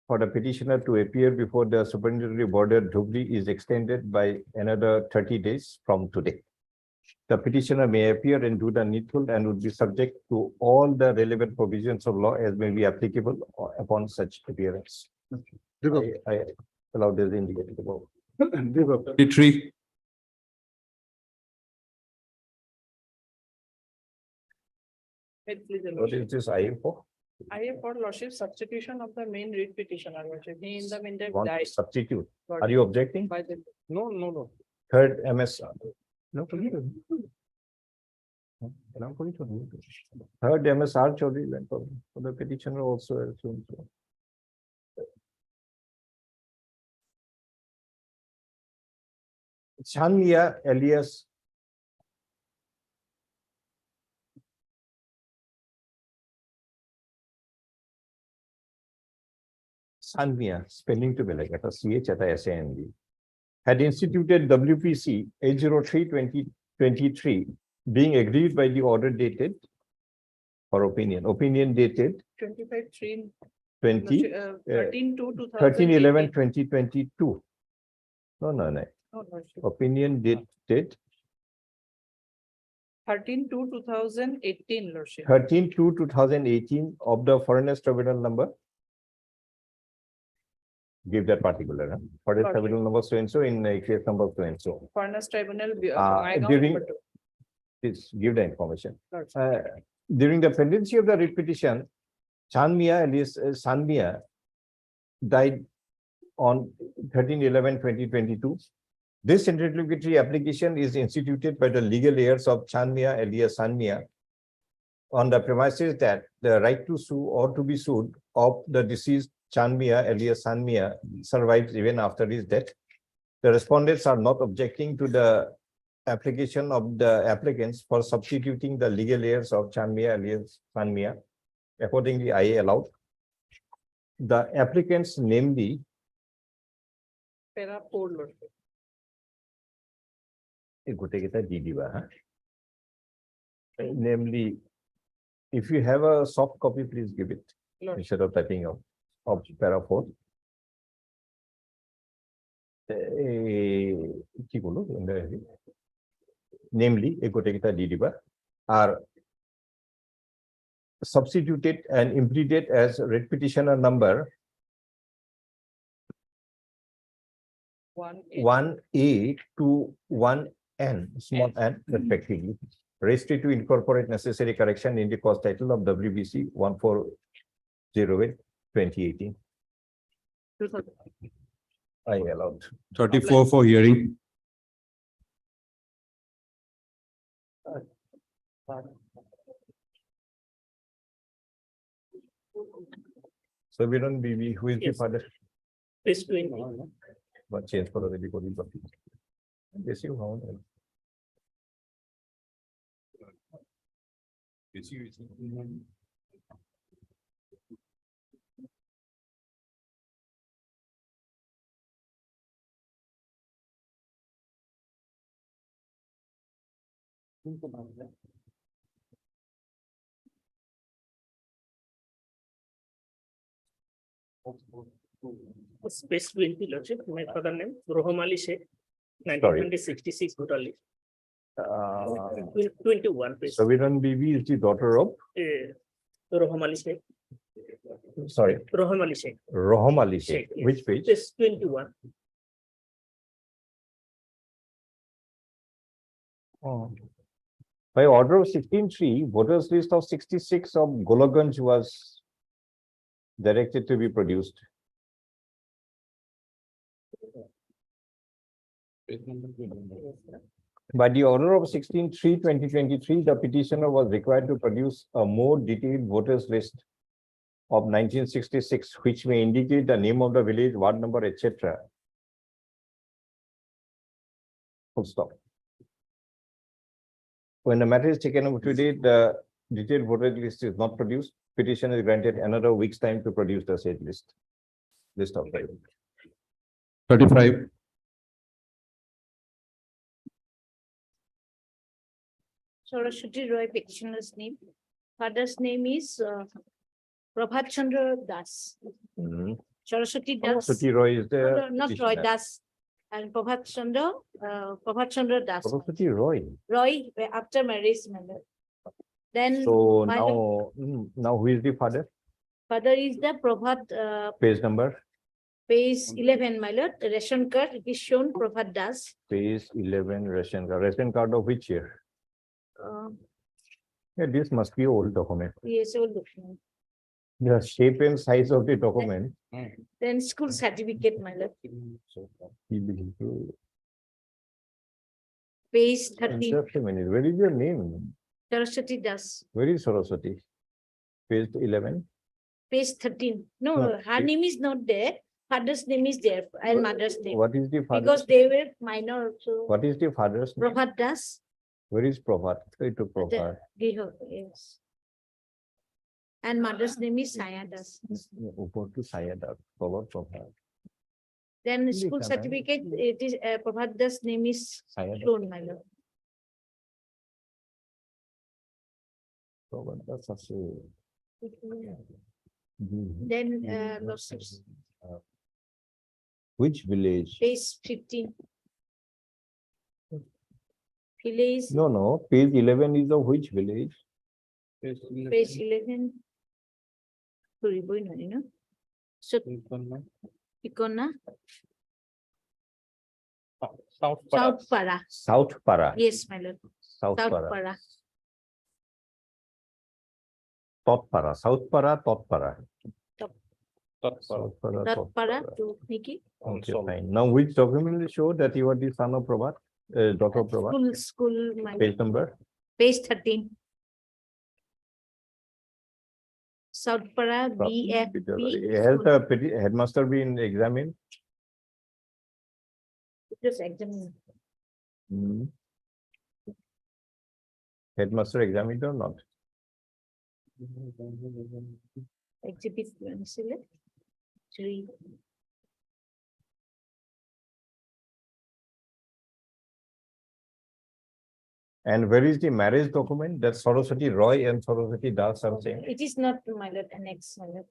for the petitioner to appear before the Superintendent of Border Dhubri is extended by another 30 days from today. The petitioner may appear and do the needful and would be subject to all the relevant provisions of law as may be applicable upon such appearance. I allow this indicated above. 23, Wait, please, your What lordship. is this IA for? I have for lordship substitution of the main writ petitioner, lordship. He in the meantime Want to died. substitute. Got Are it. you objecting? By the, No. Third MSR. No, Third MSR Chaudhary went for the petitioner also assumed so. Chanmia alias Sanmia, spelling to be like at a CH at a SAND, had instituted WPC 803/2023, being agreed by the order dated for opinion dated 25/3. 20, 13/2/2022. 13/11/2022. No. No, lordship. Opinion dated 13/2/2018, lordship. 13/2/2018 of the Foreigners Tribunal number. Give that particular, Foreign Got it. Tribunal number so and so in case number so and so. Foreigners Tribunal. During, please give the information. Lordship. During the pendency of the writ petition, Chanmia alias Sanmia died on 13/11/2022. This interlocutory application is instituted by the legal heirs of Chanmia alias Sanmia on the premises that the right to sue or to be sued of the deceased Chanmia alias Sanmia survives even after his death. The respondents are not objecting to the application of the applicants for substituting the legal heirs of Chanmia alias Sanmia. Accordingly, I allowed the applicants, namely Para 4, lordship. namely, if you have a soft copy, please give it Lordship. instead of typing out of para 4. Namely, are substituted and implemented as writ petitioner number 1. 1A to 1 N, small n respectively. Registry to incorporate necessary correction in the cost title of WBC 1408/2018. I allowed. 34 for hearing. So we don't be who is the Yes. father? Page 20. But change for the recording. Yes, you have. Space 20, Lordship, my father name, Roham Ali Sheikh, Sorry. 1966, totally. Uh, 21, page. Saviran Bibi is the daughter of, Roham Ali Sheikh, sorry, Roham Ali Sheikh. Roham Ali Sheikh. Sheikh, yes. Which page? Page 21. Oh. By order of 16-3, voters list of 66 of Golaganj was directed to be produced. By the order of 16-3/2023, the petitioner was required to produce a more detailed voters list of 1966, which may indicate the name of the village, ward number, etc. Full stop. When the matter is taken up today, the detailed voter list is not produced. Petition is granted another week's time to produce the said list. List of the 35. Saraswati Roy petitioner's name. Father's name is Prabhat Chandra Das. Saraswati Das. Saraswati Roy is No, the not Roy petitioner. Das. And Prabhat Chandra Das. Saraswati Roy. Roy after marriage. Then So my now who is the father? father is the Prabhat Page number, page 11, my lord. The ration card it is shown Prabhat Das. page 11, ration card. Ration card of which year? Yeah, this must be old document. Yes, old document. The shape and size of the document. Then school certificate, my lord. Page 30, Just a minute, where is your name? Saraswati Das. Where is Saraswati? Page 11. Page 13. No, No, her it- name is not there. Father's name is there and mother's name. What is the father? Because they were minor, so What is the father's name? Prabhat Das. Where is Prabhat? It to Prabhat. Yes. And mother's name is Saya Das. Upor to Sayada, Prabhat. Then Hindi school ka na? certificate, it is Prabhat Das name is Sayada. shown, my lord. Prabhat, that's also. Then losses, Which village? page 15. Village, No, page 11 is of which village? page 11. Sorry, boy, no, you know. So, Ikona, South South Para. South Para. Yes, my lord. South South Para. Para. Totpara. South Para, Totpara. South Para, South Para Totpara. to Nikki. Okay, fine. Now which document will show that you are the son of Prabhat, daughter of Prabhat? School, my Page number? page 13. South Para BFB. Has the headmaster been examined? Just examine. Headmaster examined or not? Exhibit 3. And where is the marriage document that Saraswati Roy and Saraswati Das are saying? It is not my lord, annex, my lord.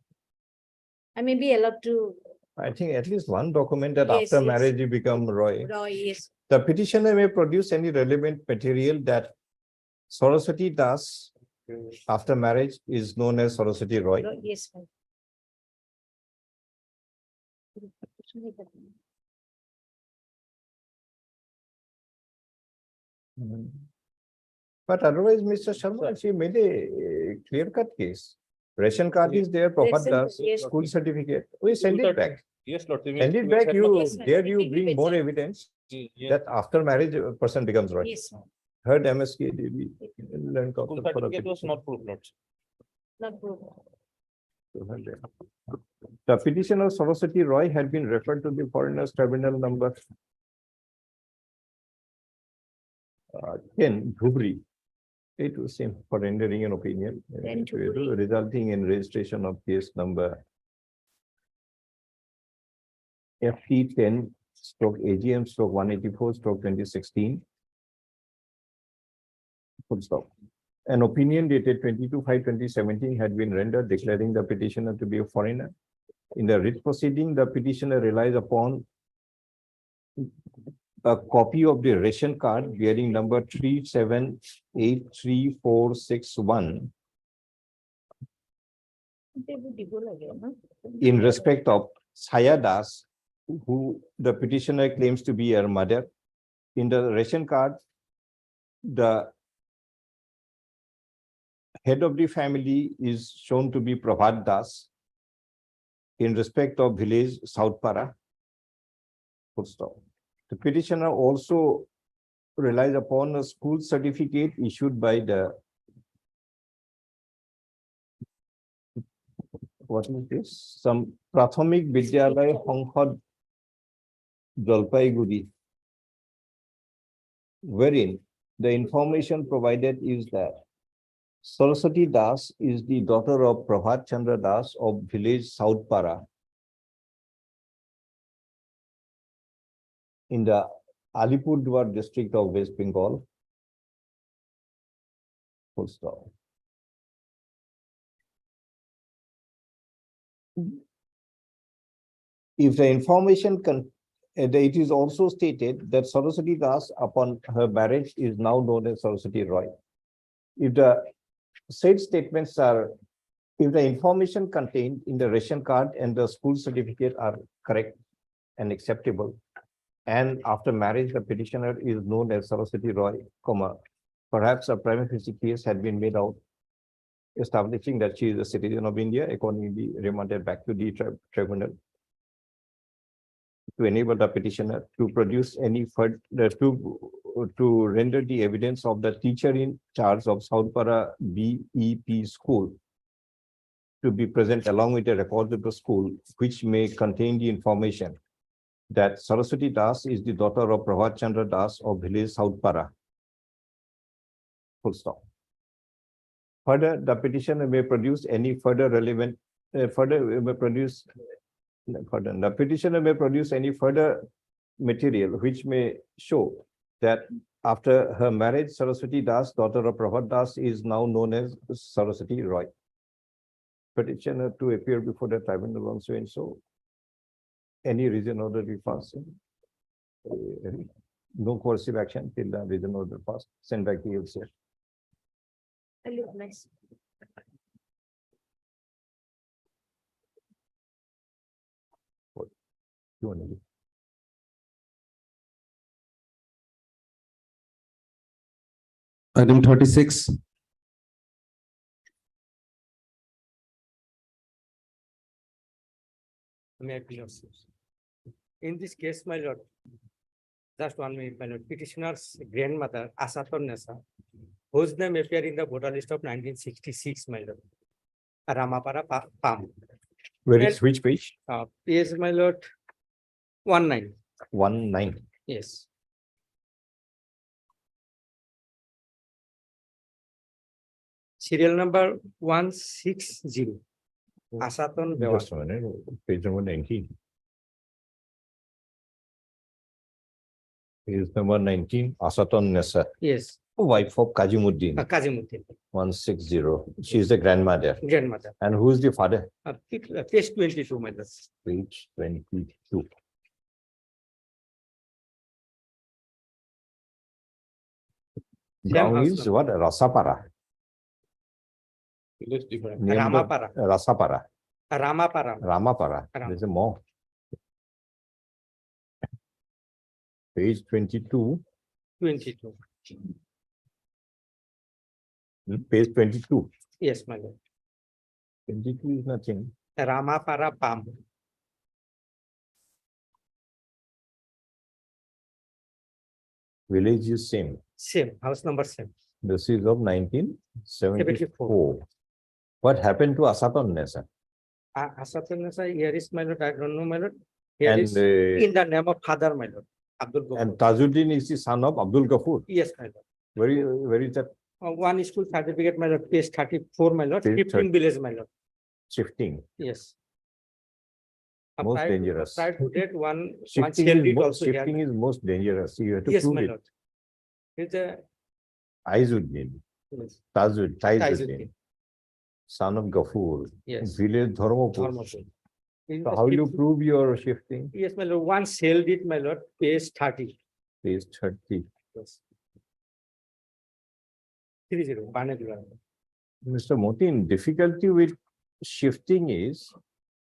I may be allowed to, I think at least one document that Yes, after yes. marriage you become Roy. Roy, yes. The petitioner may produce any relevant material that Saraswati Das after marriage is known as Saraswati Roy. Roy, yes, my lord. But otherwise, Mr. Sharma, she made a clear-cut case. Ration card is there, Prabhat Ration, Das, yes. school certificate. We send it back. Yes, Lordship. Send it back, you, Yes, ma'am. there It you will be bring more better. evidence Yes. that after marriage, a person becomes right. Yes, ma'am. Heard MSK, DB, learned School counsel for a certificate was petition. not proved, Lordship. Not proven. The petitioner Saraswati Roy had been referred to the foreigners tribunal number 10, Dhubri. It was same for rendering an opinion, 10 Dhubri. resulting in registration of case number FT 10 stroke AGM stroke 184 stroke 2016. Full stop. An opinion dated 22/5/2017 had been rendered declaring the petitioner to be a foreigner. In the writ proceeding, the petitioner relies upon a copy of the ration card bearing number 37834661 They would দিব লাগে, no? in respect of Saya Das, who the petitioner claims to be her mother. In the ration card, the head of the family is shown to be Prabhat Das in respect of village South Para. Full stop. The petitioner also relies upon a school certificate issued by the what is this? Some Prathamik Vidyalaya Hongkod Jalpaiguri, wherein the information provided is that Saraswati Das is the daughter of Prabhat Chandra Das of village South Para in the Alipurduar district of West Bengal. Full stop. If the information it is also stated that Saraswati Das upon her marriage is now known as Saraswati Roy. If the said statements are, if the information contained in the ration card and the school certificate are correct and acceptable, and after marriage the petitioner is known as Saraswati Roy, perhaps a prima facie case had been made out establishing that she is a citizen of India, accordingly remanded back to the tribunal to enable the petitioner to produce any further to render the evidence of the teacher in charge of South Para BEP school to be present along with a record of the school, which may contain the information that Saraswati Das is the daughter of Prabhat Chandra Das of village South Para. Full stop. Further, the petitioner may produce any further relevant, the petitioner may produce any further material which may show that after her marriage, Saraswati Das, daughter of Prabhat Das, is now known as Saraswati Roy. Petitioner to appear before the tribunal on so and so. Any reason order be passed? No coercive action till the reason order passed. Send back the LCR. I look nice. You want to leave? Item 36. May I please? In this case, my lord, just 1 minute, my lord, petitioner's grandmother, Asaton Nessa, whose name appeared in the voter list of 1966, my lord. Ramapara Pam. Where is which page? Yes, my lord. 19. 19. Yes. Serial number 160. Asaton Bewa. Just a minute, page number 19. Page number 19, Asaton Nessa, Yes, wife of Kajimuddin, Kazimuddin, 160. She is the grandmother. grandmother. And who is the father? Page 22, my lord. Page 22. Now house is number. what? Rasapara. It is different. Name the- Ramapara. Rasapara. Ramapara. Ramapara. Ram. There's a more. Page 22. 22. Page 22. Yes, my lord. 22 is nothing. Ramapara Palm. Village is same. Same, house number same. This is of 1974. What happened to Asaton Nessa? Asatun, here is my lord, I don't know, my lord. Here And, is in the name of father, my lord, Abdul Ghaffur. and Tajuddin is the son of Abdul Ghaffur. Yes, my lord. Where is that One school certificate, my lord, page 34, my lord, Page 15 village, my lord. shifting? Yes. Most dangerous. Prior to that, one Shifting shell is, did most, also here. shifting is most dangerous. You have to Yes, prove my it. lord. It's a, Aizuddin, yes, Tajuddin, Taizuddin. son of Ghaffur, Yes. village Dharmapur. Dharmapur. In So the how will you shifting- prove your shifting? Yes, my lord, one shell did, my lord, page 30. Page 30. Yes. 30, Banet Lord. Mr. Motin, difficulty with shifting is,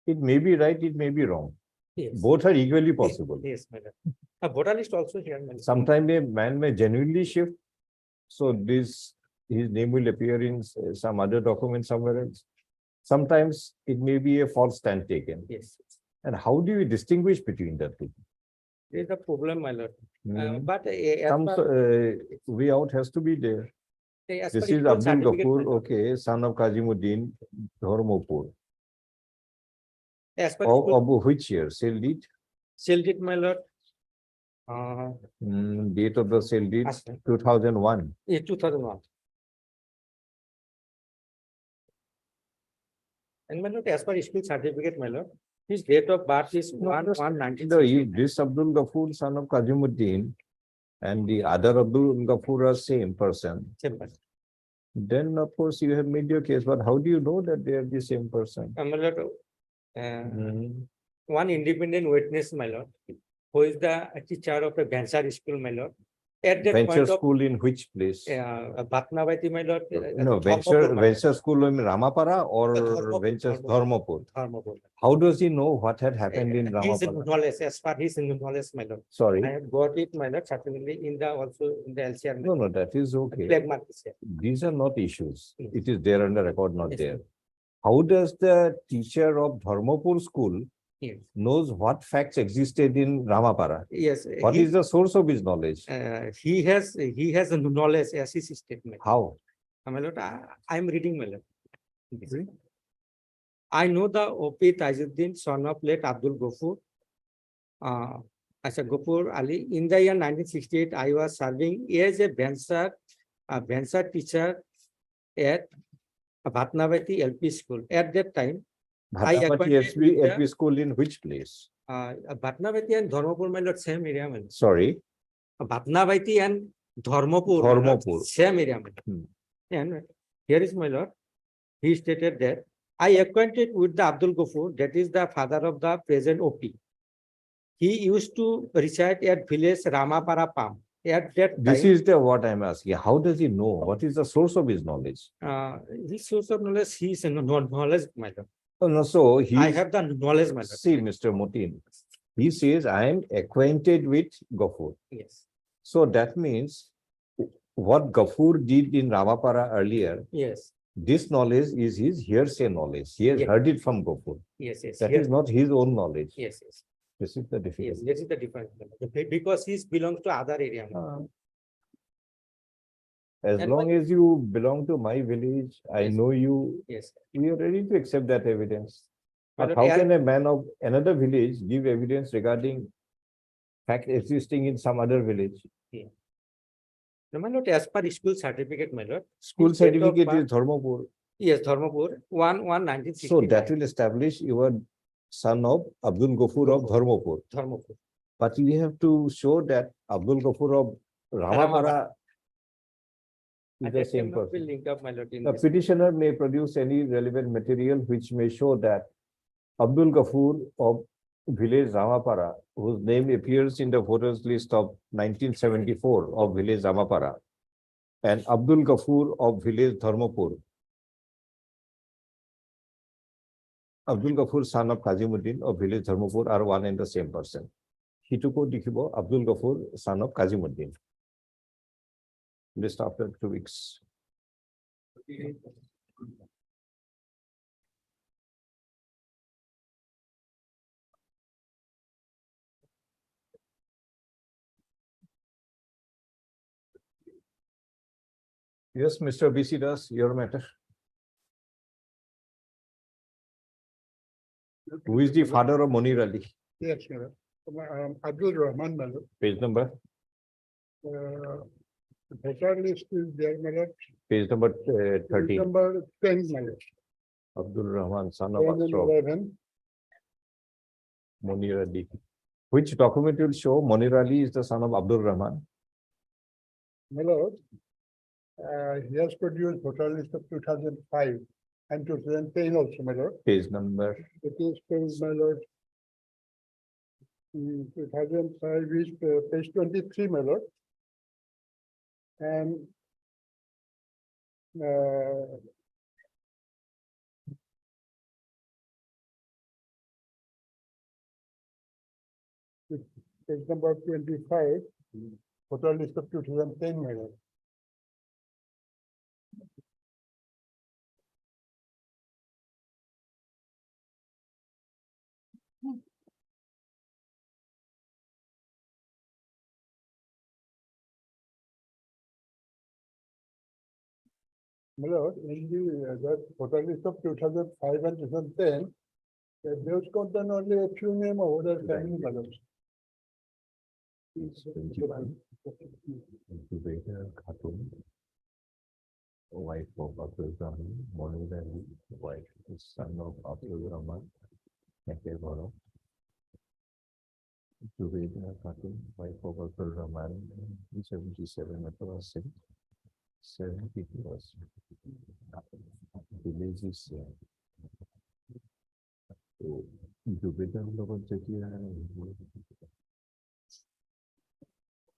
it may be right, it may be wrong. Yes. Both are equally possible. Yes, my lord. A voter list also here, my lord. Sometimes a man may genuinely shift. So his name will appear in some other document somewhere else. Sometimes it may be a false stand taken. Yes. And how do you distinguish between the two? There is a problem, my lord. Hmm. But Some way out has to be there. This is Abdul Ghaffur, okay, son of Kazimuddin, Dharmapur. As per Of which year? Sale deed? sale did, my lord. Date of the sale deed, 2001. 2001. And my lord, as per school certificate, my lord, his date of birth is 1/1/1960. No, if this Abdul Ghaffur, son of Kazimuddin, and the other Abdul Ghaffur are same person, Same person. then of course you have made your case, but how do you know that they are the same person? My lord, one independent witness, my lord, who is the teacher of the Bhansar school, my lord. At that Venture point of school in which place? Bhatnavati, my lord. No, venture school in Ramapara or Dharmapur, Venture Dharmapur. Dharmapur. How does he know what had happened in He's in Ramapara? knowledge, as far his knowledge, my lord. I Sorry, have got it, my lord, certainly in the also in the LCR. my no, no, that is okay. flag mark is here. These are not issues. Yes. It is there under record, not Yes, there. How does the teacher of Dharmapur school Yes. knows what facts existed in Ramapara? Yes. What he, is the source of his knowledge? he has a knowledge as his statement. How? My lord, I am reading, my lord. I know the O.P. Tajuddin, son of late Abdul Ghaffur. As a Ghaffur Ali, in the year 1968, I was serving as a Bhansar teacher at Bhatnavati LP school. At that time, I Bhatapati acquainted with the- LP school in which place? Bhatnavati and Dharmapur, my lord, same area, my lord. Sorry, Bhatnavati and Dharmapur, my lord, Dharmapur. same area, my lord. And here is my lord. He stated that I acquainted with the Abdul Ghaffur, that is the father of the present OP. He used to reside at village Ramapara Palm. At that this time, is the what I'm asking. How does he know? What is the source of his knowledge? his source of knowledge, he is knowledge, my lord. Oh, no, so he, I have the knowledge, my lord. see, Mr. Motin, he says, I am acquainted with Ghaffur. Yes, So that means what Ghaffur did in Ramapara earlier, yes, this knowledge is his hearsay knowledge. He has Yeah. heard it from Ghaffur. yes, yes. That yes, is not his own knowledge. Yes, yes, This is the yes, difficulty. this is the difference. my lord. Because he belongs to other area. my lord. As And long as you belong to my village, I Yes. know you, Yes. we are ready to accept that evidence. My But lord, how as- can a man of another village give evidence regarding fact existing in some other village? No, my lord, as per school certificate, my lord. School his date of certificate birth- is Dharmapur. Yes, Dharmapur, 1/1/1969. So that will establish you are son of Abdul Ghaffur of Dharmapur. Dharmapur. But we have to show that Abdul Ghaffur of Ramapara is And the that same cannot be person. linked up, my lord, in The this. petitioner may produce any relevant material which may show that Abdul Ghaffur of village Ramapara, whose name appears in the voters list of 1974 of village Ramapara, and Abdul Ghaffur of village Dharmapur, Abdul Ghaffur, son of Kazimuddin of village Dharmapur, are one and the same person. Hituko Dikhibo, Abdul Ghaffur, son of Kazimuddin. list after 2 weeks. Yes, Mr. BC Das, your matter. Who is the father of Monir Ali? Yes, sir. Abdul Rahman, my lord. Page number, Voter list is there, my lord. page number Page 13. Number 10, my lord. Abdul Rahman, son of 10 and Ashraf, 11. Monir Ali. Which document will show Monir Ali is the son of Abdul Rahman? My lord, he has produced voter list of 2005 and 2010 also, my lord. Page number, It is page, my lord. 2005 is page 23, my lord. And page number 25, voter list of 2010, my lord. My lord, in the that voter list of 2005 and 2010, those contain only a few name of other family members. Zubaida Khatun, wife of Abdul Rahman, Monir Ali, wife, son of Abdul Rahman, Nekeboro. Zubaida Khatun, wife of Abdul Rahman, 77 across 70 was. Village is Zubaida local city.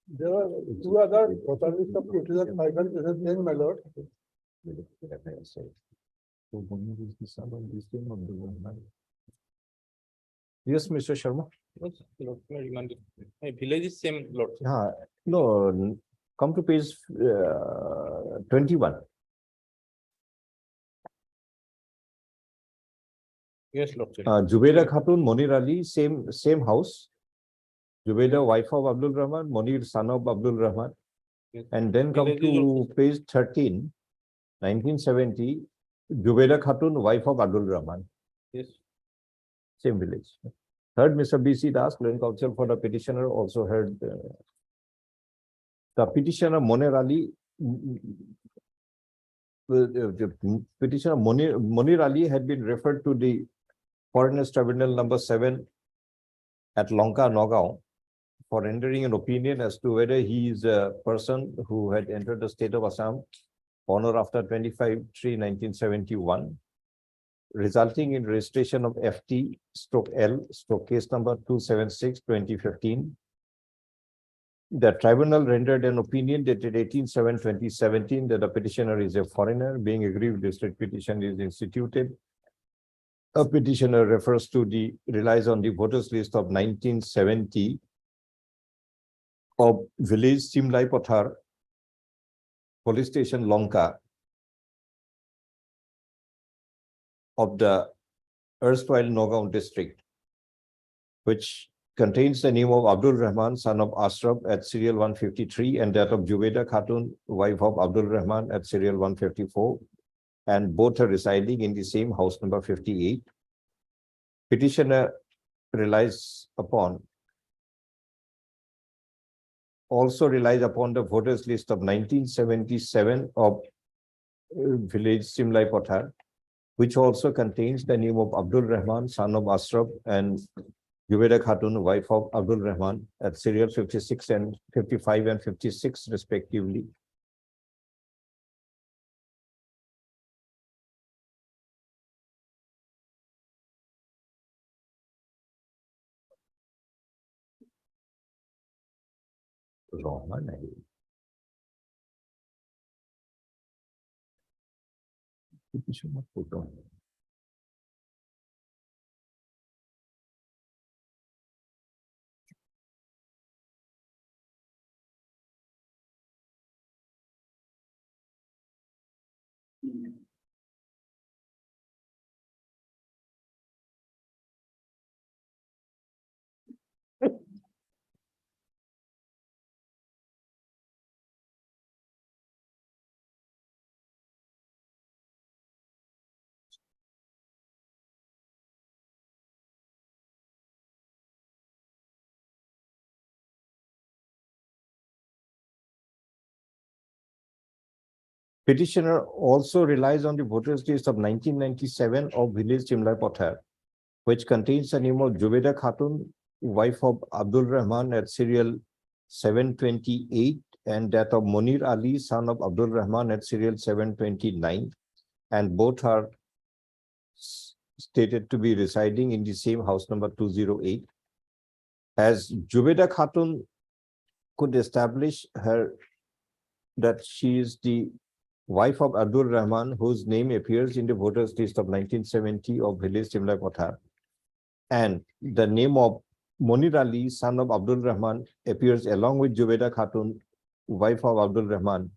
There are two other voter list of 2005 and 2010, my lord. So Monir is the son of this thing of the woman. Yes, Mr. Sharma. Yes, Lord, no, remanded. My village is same, Lord. Yeah, no, come to page 21. Yes, Lord. Zubaida Khatun, Monir Ali, same house. Zubaida, wife of Abdul Rahman, Monir, son of Abdul Rahman. Yes. And then come Village is to also- page 13, 1970, Zubaida Khatun, wife of Abdul Rahman, Yes. same village. Heard Mr. BC Das, Learning Council for the petitioner, also heard the petitioner Monir Ali. The petitioner Monir Ali had been referred to the Foreigners Tribunal number 7 at Lanka, Nagaon, for rendering an opinion as to whether he is a person who had entered the state of Assam on or after 25/3/1971, resulting in registration of FT/L/ case number 276/2015. The tribunal rendered an opinion dated 18/7/2017 that the petitioner is a foreigner. Being aggrieved, district petition is instituted. A petitioner relies on the voters list of 1970 of village Simlai Pathar, police station Lanka of the erstwhile Nagaon district, which contains the name of Abdul Rahman, son of Ashraf at serial 153, and that of Zubaida Khatun, wife of Abdul Rahman at serial 154, and both are residing in the same house number 58. Petitioner also relies upon the voters list of 1977 of village Simlai Pathar, which also contains the name of Abdul Rahman, son of Ashraf, and Zubaida Khatun, wife of Abdul Rahman, at serial 56 and 55 and 56 respectively. Rahman, I Petitioner also relies on the voters list of 1997 of village Chimlai Pothar, which contains the name of Jubeda Khatun, wife of Abdul Rahman at serial 728, and that of Munir Ali, son of Abdul Rahman at serial 729, and both are stated to be residing in the same house number 208. As Jubeda Khatun could establish her that she is the wife of Abdul Rahman, whose name appears in the voters list of 1970 of village Chimlai Pothar, and the name of Munir Ali, son of Abdul Rahman, appears along with Jubeda Khatun, wife of Abdul Rahman,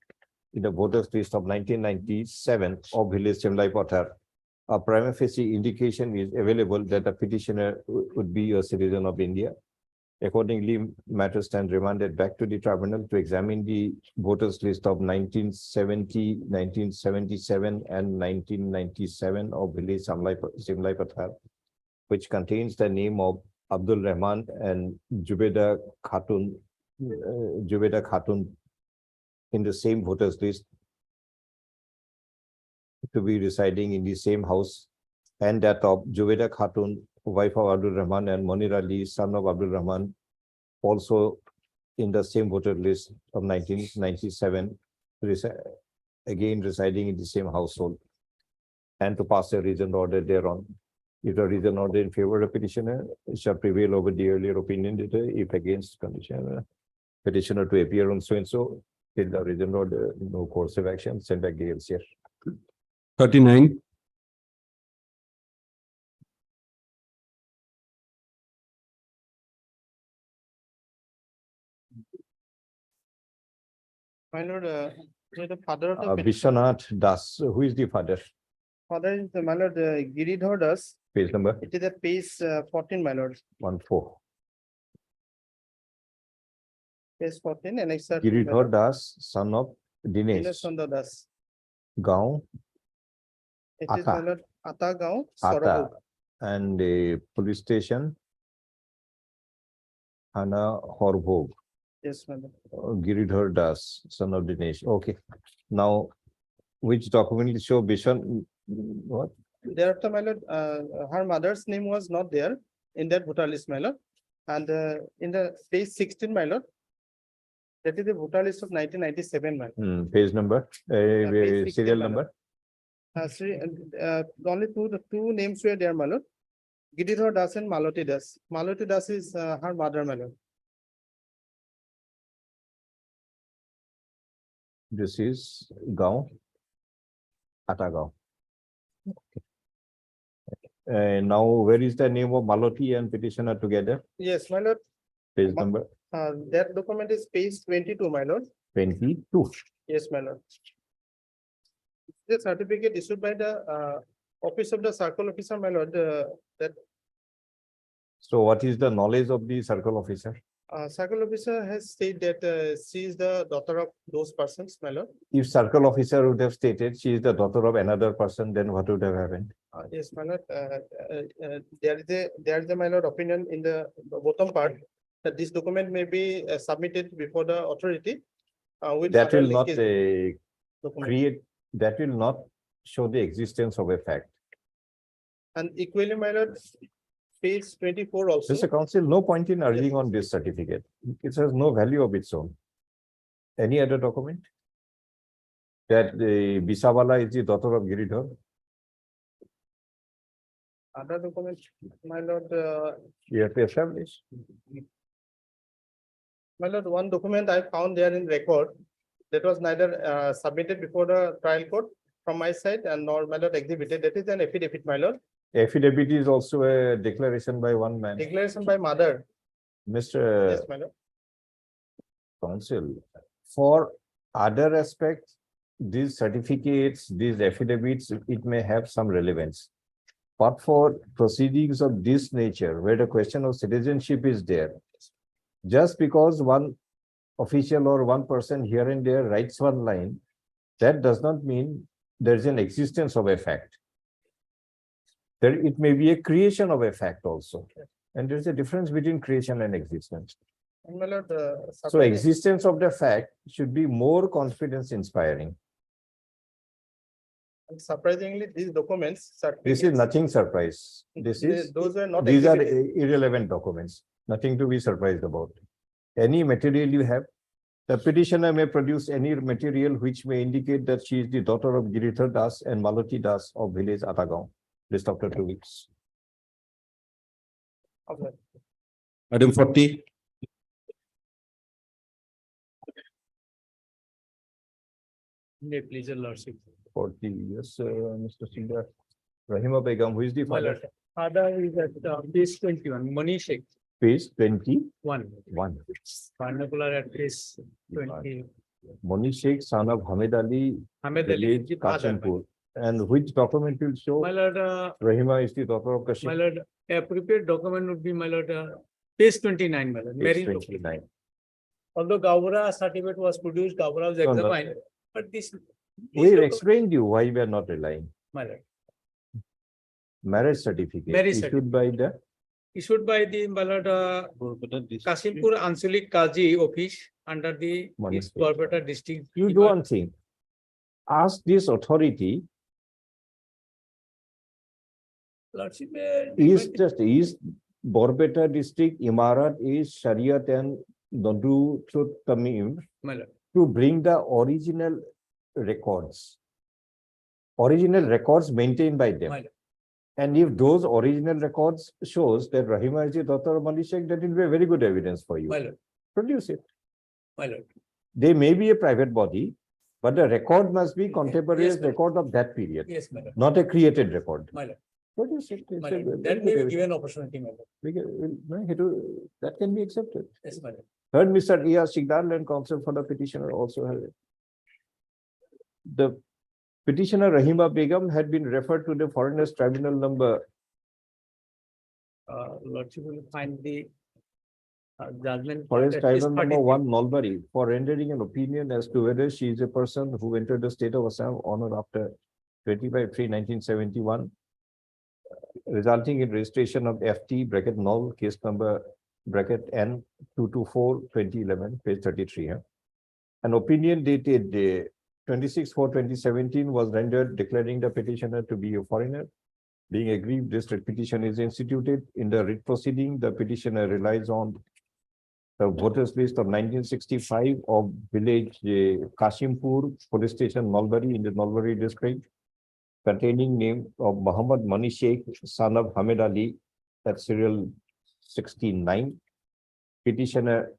in the voters list of 1997 of village Chimlai Pothar. A prima facie indication is available that the petitioner would be a citizen of India. Accordingly, matters stand remanded back to the tribunal to examine the voters list of 1970, 1977, and 1997 of village Chimlai Pothar, which contains the name of Abdul Rahman and Jubeda Khatun in the same voters list, to be residing in the same house, and that of Jubeda Khatun, wife of Abdul Rahman, and Munir Ali, son of Abdul Rahman, also in the same voter list of 1997, again residing in the same household, and to pass a reasoned order thereon. If the reasoned order in favor of petitioner shall prevail over the earlier opinion, if against condition petitioner to appear on so and so, till the reasoned order, no course of action, send back the LCR. 39. My lord, the father of the Vishwanath Das, who is the father? father is my lord, Giridhar Das. Page number It is at page 14, my lord. 14. Page 14, and it's Giridhar Das, son of Dinesh, Sundar Das. Gaon, It is my Ata. lord, Ata Gaon, Ata, Sorabog. and a police station, Hana Horbog. Yes, my lord. Giridhar Das, son of Dinesh. Okay. Now, which document will show Bishan? What? Thereafter, my lord, her mother's name was not there in that voter list, my lord. And in the page 16, my lord, that is the voter list of 1997, my lord. Page number, page 16, serial my number. Only two names were there, my lord. Giridhar Das and Maloti Das. Maloti Das is her mother, my lord. This is Gaon, Atagaon. Now, where is the name of Maloti and petitioner together? Yes, my lord. Page number That document is page 22, my lord. 22. Yes, my lord. The certificate issued by the office of the circle officer, my lord, that So what is the knowledge of the circle officer? circle officer has said that she is the daughter of those persons, my lord. If circle officer would have stated she is the daughter of another person, then what would have happened? Yes, my lord. There is a my lord opinion in the bottom part that this document may be submitted before the authority. With That other will not linkage document. that will not show the existence of a fact. And equally, my lord, page 24 also. Mr. Council, no point in urging on this certificate. It has no value of its own. Any other document? That the Bisawala is the daughter of Giridhar? Other document, my lord, You have to establish. my lord, one document I found there in record that was neither submitted before the trial court from my side and nor my lord exhibited. That is an affidavit, my lord. Affidavit is also a declaration by one man. Declaration by mother. Mr. Yes, my lord. Council, for other aspects, these certificates, these affidavits, it may have some relevance. But for proceedings of this nature, where the question of citizenship is there, just because one official or one person here and there writes one line, that does not mean there is an existence of a fact. There, it may be a creation of a fact also. And there's a difference between creation and existence. And my lord, So existence of the fact should be more confidence inspiring. And surprisingly, these documents. This is certificates, nothing surprise. This is, Those were not. these are exhibited. irrelevant documents, nothing to be surprised about. Any material you have, the petitioner may produce any material which may indicate that she is the daughter of Giridhar Das and Malati Das of village Atagaon. List after 2 weeks. Okay. Item 40, May please your lordship. 40 years, Mr. Singh. Rahima Begum, who is the My father? lord, father is at page 21, Mani Sheikh, Page 21. one. Particular at page 20. Moni Sheikh, son of Hamid Ali, Ahmed Ali, village the father. Kashimpur. And which document will show My lord, Rahima is the daughter of my Kashim? lord, appropriate document would be, my lord, page 29, my lord. Page Marriage 29. Although Gavra certificate was produced, Gavra was No, no. examined, but this. We explained you why we are not relying. My lord, Marriage certificate Marriage issued by the issued by the, my lord, Kasimpur Ansulik Kaji office under the Mani East Sheikh. Barbata district. You do one thing. Ask this authority, Lordship. East Borbeta district, Imarat is Shariat and Nadu to Tamim My lord, to bring the original records. Original records maintained by them. my lord, And if those original records shows that Rahima is the daughter of Mani Sheikh, that will be a very good evidence for you. my lord, Produce it. my lord. They may be a private body, but the record must be contemporaneous Yes, ma'am. record of that period, Yes, my lord, not a created record. my lord, Produce it. It's my a lord. very That good may be evidence. given opportunity, my lord. That can be accepted. Yes, my lord. Third, Mr. Riaz Shikdar and counsel for the petitioner also have it. The petitioner Rahima Begum had been referred to the foreigners tribunal number Lordship will find the judgment. Forest at least Tribunal number 33. 1, Nalbari, for rendering an opinion as to whether she is a person who entered the state of Assam on or after 25/3/1971, resulting in registration of FT bracket null case number bracket N 224/2011, page 33. An opinion dated 26/4/2017 was rendered declaring the petitioner to be a foreigner. Being aggrieved, this writ petition is instituted. In the writ proceeding, the petitioner relies on the voters list of 1965 of village Kashimpur police station, Nalbari in the Nalbari district, containing name of Muhammad Mani Sheikh, son of Hamid Ali, at serial 69. Petitioner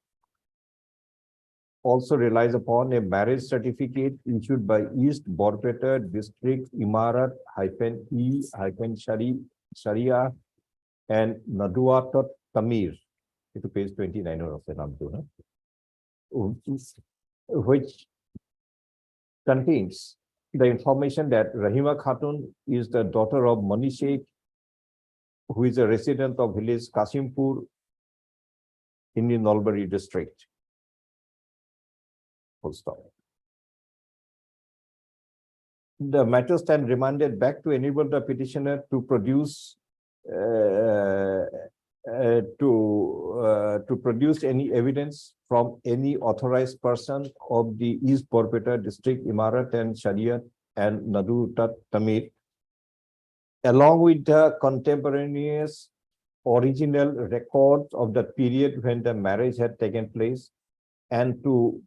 also relies upon a marriage certificate issued by East Borbeta District Imarat -E-Sharia and Naduatat Tamir. To page 29 of the Namtu, which contains the information that Rahima Khatun is the daughter of Mani Sheikh, who is a resident of village Kasimpur in the Nalbari district. Full stop. The matter stand remanded back to enable the petitioner to produce any evidence from any authorized person of the East Borbeta district, Imarat and Shariat and Nadutat Tamir, along with the contemporaneous original records of the period when the marriage had taken place, and to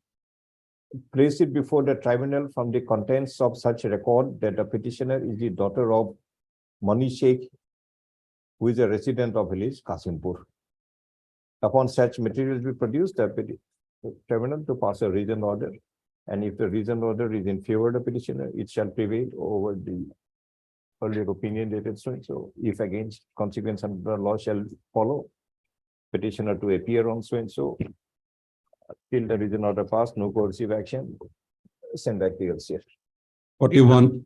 place it before the tribunal from the contents of such record that the petitioner is the daughter of Mani Sheikh, who is a resident of village Kasimpur. Upon such materials be produced, the tribunal to pass a reasoned order, and if the reasoned order is in favor of the petitioner, it shall prevail over the earlier opinion dated so. If against, consequence under the law shall follow. Petitioner to appear on so. Till the reasoned order passed, no coercive action. Send back to LCF. 41,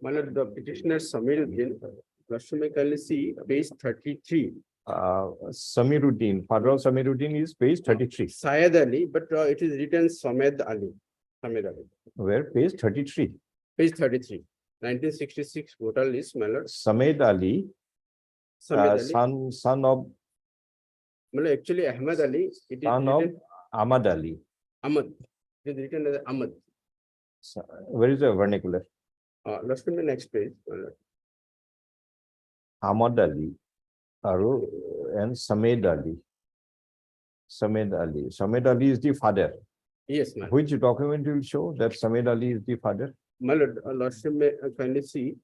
My lord, the petitioner Samiruddin, Lordship may kindly see page 33. Samiruddin, father of Samiruddin is page 33. Syed Ali, but it is written Samed Ali. Samed Ali. Where page 33. Page 33. 1966 voter list, my lord. Samed Ali, Samed Ali. son of My lord, actually Ahmed Ali. It is son of written Ahmad Ali. Ahmad. It is written as Ahmad. Where is the vernacular? Let's come to the next page. Ahmad Ali. And Samed Ali. Samed Ali. Samed Ali is the father. Yes, ma'am. Which document will show that Samed Ali is the father? My lord, Lordship may kindly see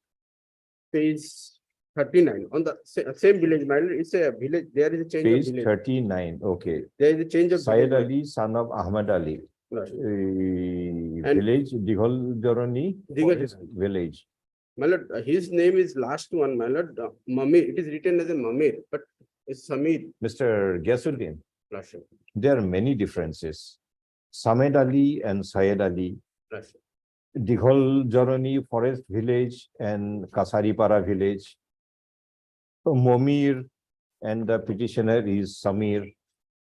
page 39 on the same village. My lord, it's a village. There is a change of Page village. 39. Okay. There is a change of Syed village, Ali, son of Ahmad Ali. Lordship. Village, Dighol Jarani Dighol village. My lord, his name is last one, my lord, Mamir. It is written as a Mamir, but it's Samir. Mr. Gyasuddin, Lordship. there are many differences. Samed Ali and Syed Ali, Lordship. Dighol Jarani forest village and Kasaripara village. Momir and the petitioner is Samir.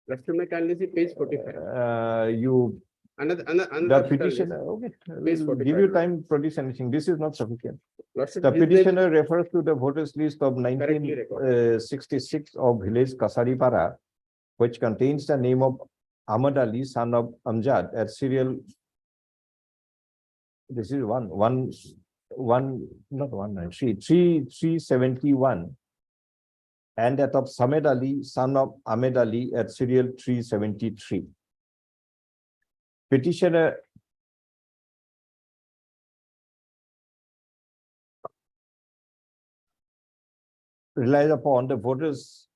Lordship, may kindly see page 45. The Another petitioner, okay, Page we'll 45. give you time, produce anything. This is not sufficient. Lordship, The his name- petitioner refers to the voters list of Correctly 1966 of village Kasaripara, which contains the name of Ahmad Ali, son of Amjad at serial. This is not 371. And that of Samed Ali, son of Ahmed Ali at serial 373. Petitioner relies upon the voters.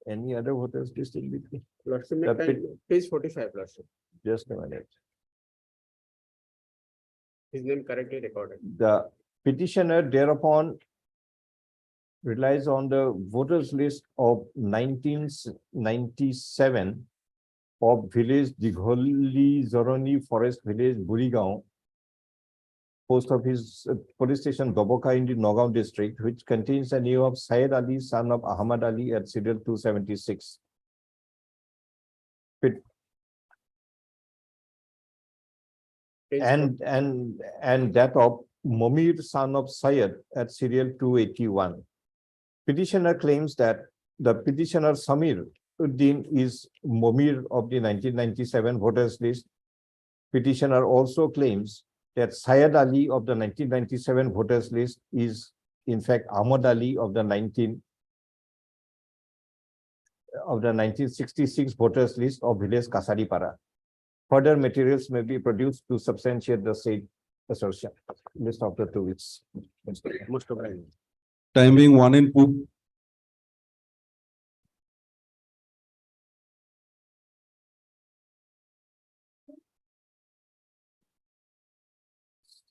Any other voters listed between? Lordship, may The kindly, page 45, Lordship. Just a minute. His name correctly recorded. The petitioner thereupon relies on the voters list of 1997 of village Digholi Zoroni Forest Village, Burigaon, post office, police station Doboka in the Nagaon district, which contains the name of Syed Ali, son of Ahmad Ali at serial 276. Page And that of Momir, son of Syed at serial 281. Petitioner claims that the petitioner Samir Uddin is Momir of the 1997 voters list. Petitioner also claims that Syed Ali of the 1997 voters list is in fact Ahmad Ali of the 1966 voters list of village Kasaripara. Further materials may be produced to substantiate the said assertion. List after 2 weeks. Most obliged. Time being 1 and 2.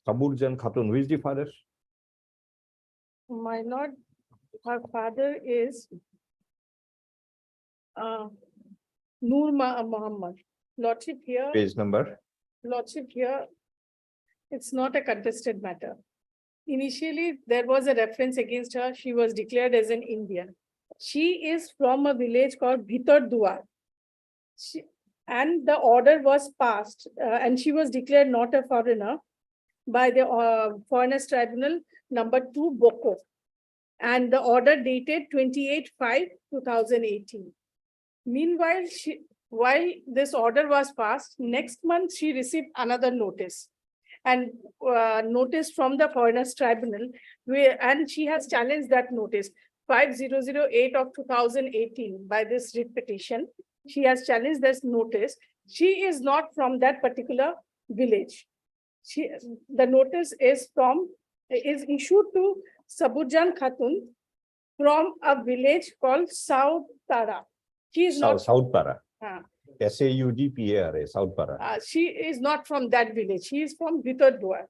Saburjan Khatun, who is the father? My lord, her father is Muhammad. Lordship here, Page number. Lordship here, it's not a contested matter. Initially, there was a reference against her. She was declared as an Indian. She is from a village called Bhitor Duar. And the order was passed and she was declared not a foreigner by the Foreigners Tribunal number 2 Boko. And the order dated 28/5/2018. Meanwhile, while this order was passed, next month she received another notice. And notice from the Foreigners Tribunal, and she has challenged that notice 5008 of 2018 by this writ petition. She has challenged this notice. She is not from that particular village. The notice is issued to Saburjan Khatun from a village called South Tara. She is not. South Para. Uh, SAUDPARA, South Para. she is not from that village. She is from Bhitor Duar.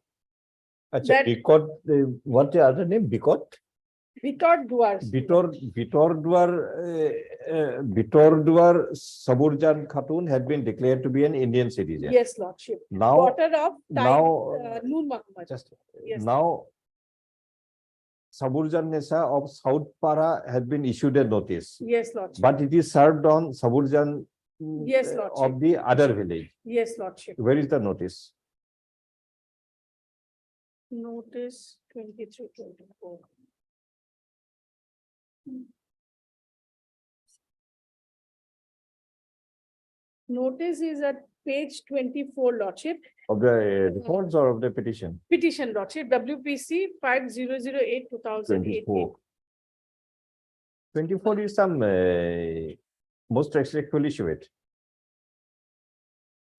Acha, that- Bikot, what's the other name? Bikot? Bhitor Duar. Bhitor Duar Saburjan Khatun had been declared to be an Indian citizen. Yes, Lordship. Now, Daughter of now, Noor Muhammad. just Yes. now, Saburjan Nesa of South Para had been issued a notice, Yes, Lordship. but it is served on Saburjan Yes, Lordship. of the other village. Yes, Lordship. Where is the notice? Notice 23/24. Notice is at page 24, Lordship, Of the records or of the petition? petition, Lordship, WPC 5008/2018. 24. 24 is some most respectfully show it.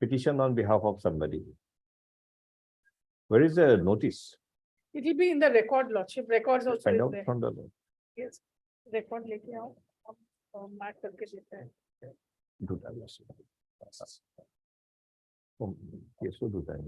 Petition on behalf of somebody. Where is the notice? It will be in the record, Lordship, records also Find is out there. from the. Yes, record लेके आओ, हम mark करके देते हैं. Do that. Oh, yes, so do that.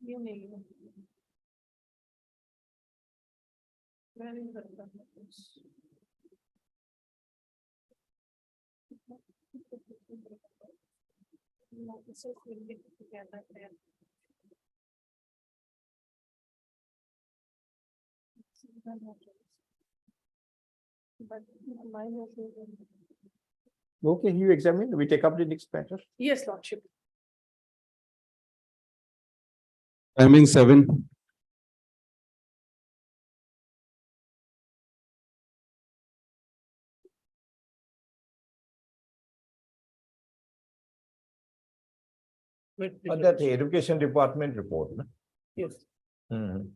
ये नहीं है. Where is the notice? Notices will be together there. But mine is. Okay, you examine, we take up the next matter. Yes, Lordship. Timing 7. That education department report. No? Yes. Mhm.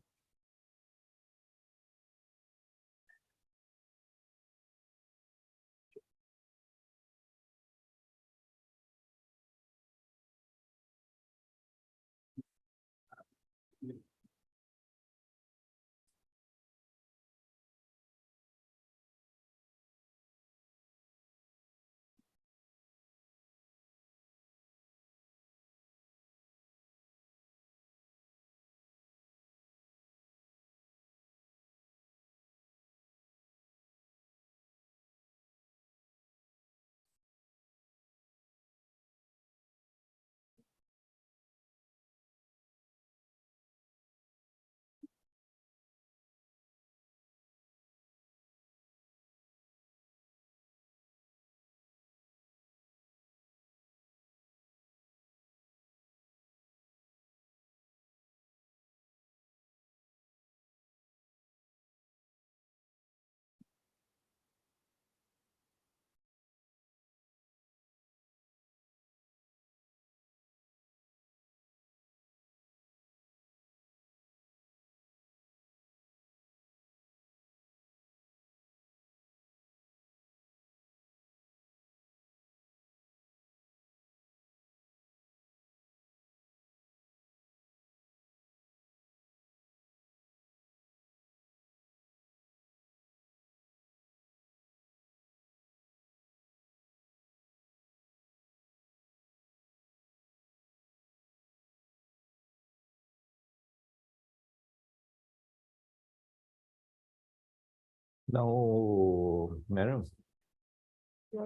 Now, madam,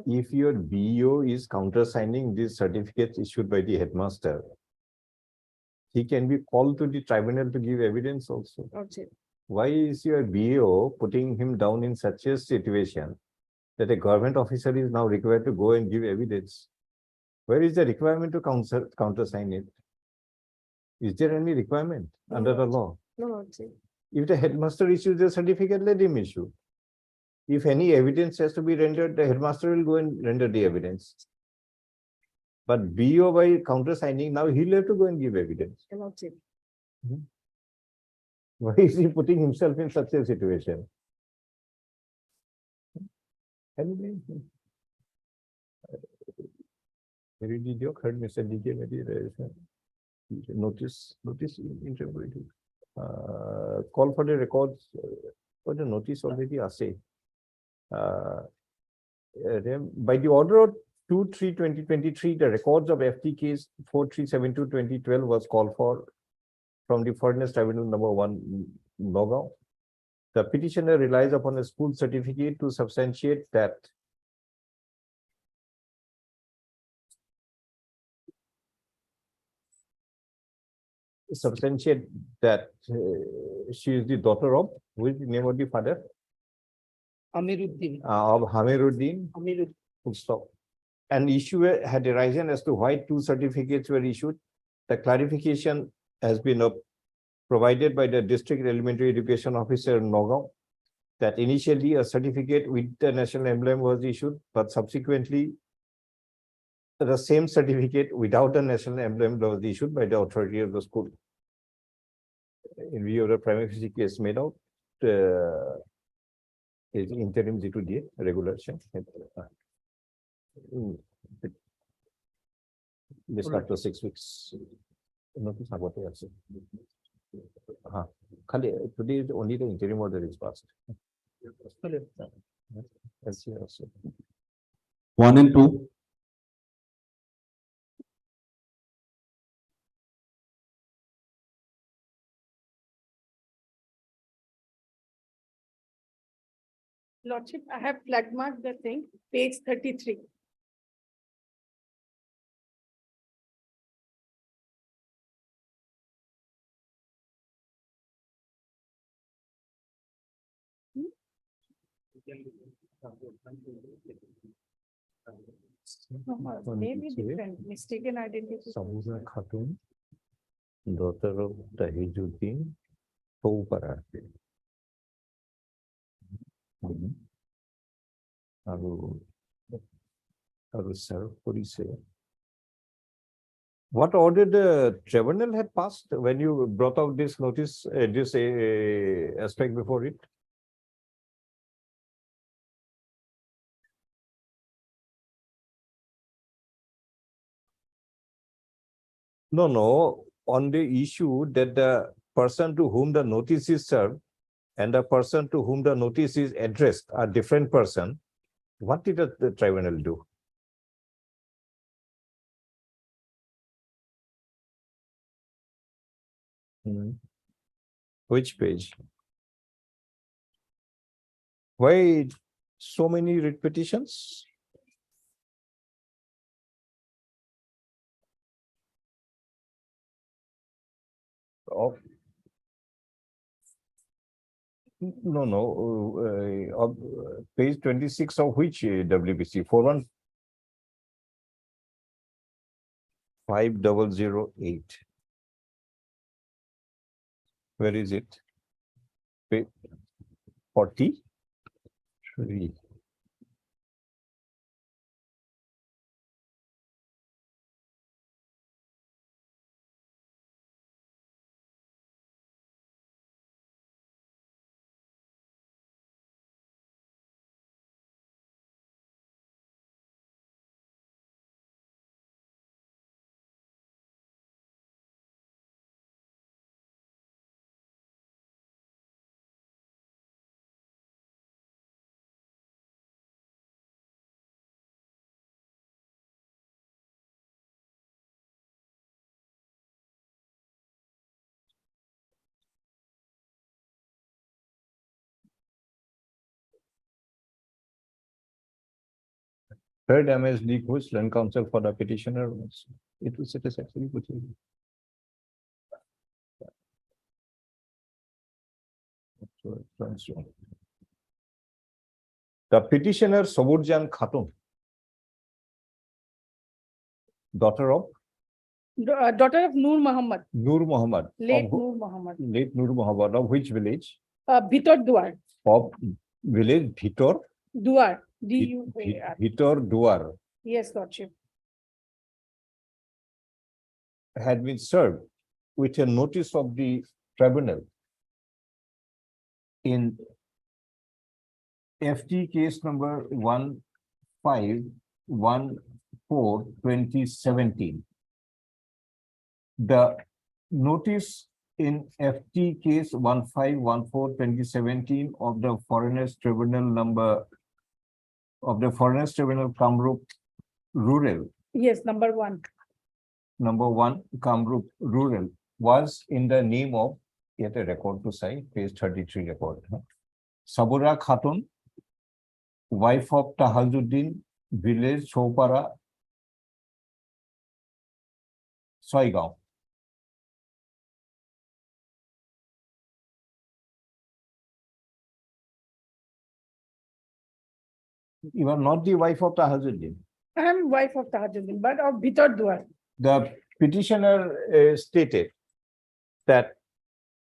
if your BO is countersigning these certificates issued by the headmaster, he can be called to the tribunal to give evidence also. Lordship. Why is your BO putting him down in such a situation that a government officer is now required to go and give evidence? Where is the requirement to countersign it? Is there any requirement under the law? No, Lordship. If the headmaster issues the certificate, let him issue. If any evidence has to be rendered, the headmaster will go and render the evidence. But BO by countersigning, now he'll have to go and give evidence. Lordship. Why is he putting himself in such a situation? Anyway. Very did heard Mr. DK maybe notice interpreted. Call for the records for the notice already assay. By the order of 2/3/2023, the records of FT case 4372/2012 was called for from the Foreigners Tribunal number 1, Nagaon. The petitioner relies upon a school certificate to substantiate that she is the daughter of, which name of the father? Amiruddin. Of Hamiruddin. Amiruddin. Full stop. An issue had arisen as to why 2 certificates were issued. The clarification has been provided by the District Elementary Education Officer in Nagaon that initially a certificate with the national emblem was issued, but subsequently the same certificate without a national emblem was issued by the authority of the school. In view of the prima facie case made out, is interim G2D regulation. This after 6 weeks. Notice about it also. Today is only the interim order is passed. Yes, yes. 1 and 2. Lordship, I have flag marked the thing, page 33. Maybe different, mistaken identity. Sabuza Khatun, daughter of Tahijuddin, Pouparate. What order the tribunal had passed when you brought out this notice, this aspect before it? No, on the issue that the person to whom the notice is served and the person to whom the notice is addressed are different person. What did the tribunal do? Which page? Why so many writ petitions? Of of page 26 of which WBC 415,008. Where is it? Page 43. Third MSD who's land counsel for the petitioner. It is actually good. The petitioner Saburjan Khatun, daughter of Daughter of Noor Muhammad, Noor Muhammad. late Of Noor Muhammad, late Noor Muhammad of which village? Bhitor Duar, Of village Bhitor. Duar, D-U-A-R. Bhitor Duar Yes, Lordship. had been served with a notice of the tribunal in FT case number 1514/2017. The notice in FT case 1514/2017 of the Foreigners Tribunal number of the Foreigners Tribunal Kamrup rural, Yes, number one. number one, Kamrup rural was in the name of, yet a record to say, page 33 record. Sabura Khatun, wife of Tahajuddin, village Chopara, Soigao. You are not the wife of Tahajuddin. I am wife of Tajuddin, but of Bhitor Duar. The petitioner stated that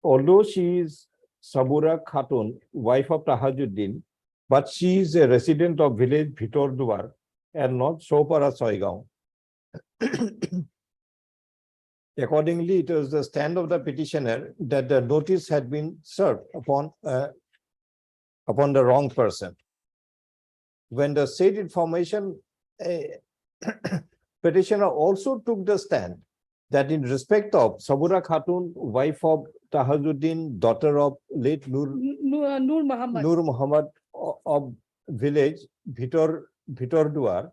although she is Sabura Khatun, wife of Tahajuddin, but she is a resident of village Bhitor Duar and not Chopara Soigao. Accordingly, it was the stand of the petitioner that the notice had been served upon the wrong person. When the said information, petitioner also took the stand that in respect of Sabura Khatun, wife of Tahajuddin, daughter of late Nur Muhammad. Nur Muhammad of village Bhitor Duar,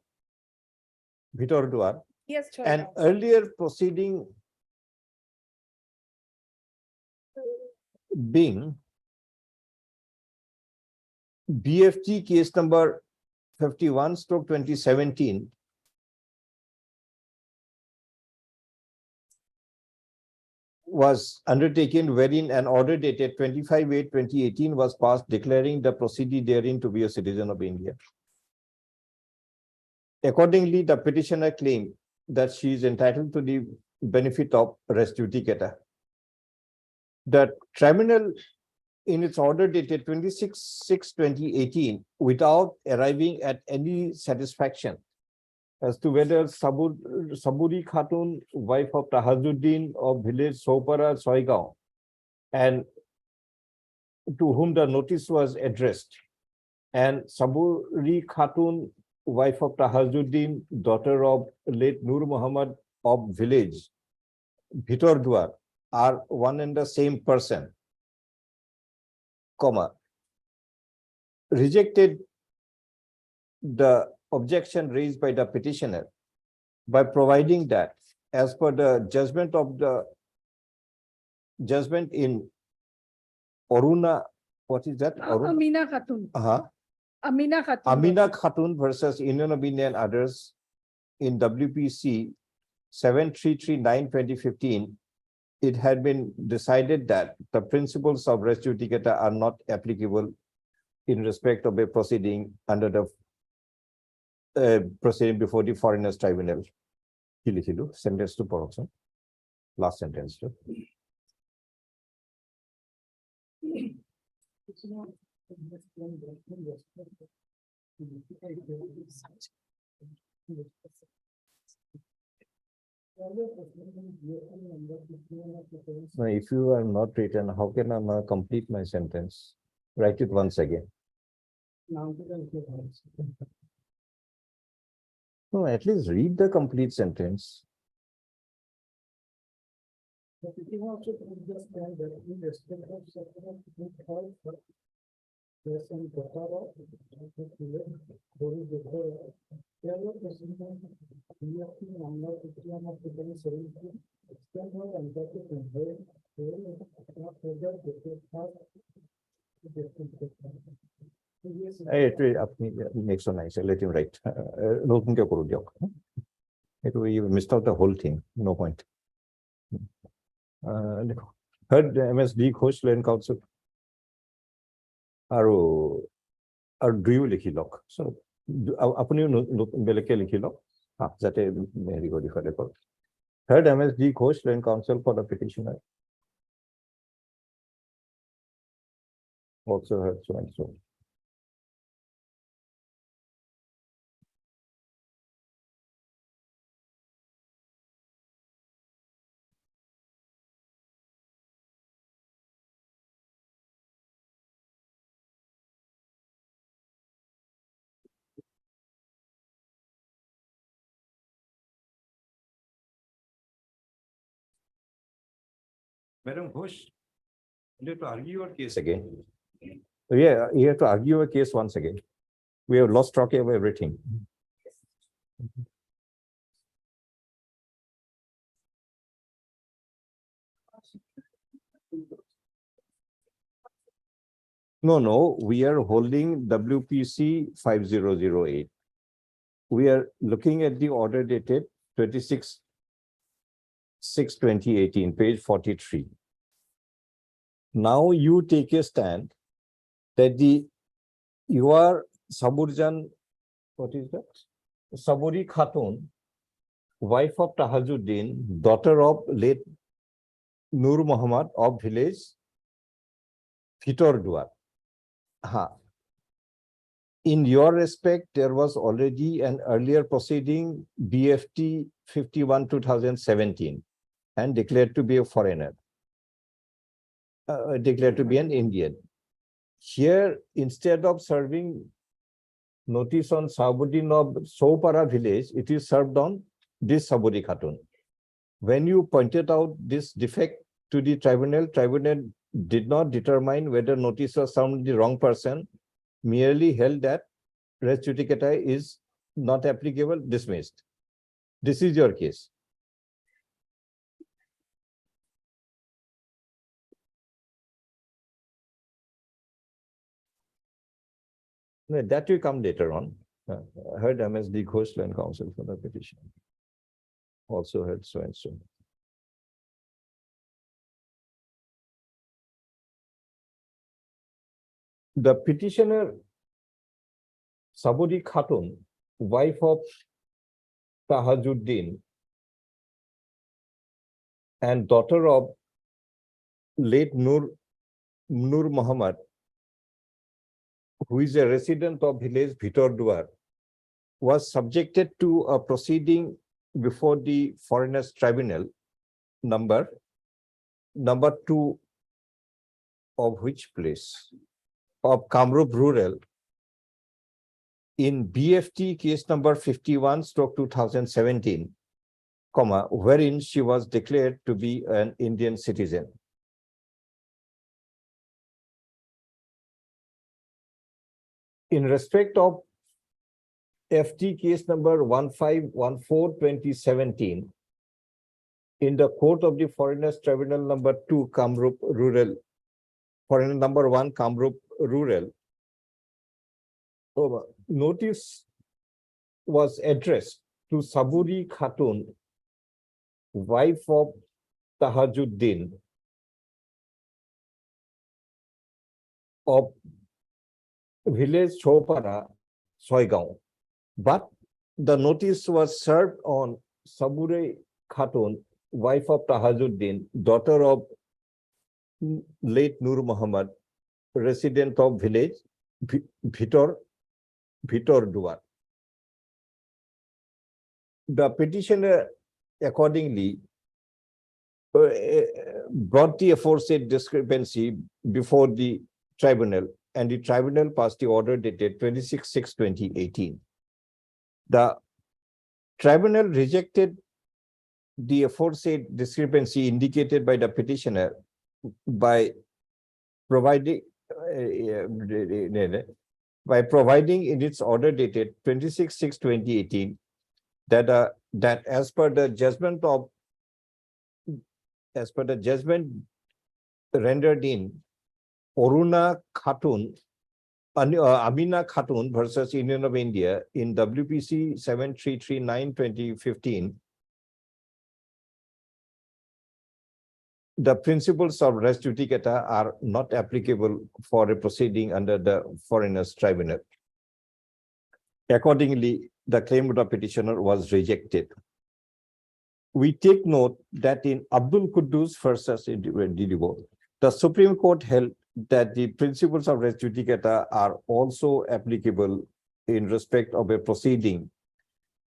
Yes, an earlier proceeding being BFT case number 51/2017 was undertaken, wherein an order dated 25/8/2018 was passed declaring the proceeding therein to be a citizen of India. Accordingly, the petitioner claimed that she is entitled to the benefit of res judicata. The tribunal, in its order dated 26/6/2018, without arriving at any satisfaction as to whether Saburi Khatun, wife of Tahajuddin of village Chopara Soigao, and to whom the notice was addressed, and Saburi Khatun, wife of Tahajuddin, daughter of late Nur Muhammad of village Bhitor Duar, are one and the same person, rejected the objection raised by the petitioner by providing that as per the judgment in Oruna, what is that? Amina Khatun. Amina Khatun. Amina Khatun versus Union of India and others in WPC 7339/2015, it had been decided that the principles of res judicata are not applicable in respect of a proceeding under the proceeding before the Foreigners Tribunal. Sentence to Poroxon. Last sentence. Now, if you are not written, how can I complete my sentence? Write it once again. No, at least read the complete sentence. Next one, I say, let him write. You missed out the whole thing. No point. Heard MSD Ghosh Land Council. Or do you likhi lok? So, apni beleke likhi lok. Jate meri go differ record. Heard MSD Ghosh Land Council for the petitioner. Also heard so and so. Madam Ghosh, you have to argue your case again. Yeah, you have to argue a case once again. We have lost track of everything. No, we are holding WPC 5008. We are looking at the order dated 26/6/2018, page 43. Now you take a stand that you are Saburjan, what is that? Saburi Khatun, wife of Tahajuddin, daughter of late Nur Muhammad of village Phitorduar. In your respect, there was already an earlier proceeding, BFT 51/2017, and declared to be a foreigner, declared to be an Indian. Here, instead of serving notice on Sabuddin of Sopara village, it is served on this Saburi Khatun. When you pointed out this defect to the tribunal, tribunal did not determine whether notice was served the wrong person, merely held that res judicata is not applicable, dismissed. This is your case. No, that will come later on. Heard MSD Ghosh Land Council for the petition. Also heard so and so. The petitioner Saburi Khatun, wife of Tahajuddin and daughter of late Nur Muhammad, who is a resident of village Phitorduar, was subjected to a proceeding before the Foreigners Tribunal number 2 of which place? Of Kamrup Rural in BFT case number 51/2017, wherein she was declared to be an Indian citizen. In respect of FT case number 1514/2017, in the court of the Foreigners Tribunal number 2, Kamrup Rural, foreigner number 1, Kamrup Rural, notice was addressed to Saburi Khatun, wife of Tahajuddin of village Chopara, Soigaon. But the notice was served on Saburi Khatun, wife of Tahajuddin, daughter of late Nur Muhammad, resident of village Phitorduar. The petitioner accordingly brought the aforesaid discrepancy before the tribunal, and the tribunal passed the order dated 26/6/2018. The tribunal rejected the aforesaid discrepancy indicated by the petitioner by providing in its order dated 26/6/2018 that as per the judgment rendered in Amina Khatun versus Union of India in WPC 7339/2015, the principles of res judicata are not applicable for a proceeding under the Foreigners Tribunal. Accordingly, the claim of the petitioner was rejected. We take note that in Abdul Quddus versus Didigo, the Supreme Court held that the principles of res judicata are also applicable in respect of a proceeding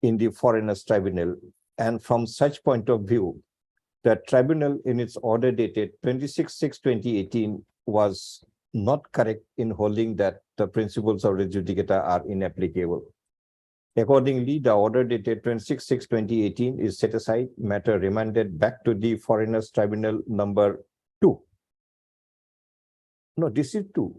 in the Foreigners Tribunal, and from such point of view, the tribunal in its order dated 26/6/2018 was not correct in holding that the principles of res judicata are inapplicable. Accordingly, the order dated 26/6/2018 is set aside, matter remanded back to the Foreigners Tribunal number 2. No, this is 2.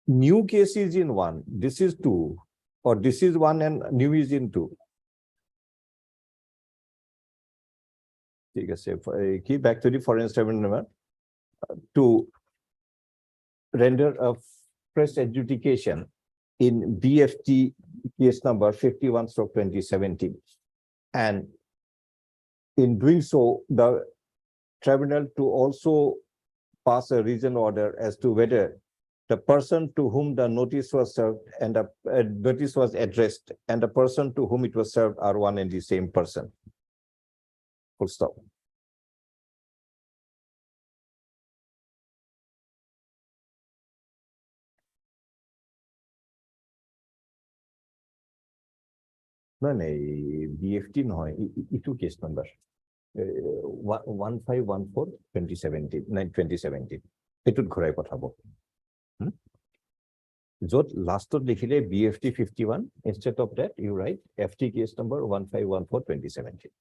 New case is in 1, this is 2, or this is 1 and new is in 2. ঠিক আছে, key back to the foreign tribunal to render a fresh adjudication in BFT case number 51/2017. And in doing so, the tribunal to also pass a reasoned order as to whether the person to whom the notice was served and the notice was addressed and the person to whom it was served are one and the same person. Full stop. No, no, BFT no, itu case number. 1514/2017 এটুত ঘূৰাই পঠাব য'ত লাষ্টত লিখিলে BFT 51 instead of that you write FT case number 1514/2017.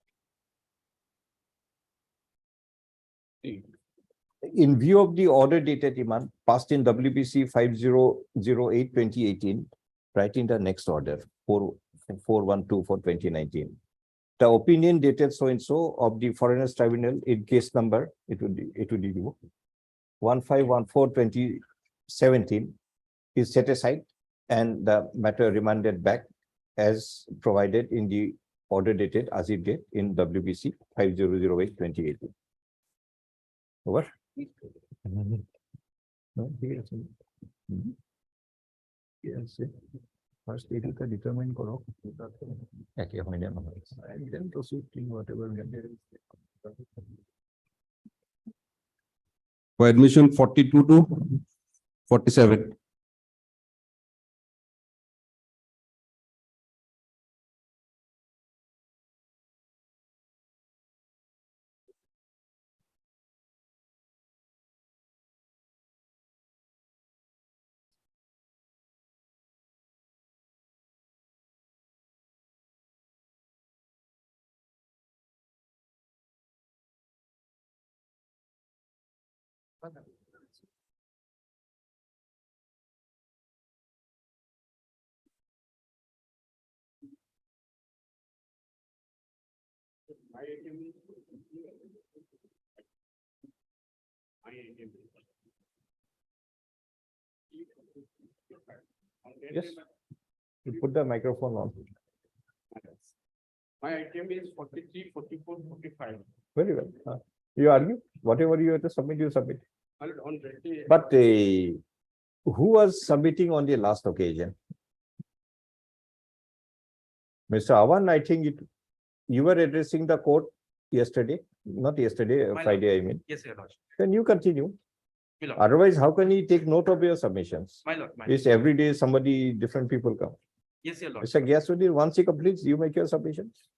In view of the order dated demand passed in WBC 5008/2018, writing the next order 412/2019. The opinion dated so and so of the Foreigners Tribunal in case number, it would be 1514/2017 is set aside and the matter remanded back as provided in the order dated as it did in WBC 5008/2018. Over. No, here. Yes. First, it is determined correct. And then proceed to whatever. For admission 42 to 47. Yes. You put the microphone on. My item is 43, 44, 45. Very well. You argue, whatever you have to submit, you submit. On ready. But who was submitting on the last occasion? Mr. Awan, I think you were addressing the court yesterday, not yesterday, My Friday, I mean. Yes, your lordship. Then you continue. My lord. Otherwise, how can he take note of your submissions? My lord, my. It's every day somebody, different people come. Yes, your lord. Mr. Gyasudin, once he completes, you make your submissions.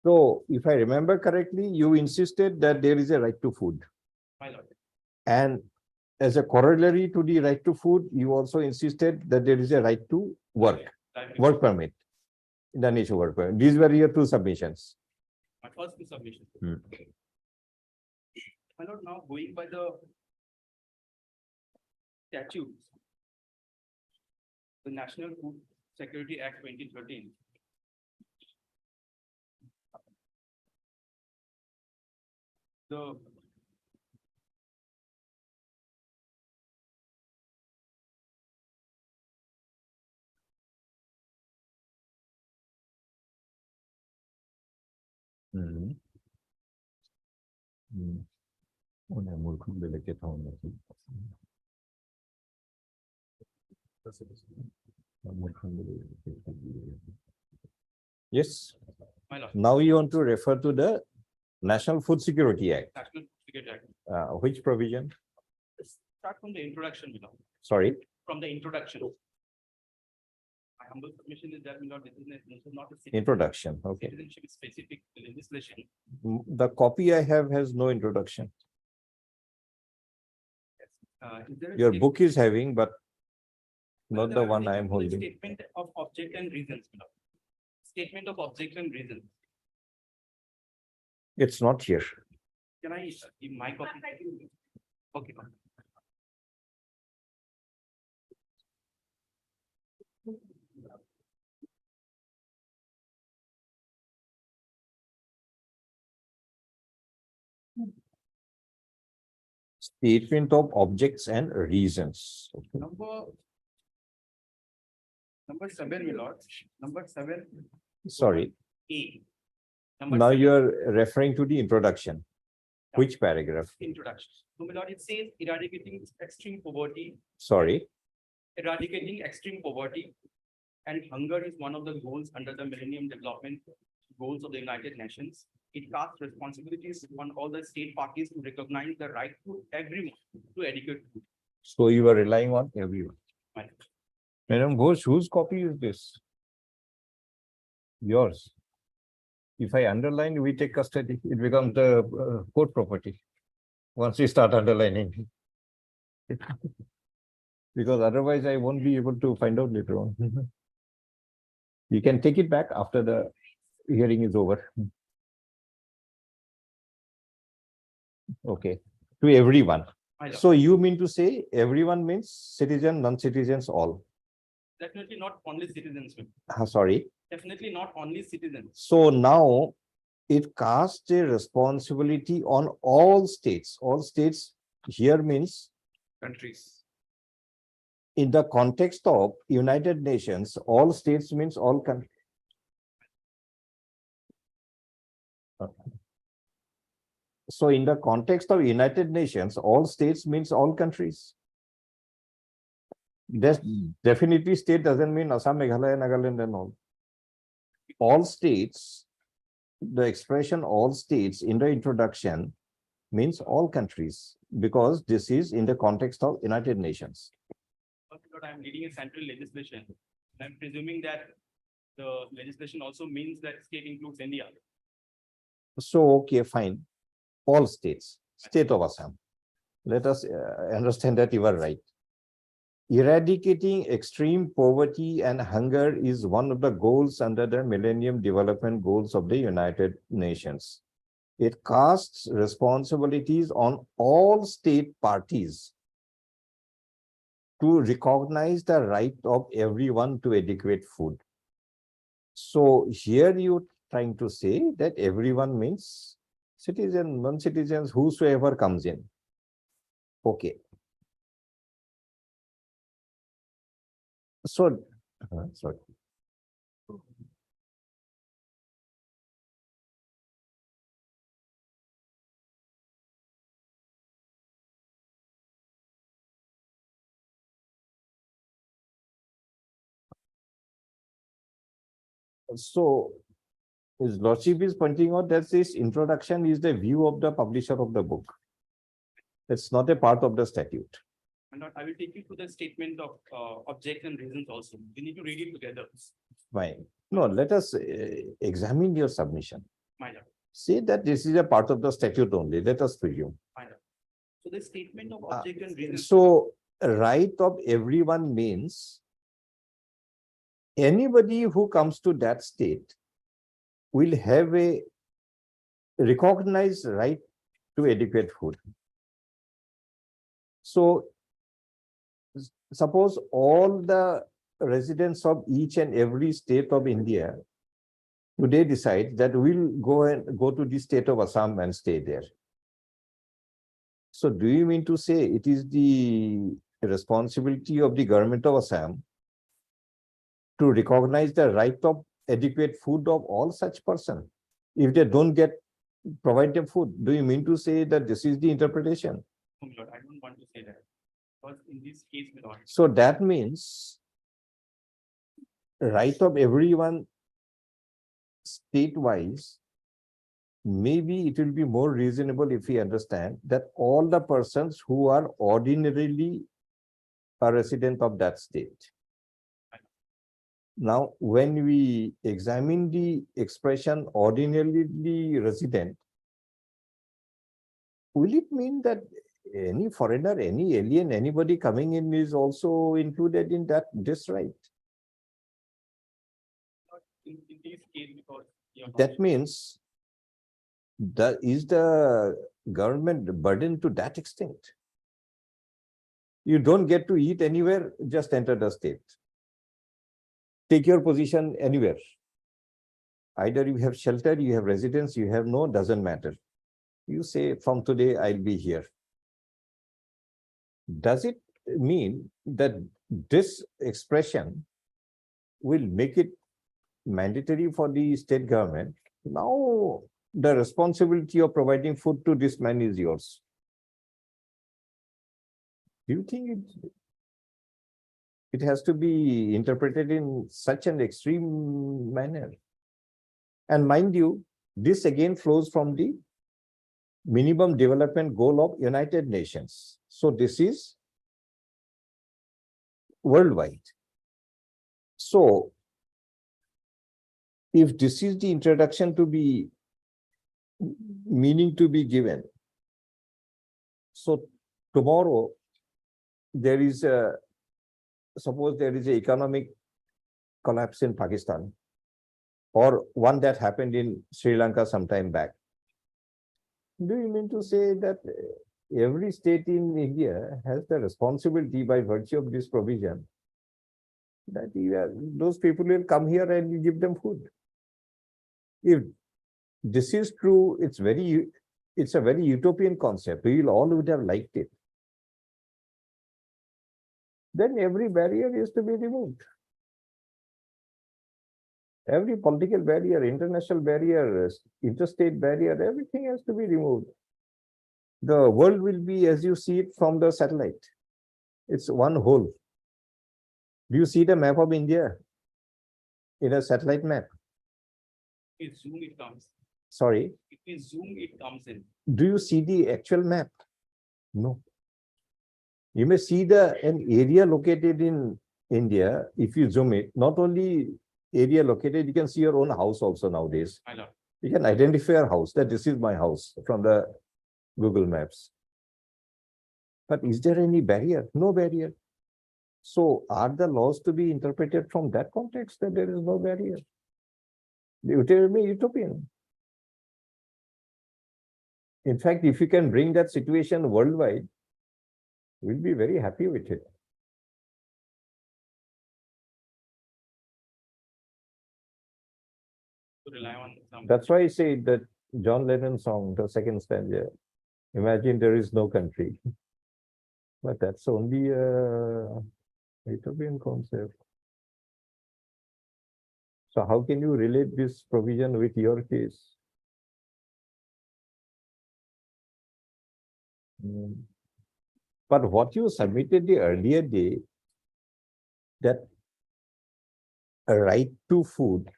So if I remember correctly, you insisted that there is a right to food. My lord. And as a corollary to the right to food, you also insisted that there is a right to work, work permit. The nature work permit. These were your two submissions. My first two submissions. Hmm. My lord, now going by the statutes, the National Food Security Act 2013. The Yes. My lord, Now you want to refer to the National Food Security Act. National Food Security Act. Which provision? Start from the introduction, my lord. Sorry. From the introduction. My humble submission is that, my lord, this is not a Introduction. Okay. citizenship specific legislation. The copy I have has no introduction. Is there a Your state- book is having, but not there the are one I am multiple holding. Statement of object and reasons, my lord. Statement of object and reasons. It's not here. Can I give my copy? Okay. ma'am. Statement of objects and reasons. Okay. Number 7, my lord, number 7. Sorry, A. now you're referring to the introduction. Which paragraph? Introduction. So my lord, it says eradicating extreme poverty, Sorry, and hunger is one of the goals under the Millennium Development Goals of the United Nations. It casts responsibilities on all the state parties to recognize the right to everyone to adequate food. so you are relying on everyone. My lord. Madam Ghosh, whose copy is this? Yours. If I underline, we take custody, it becomes the court property. Once we start underlining. Because otherwise I won't be able to find out later on. You can take it back after the hearing is over. Okay, to everyone. My lord. So you mean to say everyone means citizen, non-citizens, all? Definitely not only citizens, Sorry. definitely not only citizens. So now it casts a responsibility on all states. All states here means Countries. in the context of United Nations, all states means all countries. So in the context of United Nations, all states means all countries. This definitely state doesn't mean Assam, Meghalaya, Nagaland and all. All states, the expression all states in the introduction means all countries, because this is in the context of United Nations. But I'm reading a central legislation. I'm presuming that the legislation also means that state includes India. So, okay, fine. All states, state of Assam. Let us understand that you are right. Eradicating extreme poverty and hunger is one of the goals under the Millennium Development Goals of the United Nations. It casts responsibilities on all state parties to recognize the right of everyone to adequate food. So here you're trying to say that everyone means citizen, non-citizens, whosoever comes in. Okay. So, sorry. So, his lordship is pointing out that this introduction is the view of the publisher of the book. It's not a part of the statute. And I will take you to the statement of objects and reasons also. We need to read it together. Fine. No, let us examine your submission. My lord. Say that this is a part of the statute only. Let us presume. My lord. So the statement of object and reasons. So, right of everyone means anybody who comes to that state will have a recognized right to adequate food. So, suppose all the residents of each and every state of India today decide that we'll go to the state of Assam and stay there. So do you mean to say it is the responsibility of the government of Assam to recognize the right of adequate food of all such persons? If they don't provide them food, do you mean to say that this is the interpretation? No, my lord, I don't want to say that. Because in this case, my lord. So that means right of everyone state-wise, maybe it will be more reasonable if we understand that all the persons who are ordinarily a resident of that state. Now, when we examine the expression ordinarily resident, will it mean that any foreigner, any alien, anybody coming in is also included in this right? In this case, because. That means is the government burdened to that extent? You don't get to eat anywhere, just enter the state. Take your position anywhere. Either you have shelter, you have residence, you have no, doesn't matter. You say from today, I'll be here. does it mean that this expression will make it mandatory for the state government? Now, the responsibility of providing food to this man is yours. Do you think it has to be interpreted in such an extreme manner? And mind you, this again flows from the minimum development goal of United Nations. So this is worldwide. So if this is the introduction to be meaning to be given, so tomorrow there is a, suppose there is an economic collapse in Pakistan, or one that happened in Sri Lanka some time back. Do you mean to say that every state in India has the responsibility by virtue of this provision that those people will come here and you give them food? If this is true, it's a very utopian concept. We all would have liked it. Then every barrier is to be removed. Every political barrier, international barrier, interstate barrier, everything has to be removed. The world will be as you see it from the satellite. It's one whole. Do you see the map of India in a satellite map? If zoom it comes. Sorry, If we zoom it comes in. do you see the actual map? No. You may see an area located in India. If you zoom it, not only area located, you can see your own house also nowadays. My lord. You can identify your house, that this is my house from the Google Maps. But is there any barrier? No barrier. So are the laws to be interpreted from that context that there is no barrier? It will be utopian. In fact, if you can bring that situation worldwide, we'll be very happy with it. To rely on some. That's why I say that John Lennon song, the second stanza, imagine there is no country. But that's only a utopian concept. So how can you relate this provision with your case? But what you submitted the earlier day, that a right to food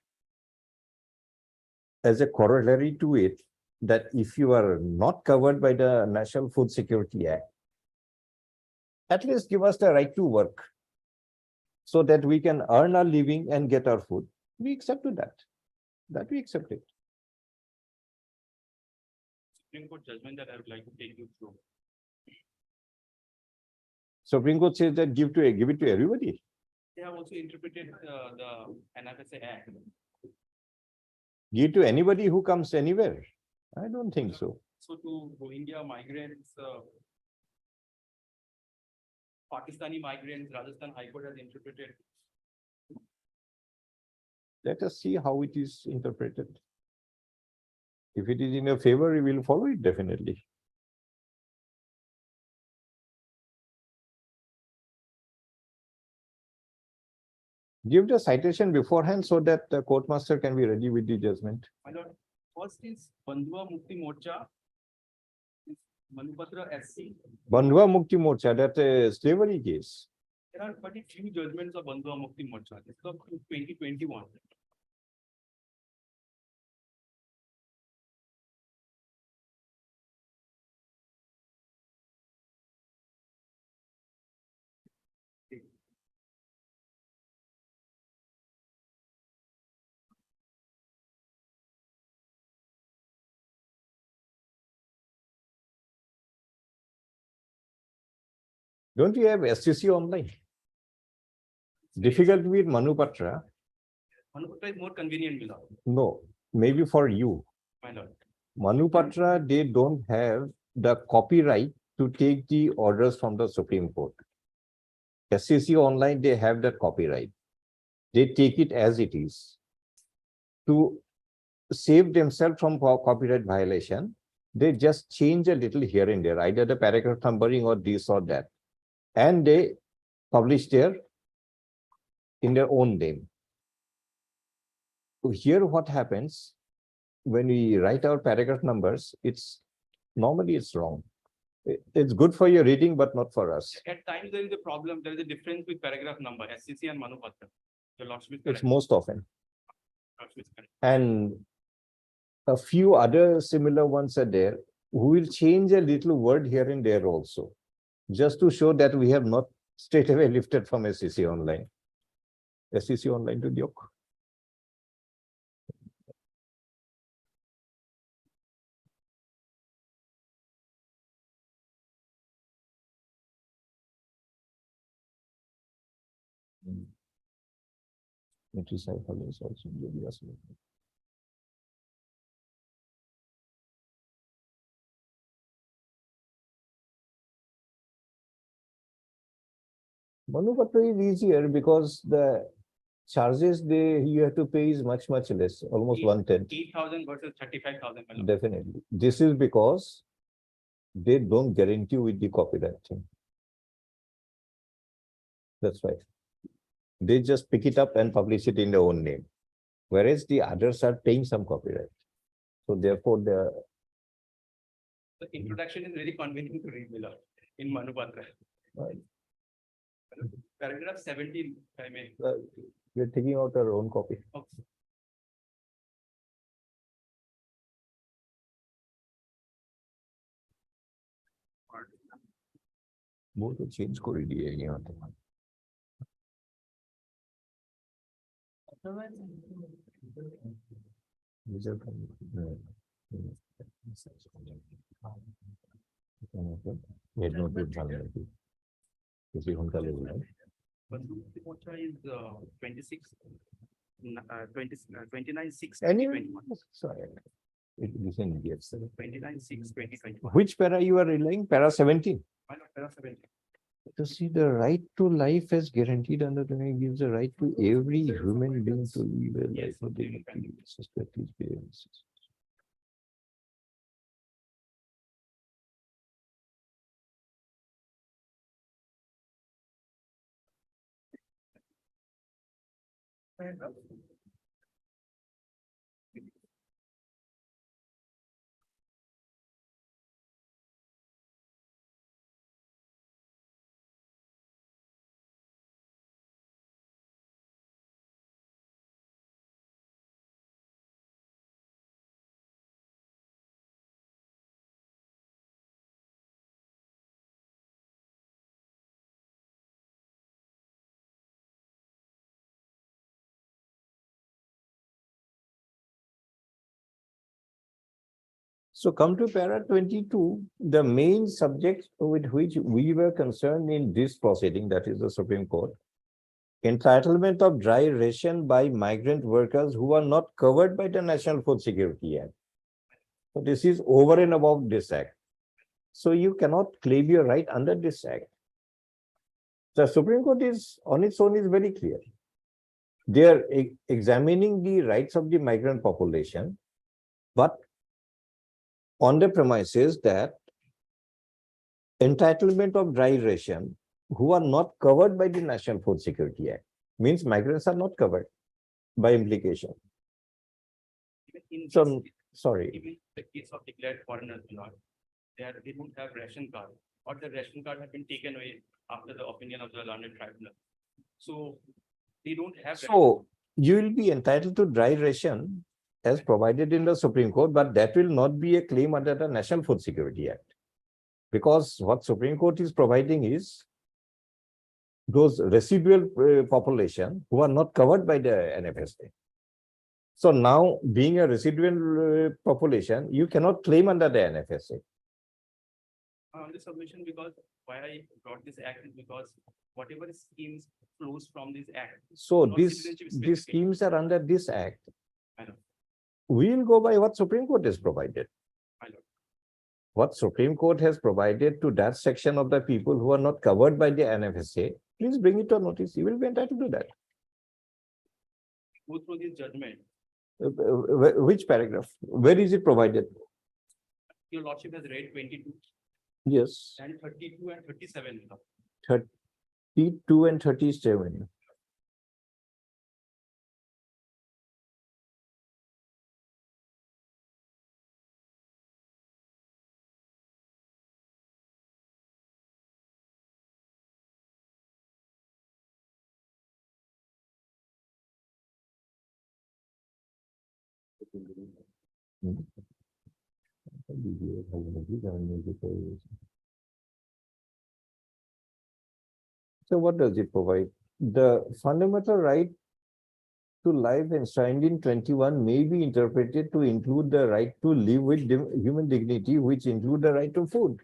as a corollary to it, that if you are not covered by the National Food Security Act, at least give us the right to work so that we can earn our living and get our food. We accepted that. That we accepted. Supreme Court judgment that I would like to take you through. Supreme Court says that give it to everybody. They have also interpreted the NFSA Act. Give to anybody who comes anywhere. I don't think so. So to Rohingya migrants, Pakistani migrants, Rajasthan High Court has interpreted. Let us see how it is interpreted. If it is in your favor, we will follow it definitely. Give the citation beforehand so that the court master can be ready with the judgment. My lord, first is Bandhua Mukti Morcha. Manupatra SC. Bandhua Mukti Morcha, that slavery case. There are quite a few judgments of Bandhua Mukti Morcha. This is of 2021. Don't you have SCC online? Difficult with Manupatra? Manupatra is more convenient, my lord. No, maybe for you. My lord. Manupatra, they don't have the copyright to take the orders from the Supreme Court. SCC online, they have that copyright. They take it as it is. To save themselves from copyright violation, they just change a little here and there, either the paragraph numbering or this or that. and they publish in their own name. So here what happens when we write our paragraph numbers, normally it's wrong. It's good for your reading, but not for us. At times there is a problem, there is a difference with paragraph number, SCC and Manupatra. The Lordship is It's correct. most often. Lordship is correct. And a few other similar ones are there. We will change a little word here and there also, just to show that we have not straight away lifted from SCC Online. SCC Online to Diok. Metricycle is also really awesome. Manupatra is easier because the charges you have to pay is much less, almost 1/10. 8,000 versus 35,000. Definitely. This is because they don't guarantee with the copyright thing. That's why. They just pick it up and publish it in their own name. Whereas the others are paying some copyright. So therefore, The introduction is very convenient to read, Milord, in Manupatra. Right. Paragraph 17, if I may. we're taking out our own copy. Okay. वो तो change कर दिए यहाँ पे. Mocha is 26, 29/6, Anyway, 2021. sorry. Listen, yes. 29/6, 2021. Which para you are relying? Para 17. Why not para 17? To see the right to life as guaranteed under the law gives the right to every human being to live a life of dignity, suspect his parents. So come to para 22, the main subject with which we were concerned in this proceeding, that is the Supreme Court, entitlement of dry ration by migrant workers who are not covered by the National Food Security Act. So this is over and above this act. So you cannot claim your right under this act. The Supreme Court is on its own is very clear. They are examining the rights of the migrant population, but on the premises that entitlement of dry ration who are not covered by the National Food Security Act means migrants are not covered by implication. Even in So, this- sorry, Even the case of declared foreigners, Milord, they don't have ration card, or the ration card had been taken away after the opinion of the learned tribunal. So they don't have. so you will be entitled to dry ration as provided in the Supreme Court, but that will not be a claim under the National Food Security Act. Because what Supreme Court is providing is those residual population who are not covered by the NFSA. So now, being a residual population, you cannot claim under the NFSA. On the submission, because why I brought this act is because whatever schemes flows from this act. So Not these citizenship these specific. schemes are under this act. I know. We will go by what Supreme Court has provided. I know. What Supreme Court has provided to that section of the people who are not covered by the NFSA, please bring it to notice. You will be entitled to that. Go through this judgment. Which paragraph? Where is it provided? Your lordship has read 22 Yes. and 32 and 37. 32 and 37. So what does it provide? The fundamental right to life enshrined in 21 may be interpreted to include the right to live with human dignity, which include the right to food.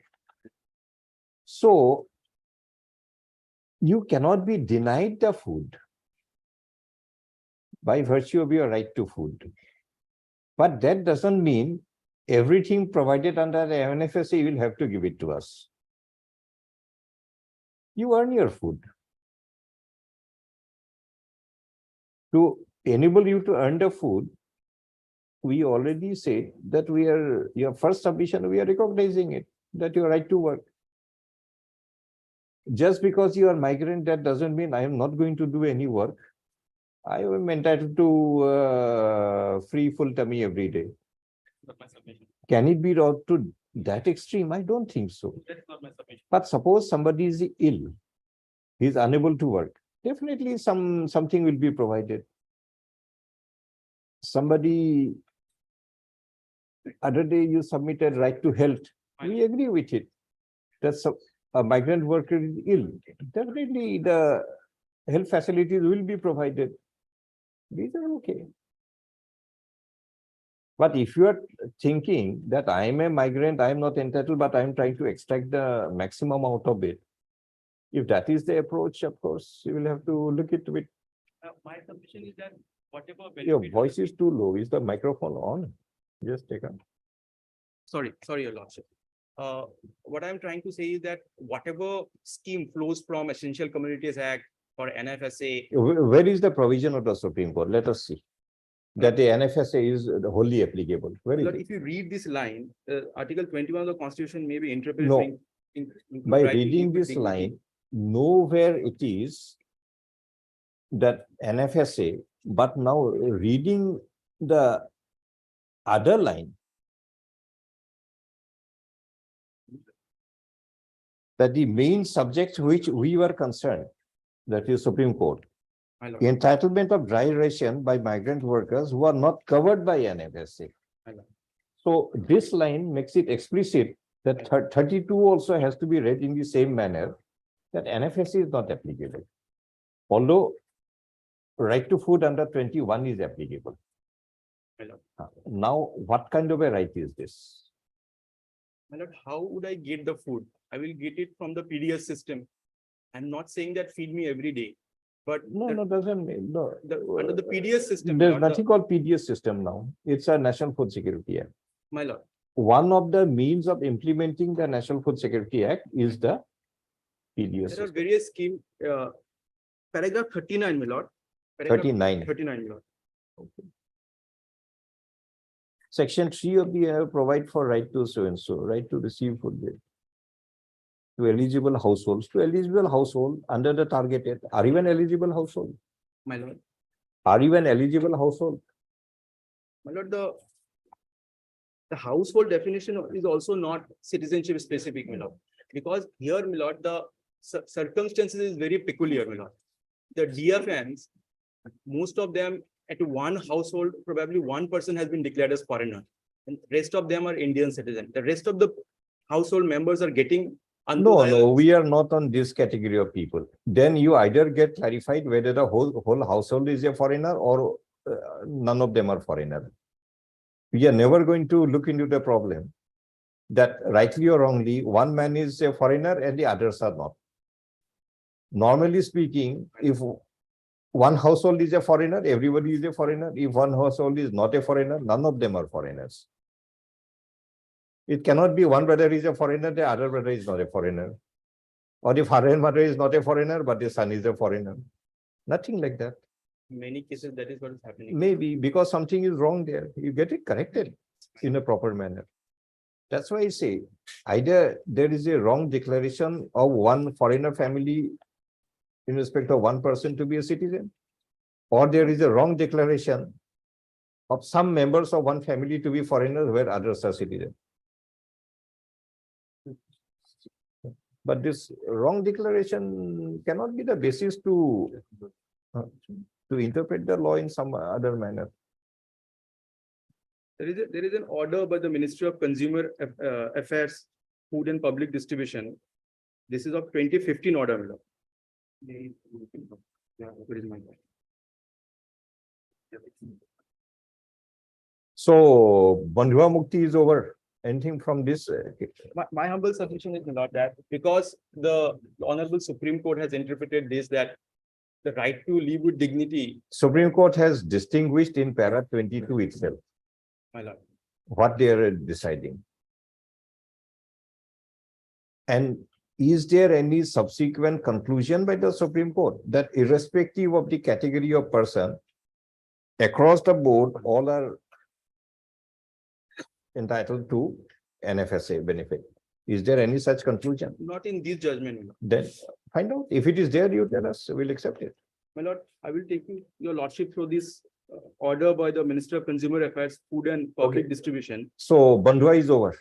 So you cannot be denied the food by virtue of your right to food. But that doesn't mean everything provided under the NFSA, you will have to give it to us. You earn your food. To enable you to earn the food, we already said that your first submission, we are recognizing it, that your right to work. Just because you are migrant, that doesn't mean I am not going to do any work. I am entitled to free full tummy every day. Can it be brought to that extreme? I don't think so. But suppose somebody is ill, he is unable to work. Definitely something will be provided. Somebody, other day you submitted right to health. We agree with it. That's a migrant worker is ill. Definitely the health facilities will be provided. These are okay. But if you are thinking that I am a migrant, I am not entitled, but I am trying to extract the maximum out of it. If that is the approach, of course, you will have to look into it. My submission is that whatever. Your voice is too low. Is the microphone on? Just take a. Sorry, Your Lordship. What I'm trying to say is that whatever scheme flows from Essential Communities Act or NFSA. Where is the provision of the Supreme Court? Let us see. That the NFSA is wholly applicable. Where is Lord, it? if you read this line, Article 21 of the Constitution may be interpreted. No. to include By right to reading live with this dignity. line, nowhere it is that NFSA, but now reading the other line, that the main subject which we were concerned, that is Supreme Court, My lord. entitlement of dry ration by migrant workers who are not covered by NFSA. My lord. So this line makes it explicit that 32 also has to be read in the same manner, that NFSA is not applicable. Although right to food under 21 is applicable. My lord. Now, what kind of a right is this? My lord, how would I get the food? I will get it from the PDS system. I'm not saying that feed me every day, but No, doesn't mean, no. under the PDS system. There's not the- nothing called PDS system now. It's a National Food Security Act. My lord, One of the means of implementing the National Food Security Act is the PDS there are system. various scheme, paragraph 39, my lord. Paragraph 39. 39, my lord. Section 3 of the provide for right to so and so, right to receive food bill. To eligible household under the targeted, are you an eligible household? My lord, Are you an eligible household? my lord, the household definition is also not citizenship specific, my lord. Because here, my lord, the circumstances is very peculiar, my lord. The DFNs, most of them at one household, probably one person has been declared as foreigner. And rest of them are Indian citizen. The rest of the household members are getting. No, we are not on this category of people. Then you either get clarified whether the whole household is a foreigner or none of them are foreigner. We are never going to look into the problem that rightly or wrongly, one man is a foreigner and the others are not. Normally speaking, if one household is a foreigner, everybody is a foreigner. If one household is not a foreigner, none of them are foreigners. It cannot be one brother is a foreigner, the other brother is not a foreigner. Or the father and mother is not a foreigner, but the son is a foreigner. Nothing like that. Many cases, that is what is happening. Maybe because something is wrong there. You get it corrected in a proper manner. That's why I say either there is a wrong declaration of one foreigner family in respect of one person to be a citizen, or there is a wrong declaration of some members of one family to be foreigners where others are citizens. But this wrong declaration cannot be the basis to interpret the law in some other manner. There is an order by the Ministry of Consumer Affairs, Food and Public Distribution. This is of 2015 order, my lord. Yeah, where is my lord? So Bandhua Mukti is over. Anything from this? My humble submission is not that, because the Honorable Supreme Court has interpreted this, that the right to live with dignity, Supreme Court has distinguished in para 22 itself my lord. what they are deciding. And is there any subsequent conclusion by the Supreme Court that irrespective of the category of person, across the board, all are entitled to NFSA benefit? Is there any such conclusion? Not in this judgment, my lord. Then find out. If it is there, you tell us, we'll accept it. My lord, I will take your lordship through this order by the Minister of Consumer Affairs, Food and Public Distribution. So Bandhua is over.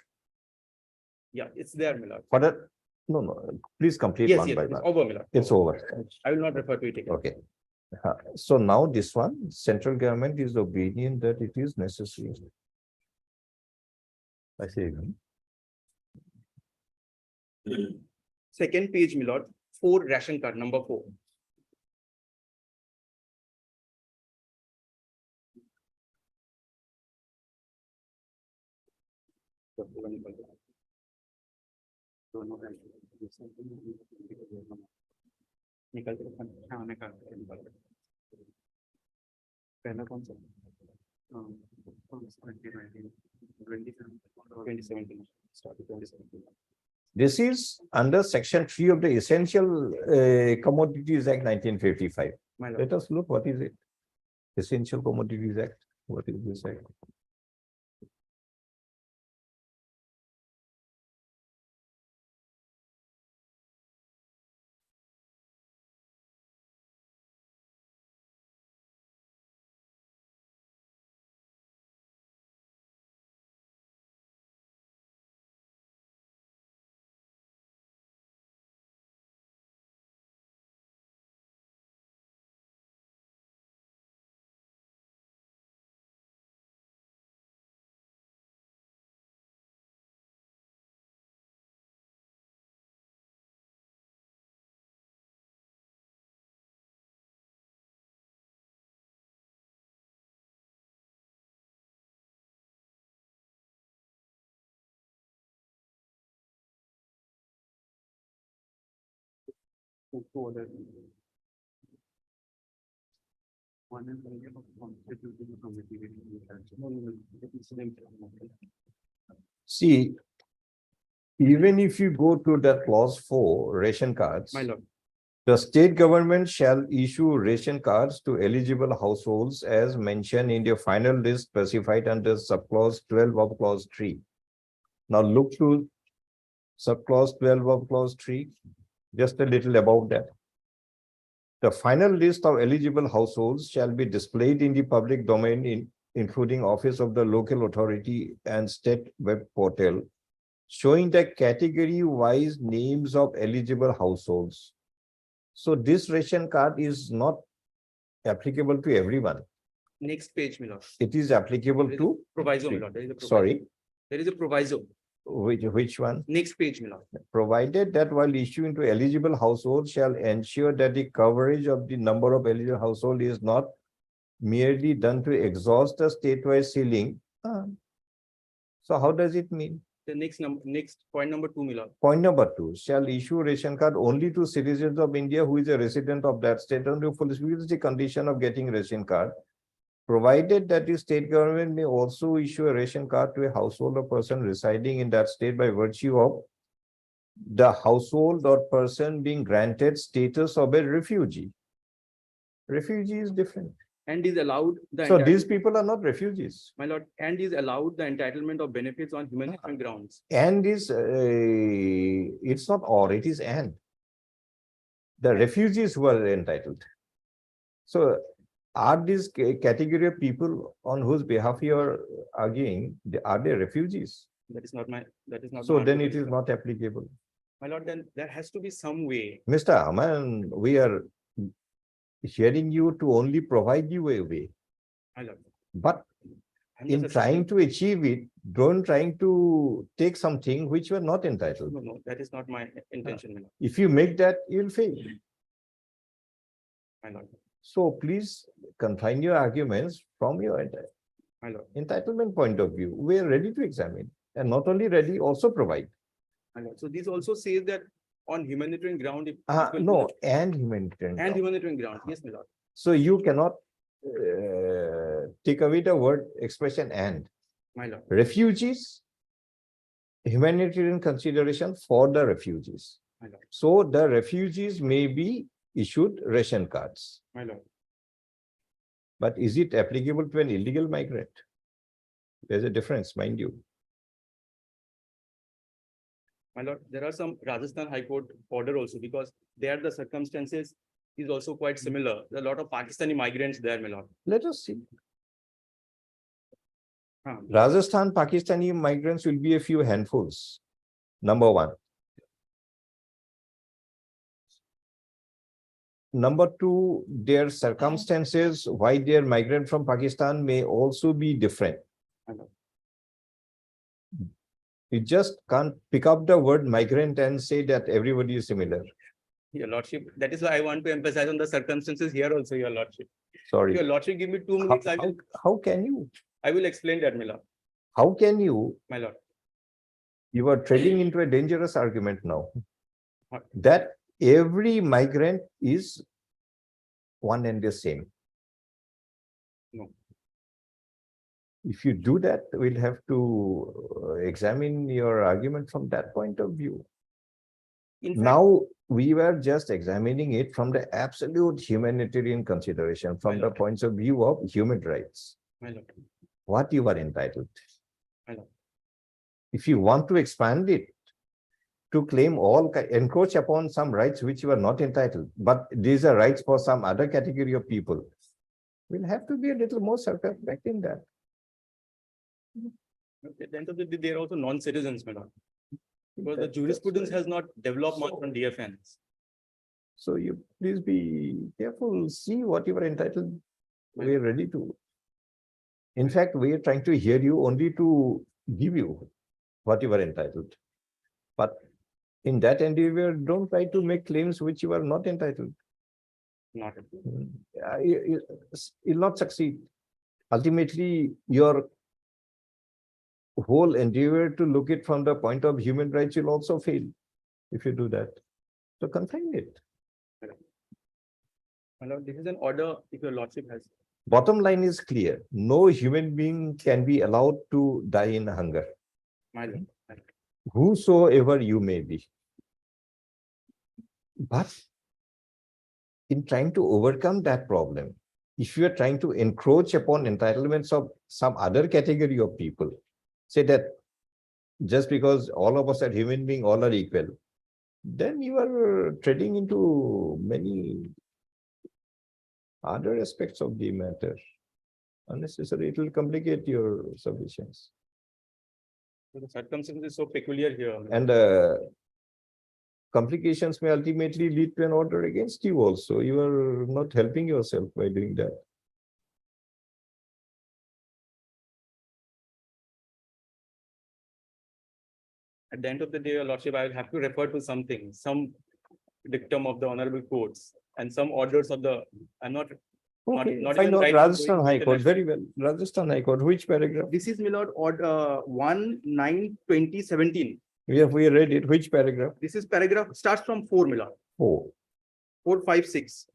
Yeah, it's there, my lord. Further, no, please complete Yes, one yes, by it's one. over, my lord. It's over. I will not refer to it again. Okay. So now this one, central government is obedient that it is necessary. I say. Second page, my lord, 4 ration card, number 4. पहला कौन सा 2017 started 2017. This is under section 3 of the Essential Commodities Act 1955. My lord. Let us look, what is it? Essential Commodities Act. What is this act? See, even if you go to the clause 4, ration cards, My lord. the state government shall issue ration cards to eligible households as mentioned in the final list specified under subclause 12 of clause 3. Now look to subclause 12 of clause 3, just a little above that. The final list of eligible households shall be displayed in the public domain including office of the local authority and state web portal, showing the category-wise names of eligible households. So this ration card is not applicable to everyone. Next page, my lord. It is applicable to, Proviso, my lord. There is a proviso. sorry, There is a proviso. which one? Next page, my lord. Provided that while issuing to eligible households shall ensure that the coverage of the number of eligible household is not merely done to exhaust the statewide ceiling. So how does it mean? The next point number 2, my lord. Point number 2, shall issue ration card only to citizens of India who is a resident of that state and who fulfills the condition of getting ration card, provided that the state government may also issue a ration card to a household or person residing in that state by virtue of the household or person being granted status of a refugee. Refugee is different. and is allowed the. So entitle- these people are not refugees. My lord, and is allowed the entitlement of benefits on humanitarian grounds. And is, it's not or, it is and. The refugees who are entitled. So are these category of people on whose behalf you are arguing, are they refugees? That is not my, that is not. So my then it argument. is not applicable. My lord, then there has to be some way. Mr. Aman, we are hearing you to only provide you a way, My lord. but I'm in just trying assisting- to achieve it, don't trying to take something which you are not entitled. No, no, that is not my intention, my lord. If you make that, you'll fail. My lord, So please confine your arguments from your my lord, entitlement point of view. We are ready to examine, and not only ready, also provide. my lord. So this also says that on humanitarian ground. if people- No, and humanitarian. And ground. humanitarian ground, yes, my lord. So you cannot take away the word expression and. My lord, Refugees, humanitarian consideration for the refugees. my lord, So the refugees may be issued ration cards, my lord. but is it applicable to an illegal migrant? There's a difference, mind you. My lord, there are some Rajasthan High Court order also, because there the circumstances is also quite similar. There are a lot of Pakistani migrants there, my lord. Let us see. Huh. Rajasthan, Pakistani migrants will be a few handfuls. Number one. Number two, their circumstances, why they are migrant from Pakistan may also be different. You just can't pick up the word migrant and say that everybody is similar. Your lordship, that is why I want to emphasize on the circumstances here also, your lordship. Sorry. Your lordship, give me 2 How, minutes, how can you? I will explain that, my lord, How can you? my lord. You are treading into a dangerous argument now. What? That every migrant is one and the same. No. If you do that, we'll have to examine your argument from that point of view. In fact, Now, we were just examining it from the absolute humanitarian consideration, from My the lord. points of view of human rights, my lord, what you are entitled. my lord. If you want to expand it to claim all, encroach upon some rights which you are not entitled, but these are rights for some other category of people, we'll have to be a little more circumspect in that. At the end of the day, they are also non-citizens, my lord. Because the jurisprudence has not developed much on DFNs. So you please be careful, see what you are entitled. We are ready to. In fact, we are trying to hear you only to give you what you are entitled. But in that endeavor, don't try to make claims which you are not entitled. Not. You'll not succeed. Ultimately, your whole endeavor to look it from the point of human rights will also fail if you do that. So confine it. My lord, this is an order if your lordship has. Bottom line is clear. No human being can be allowed to die in hunger, My lord. whosoever you may be. But in trying to overcome that problem, if you are trying to encroach upon entitlements of some other category of people, say that just because all of us are human beings, all are equal, then you are treading into many other aspects of the matter. Unnecessary, it will complicate your submissions. The circumstances is so peculiar here. And complications may ultimately lead to an order against you also. You are not helping yourself by doing that. At the end of the day, your lordship, I will have to refer to something, some dictum of the honorable courts and some orders of the, I'm not. Okay, not find even out right to Rajasthan going High Court, international. very well. Rajasthan High Court, which paragraph? This is, my lord, order 1/9/2017. We read it, which paragraph? This is paragraph, starts from 4, my lord, Oh, 4, 5, 6.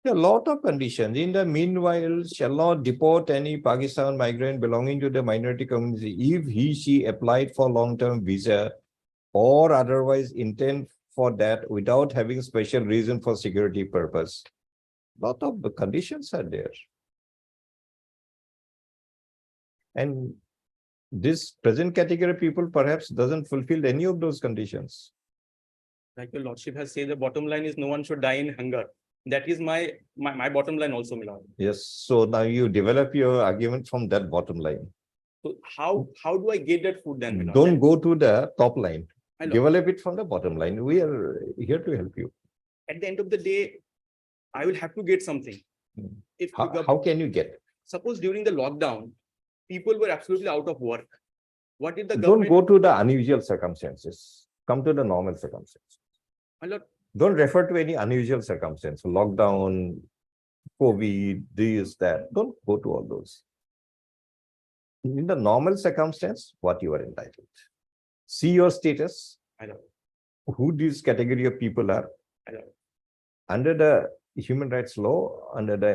A lot of conditions. In the meanwhile, shall not deport any Pakistan migrant belonging to the minority community if she applied for long-term visa or otherwise intend for that without having special reason for security purpose. Lot of the conditions are there. And this present category of people perhaps doesn't fulfill any of those conditions. Like your lordship has said, the bottom line is no one should die in hunger. That is my bottom line also, my lord. Yes, so now you develop your argument from that bottom line. So how do I get that food then, my lord? Don't go to the top line. My lord, Develop it from the bottom line. We are here to help you. at the end of the day, I will have to get something. Hmm. If the How can you get? suppose during the lockdown, people were absolutely out of work. What did the Don't government? go to the unusual circumstances. Come to the normal circumstances. My lord, Don't refer to any unusual circumstance, lockdown, COVID, this, that. Don't go to all those. In the normal circumstance, what you are entitled. See your status, my lord, who this category of people are. my lord. Under the human rights law, under the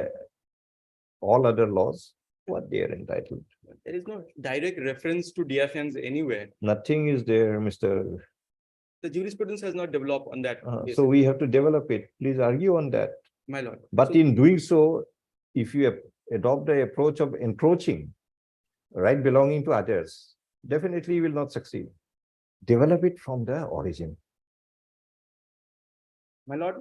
all other laws, what they are entitled. There is no direct reference to DFNs anywhere. Nothing is there, Mr. The jurisprudence has not developed on that. basis, So we have to develop it. Please argue on that. my lord. But So- in doing so, if you adopt the approach of encroaching, right belonging to others, definitely you will not succeed. Develop it from the origin. My lord,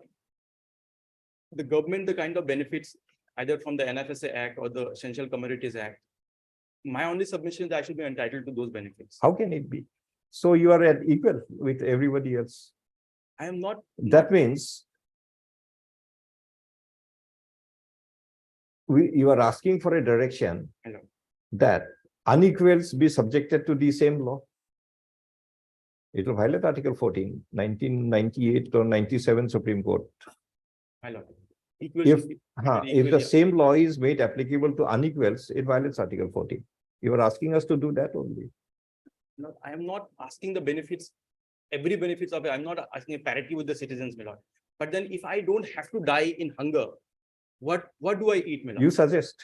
the government, the kind of benefits either from the NFSA Act or the Essential Commodities Act, my only submission is that I should be entitled to those benefits. How can it be? So you are at equal with everybody else. I am not. That means you are asking for a direction Hello. that unequals be subjected to the same law. It will violate Article 14, 1998 or 97 Supreme Court. My lord. If Equal- If the equal, same law is made applicable to unequals, it violates Article 14. You are asking us to do that only. No, I am not asking the benefits, every benefits of it. I'm not asking a parity with the citizens, my lord. But then if I don't have to die in hunger, what do I eat, my lord? You suggest.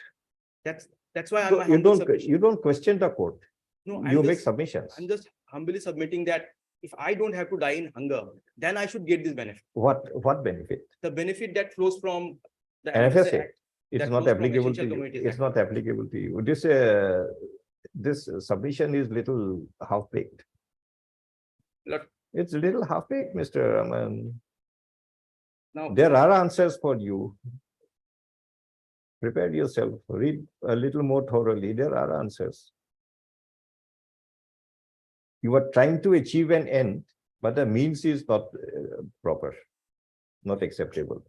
That's why So I'm. you don't question the court. No, You I'm make just, submissions. I'm just humbly submitting that if I don't have to die in hunger, then I should get this benefit. What benefit? The benefit that flows from the NFSA. NFSA Act. It's that not flows from applicable to Essential you. Communities It's Act. not applicable to you. This submission is little half-baked. Lord, It's a little half-baked, Mr. Raman. now. There are answers for you. Prepare yourself, read a little more thoroughly. There are answers. You are trying to achieve an end, but the means is not proper, not acceptable.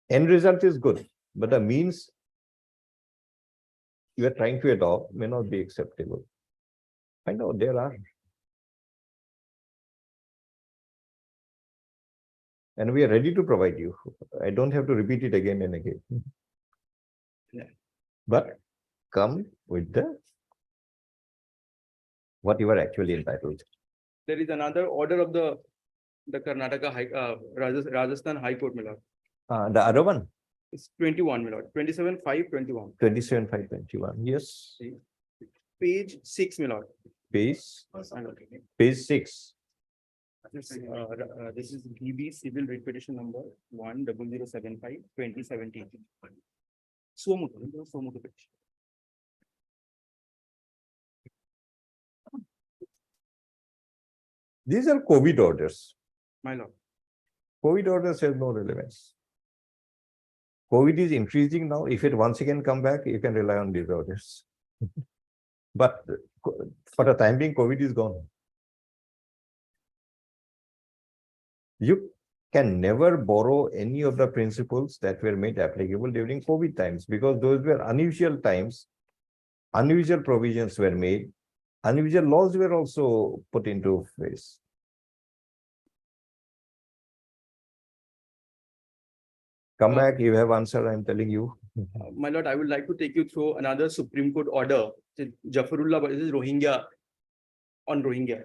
End result is good, but the means you are trying to adopt may not be acceptable. I know there are. And we are ready to provide you. I don't have to repeat it again and again. Yeah. But come with what you are actually entitled. There is another order of the Karnataka Rajasthan High Court, my lord. The other one, It's 21, my lord, 27/5/21. 27/5/21. Yes, Page 6, my lord. page My lord. 6. This is DB Civil Writ Petition number 10075/2017. Somuto petition. These are COVID orders. My lord. COVID orders have no relevance. COVID is increasing now. If it once again come back, you can rely on these orders. But for the time being, COVID is gone. You can never borrow any of the principles that were made applicable during COVID times, because those were unusual times. Unusual provisions were made. Unusual laws were also put into place. Come back, you have answer, I'm telling you. My lord, I would like to take you through another Supreme Court order, Jafarullah versus Rohingya on Rohingya.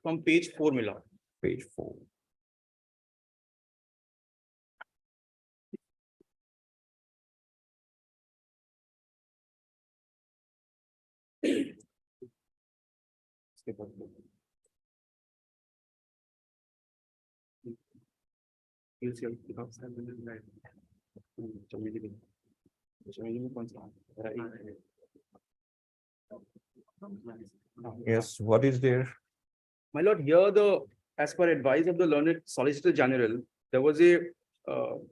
From page 4, my lord. Page 4. Yes, what is there? My lord, here as per advice of the learned Solicitor General, there was a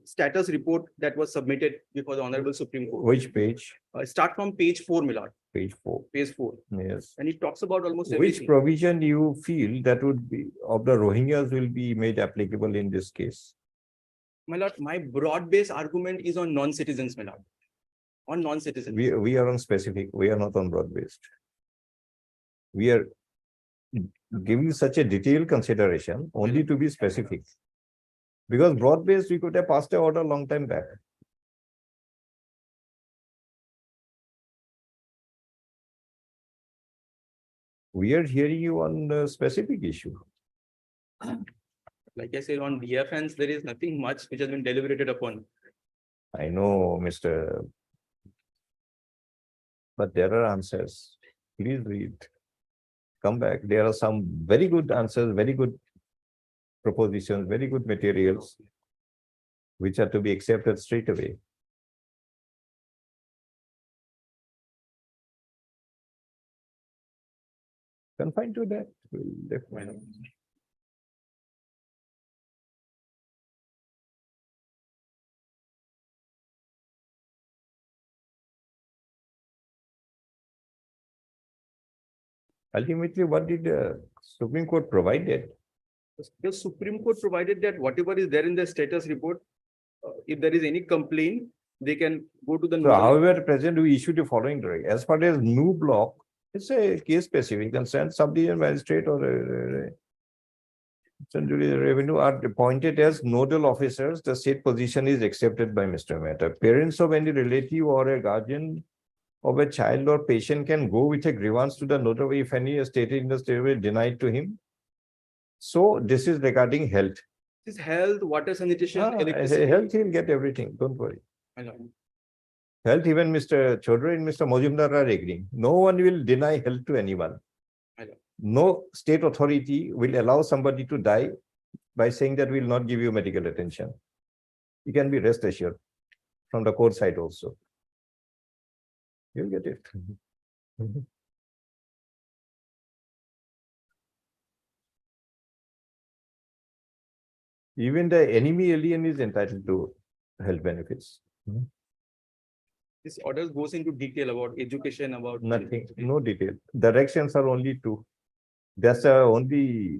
status report that was submitted before the Honorable Supreme Court. Which page? Start from page 4, my lord, Page 4. page 4. Yes. And it talks about almost Which everything. provision you feel that would be of the Rohingyas will be made applicable in this case? My lord, my broad-based argument is on non-citizens, my lord. On non-citizens. We are on specific, we are not on broad-based. We are giving such a detailed consideration only to be specific. Because broad-based, we could have passed a order long time back. We are hearing you on the specific issue. Like I said, on DFNs, there is nothing much which has been deliberated upon. I know, Mr. But there are answers. Please read. Come back. There are some very good answers, very good propositions, very good materials, which are to be accepted straight away. Confined to that. We'll definitely. Ultimately, what did the Supreme Court provided? The Supreme Court provided that whatever is there in the status report, if there is any complaint, they can go to the. So however, at present, we issued the following directive. As far as new block, it's a case specific concern, subdivision magistrate or central revenue are appointed as nodal officers. The state position is accepted by Mr. Mehta. Parents of any relative or a guardian of a child or patient can go with a grievance to the notary if any is stated in the statement denied to him. So this is regarding health. This health, water, sanitation, electricity. Health, he'll get everything. Don't worry. I know. Health, even Mr. Chaudhary and Mr. Mojumdar are agreeing. No one will deny health to anyone. I know. No state authority will allow somebody to die by saying that we will not give you medical attention. You can be rest assured from the court side also. You'll get it. Even the enemy alien is entitled to health benefits. This order goes into detail about education, about. Nothing, no detail. Directions are only two. That's only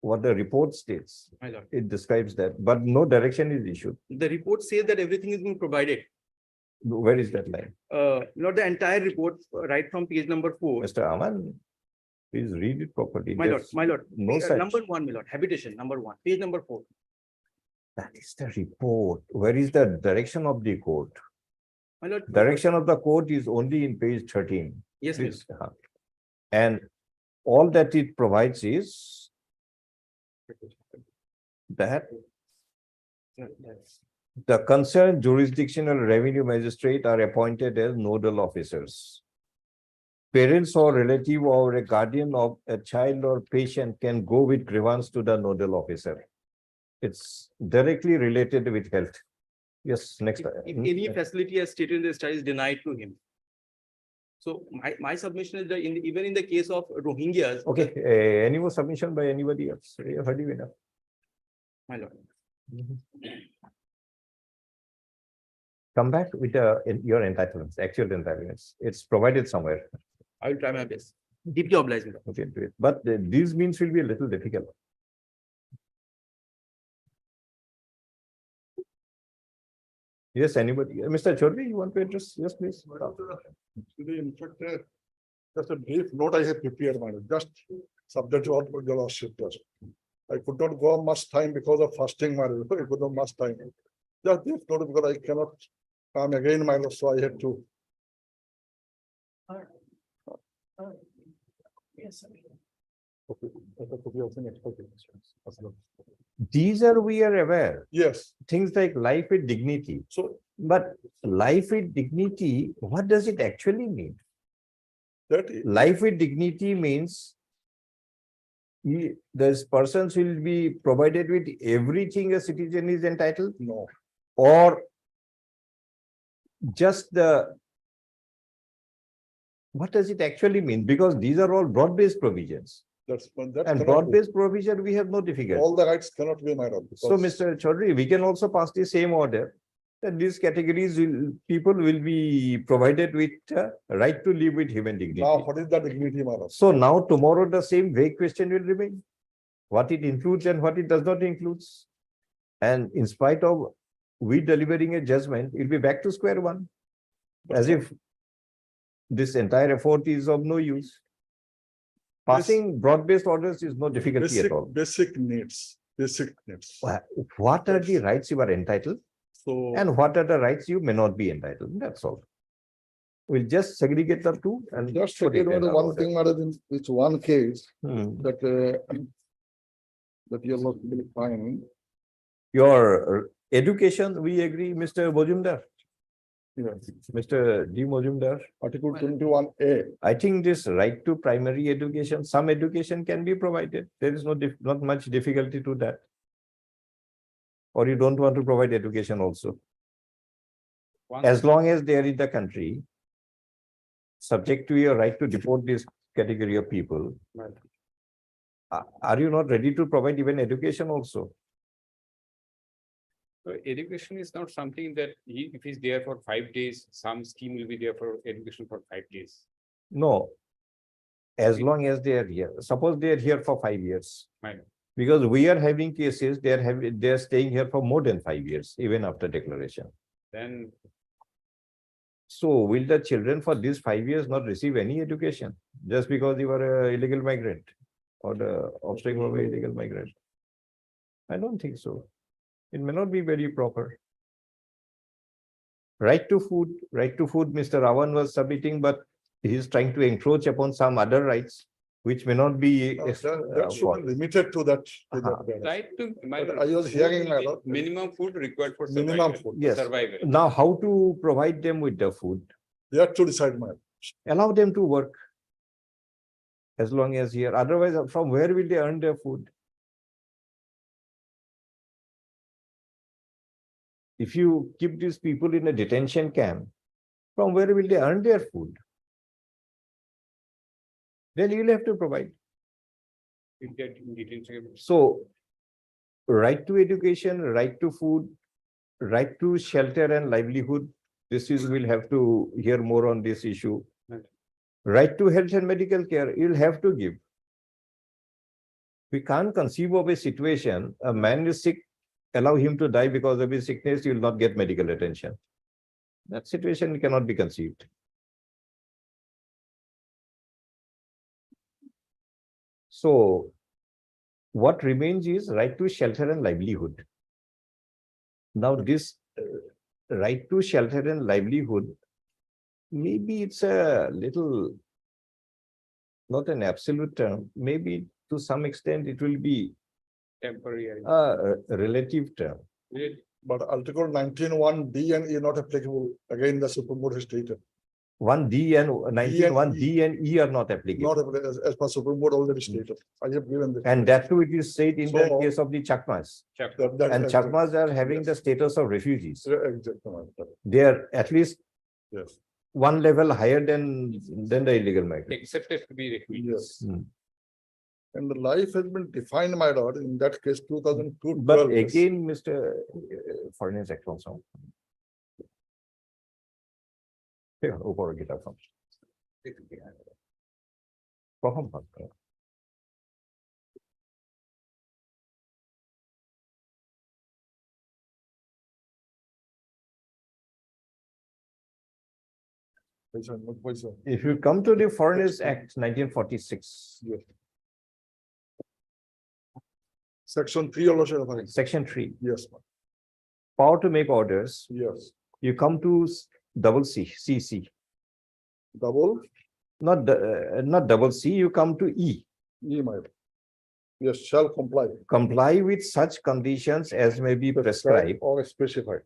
what the report states. My lord. It describes that, but no direction is issued. The report says that everything is being provided. Where is that line? Not the entire report, right from page number 4. Mr. Aman, please read it properly. My lord, There's my lord. no such. Number 1, my lord, habitation, number 1, page number 4. That is the report. Where is the direction of the court? My lord. Direction of the court is only in page 13. Yes, Please, and all that it provides is that the concerned jurisdictional revenue magistrate are appointed as nodal officers. Parents or relative or a guardian of a child or patient can go with grievance to the nodal officer. It's directly related with health. Yes, next. If any facility as stated in the study is denied to him. So my submission is that even in the case of Rohingyas. Okay, any more submission by anybody else? We have heard you enough. My lord. Come back with your entitlements, actual entitlements. It's provided somewhere. I will try my best. Deeply obliged. Okay, do it. But these means will be a little difficult. Yes, anybody? Mr. Chaudhary, you want to address? Yes, please. In fact, just a brief note I have prepared, madam, just subject to what the lordship does. I could not go much time because of fasting, madam. I could not much time. Just brief note because I cannot come again, my lord, so I had to. Yes, sir. Okay, that could be also an expert witness as well. These are, we are aware, Yes, things like life with dignity. so But life with dignity, what does it actually mean? that. Life with dignity means those persons will be provided with everything a citizen is entitled, No, or just the, what does it actually mean? Because these are all broad-based provisions, that and cannot be. broad-based provision, we have no difficulty. All the rights cannot be made up. So, Mr. Chaudhary, we can also pass the same order that these categories people will be provided with right to live with human dignity. Now, what is the dignity, madam? So now tomorrow the same vague question will remain. What it includes and what it does not include. And in spite of we delivering a judgment, it'll be back to square one. As if this entire effort is of no use. Passing broad-based orders is no difficulty at all. Basic needs, basic needs. What are the rights you are entitled? So. And what are the rights you may not be entitled? That's all. We'll just segregate the two and. Just put it forget in about our one order. thing, madam, in which one case Hmm. that you're not really fine. Your education, we agree, Mr. Mojumdar. Yes. Mr. D. Mojumdar, Article 21A. I think this right to primary education, some education can be provided. There is not much difficulty to that. Or you don't want to provide education also. As long as they are in the country, subject to your right to deport this category of people. Are you not ready to provide even education also? So education is not something that if he's there for 5 days, some scheme will be there for education for 5 days. No. As long as they are here, suppose they are here for 5 years. Right. Because we are having cases, they are staying here for more than 5 years, even after declaration. Then So will the children for these 5 years not receive any education just because you are an illegal migrant or the offspring of an illegal migrant? I don't think so. It may not be very proper. Right to food, Mr. Ravan was submitting, but he is trying to encroach upon some other rights which may not be. That should be limited to that. right to my. But I was hearing my lord. Minimum food required for Minimum survival. food. Yes. Survival. Now, how to provide them with the food? They have to decide, my. Allow them to work. As long as here, otherwise from where will they earn their food? If you keep these people in a detention camp, from where will they earn their food? Then you'll have to provide. If that in detention. So, right to education, right to food, right to shelter and livelihood. This is, we'll have to hear more on this issue. Right. Right to health and medical care, you'll have to give. We can't conceive of a situation, a man is sick, allow him to die because of his sickness, you will not get medical attention. That situation cannot be conceived. So, what remains is right to shelter and livelihood. Now, this right to shelter and livelihood, maybe it's a little, not an absolute term, maybe to some extent it will be Temporary. a relative term. But Article 19(1)(d) and E not applicable. Again, the Supreme Court has stated. 1D and 19(1)(d) and E are not applicable. Not applicable as per Supreme Court already stated. I have given this. And that too, it is said in the So- case of the Chakmas. That- And that's- Chakmas are having the Yes. status of refugees. Exactly. They are at least Yes. one level higher than the illegal migrants. Accepted to be refugees. Yes. Hmm. And the life has been defined, my lord, in that case, 2002. But again, Mr. Foreign Secretary also. Yeah, over get up from. If you come to the Foreigners Act 1946, Section 3 also, I think. Section 3, Yes, ma'am. power to make orders, Yes. you come to double C, CC. Double, Not double C, you come to E. my lord. Yes, shall comply. Comply with such conditions as may be prescribed. Or specified.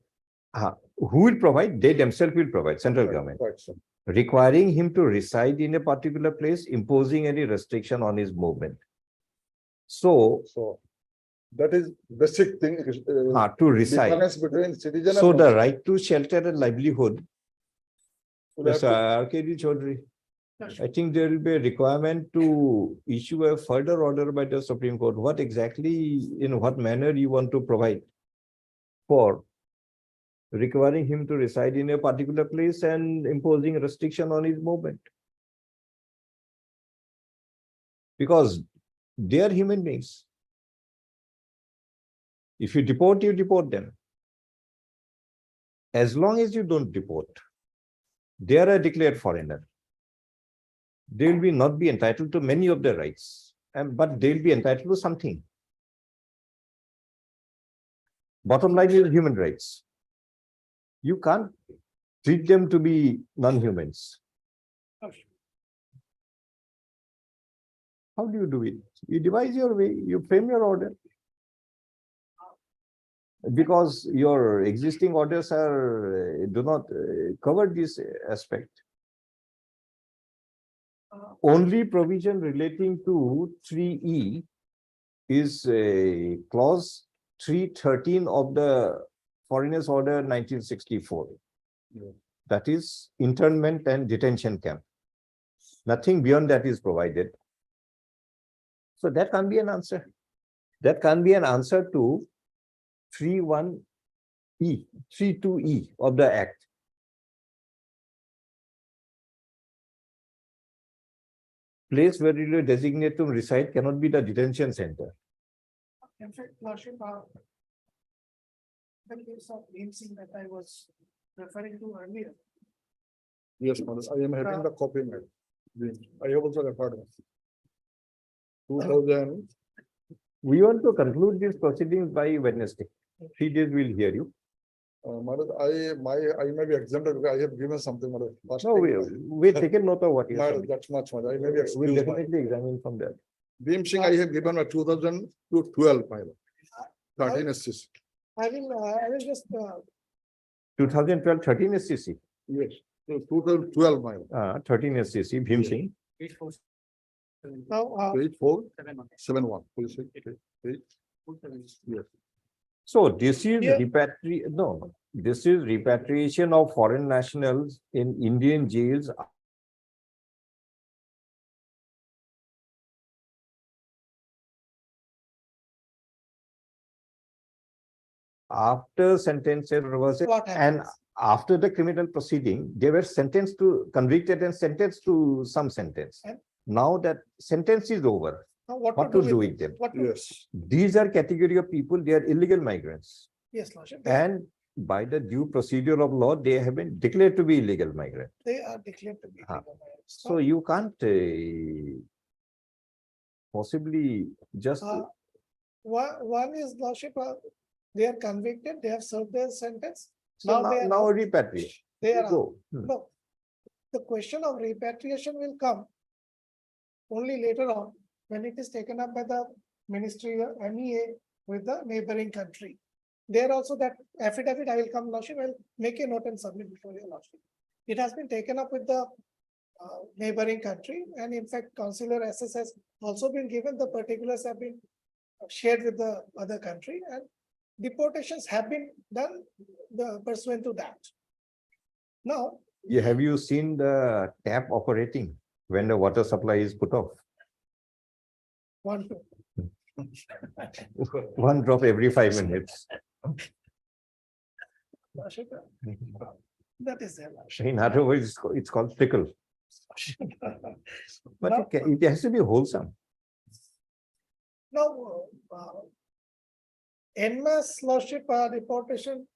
Who will provide? They themselves will provide, central government. Right, sir. Requiring him to reside in a particular place, imposing any restriction on his movement. So, So that is basic thing. to reside. Difference between citizen So and. the right to shelter and livelihood, Will have Mr. to- RKD Chaudhary, I think there will be a requirement to issue a further order by the Supreme Court. What exactly, in what manner you want to provide for requiring him to reside in a particular place and imposing restriction on his movement? Because they are human beings. If you deport them. As long as you don't deport, they are a declared foreigner. They will not be entitled to many of their rights, but they will be entitled to something. Bottom line is human rights. You can't treat them to be non-humans. How do you do it? You devise your way, you frame your order. Because your existing orders do not cover this aspect. Only provision relating to 3E is clause 313 of the Foreigners Order 1964. That is internment and detention camp. Nothing beyond that is provided. So that can be an answer. That can be an answer to 32E of the Act. Place where you designate to reside cannot be the detention center. In fact, Lordship, the case of Singh that I was referring to earlier. Yes, madam. I am having the copy, madam. I have also referred. 2000. We want to conclude these proceedings by Wednesday. 3 days we'll hear you. Madam, I may be exempted because I have given something, madam. No, we've taken note of what you Madam, said. that's much, madam. I may be We'll excused. madam. definitely examine from there. Singh, I have given my 2000 to 12, madam. 13 SCC. I will just, 2012, 13 SCC. Yes, so 2012, madam. 13 SCC, Bhim Singh. now, 8471. Please say. Yes. So this is Yeah. this is repatriation of foreign nationals in Indian jails. After sentences was What and happens? after the criminal proceeding, they were sentenced to convicted and sentenced to some sentence. And? Now that sentence is over, now what to do with them? What to, Yes. These are category of people, they are illegal migrants. yes, Lordship, And by the due procedure of law, they have been declared to be illegal migrant. they are declared to be. Huh. illegal migrants. So you can't possibly just, One is Lordship, they are convicted, they have served their sentence. so now they are now out. repatriate. They are out. Go. No, the question of repatriation will come only later on when it is taken up by the Ministry of MEA with the neighboring country. There also that affidavit, I will come, Lordship, I will make a note and submit before your Lordship. It has been taken up with the neighboring country, and in fact, consular access has also been given, the particulars have been shared with the other country, and deportations have been done pursuant to that. Now, Yeah, have you seen the tap operating when the water supply is put off? one, One drop every 5 minutes. Lordship, that is there. Lordship. In other words, it's called trickle. But Now- it has to be wholesome. Now, en masse Lordship deportation,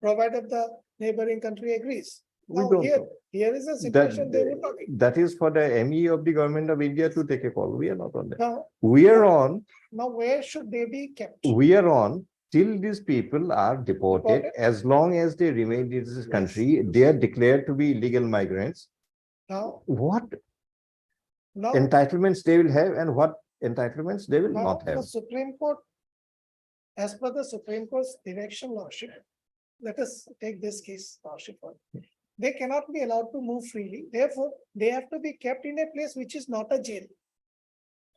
provided the neighboring country agrees. We Now, don't here, know. here is a situation they would not. That is for the ME of the government of India to take a call. We are not on that. Now, We are on, where should they be kept? we are on till these people are deported. Deported. As long as they remain in this country, they are declared to be illegal migrants. Now, What now, entitlements they will have and what entitlements, they will Now, not the have. Supreme Court, as per the Supreme Court's direction, Lordship, let us take this case, Lordship. They cannot be allowed to move freely. Therefore, they have to be kept in a place which is not a jail.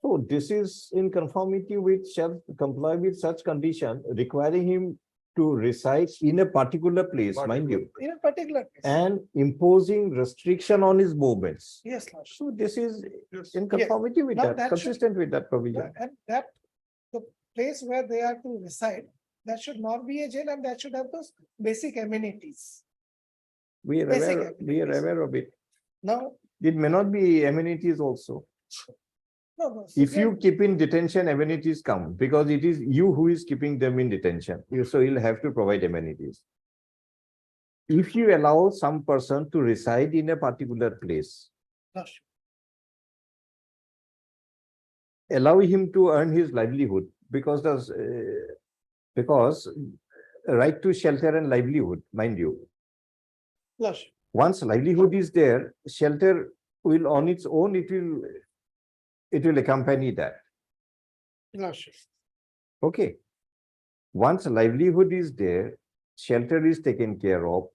So this is in conformity with, shall comply with such condition requiring him to reside in a particular place, mind you, In a particular place. and imposing restriction on his movements. Yes, Lordship. So this is Yes. in conformity with Now that, that should- consistent with that provision. And that, the place where they are to reside, that should not be a jail and that should have those basic amenities. We are basic amenities. aware of it. Now, It may not be amenities also. no. If you keep in detention, amenities come because it is you who is keeping them in detention. So you'll have to provide amenities. If you allow some person to reside in a particular place, Lordship. allow him to earn his livelihood because right to shelter and livelihood, mind you. Lordship. Once livelihood is there, shelter will on its own, it will accompany that. Lordship. Okay. Once livelihood is there, shelter is taken care of,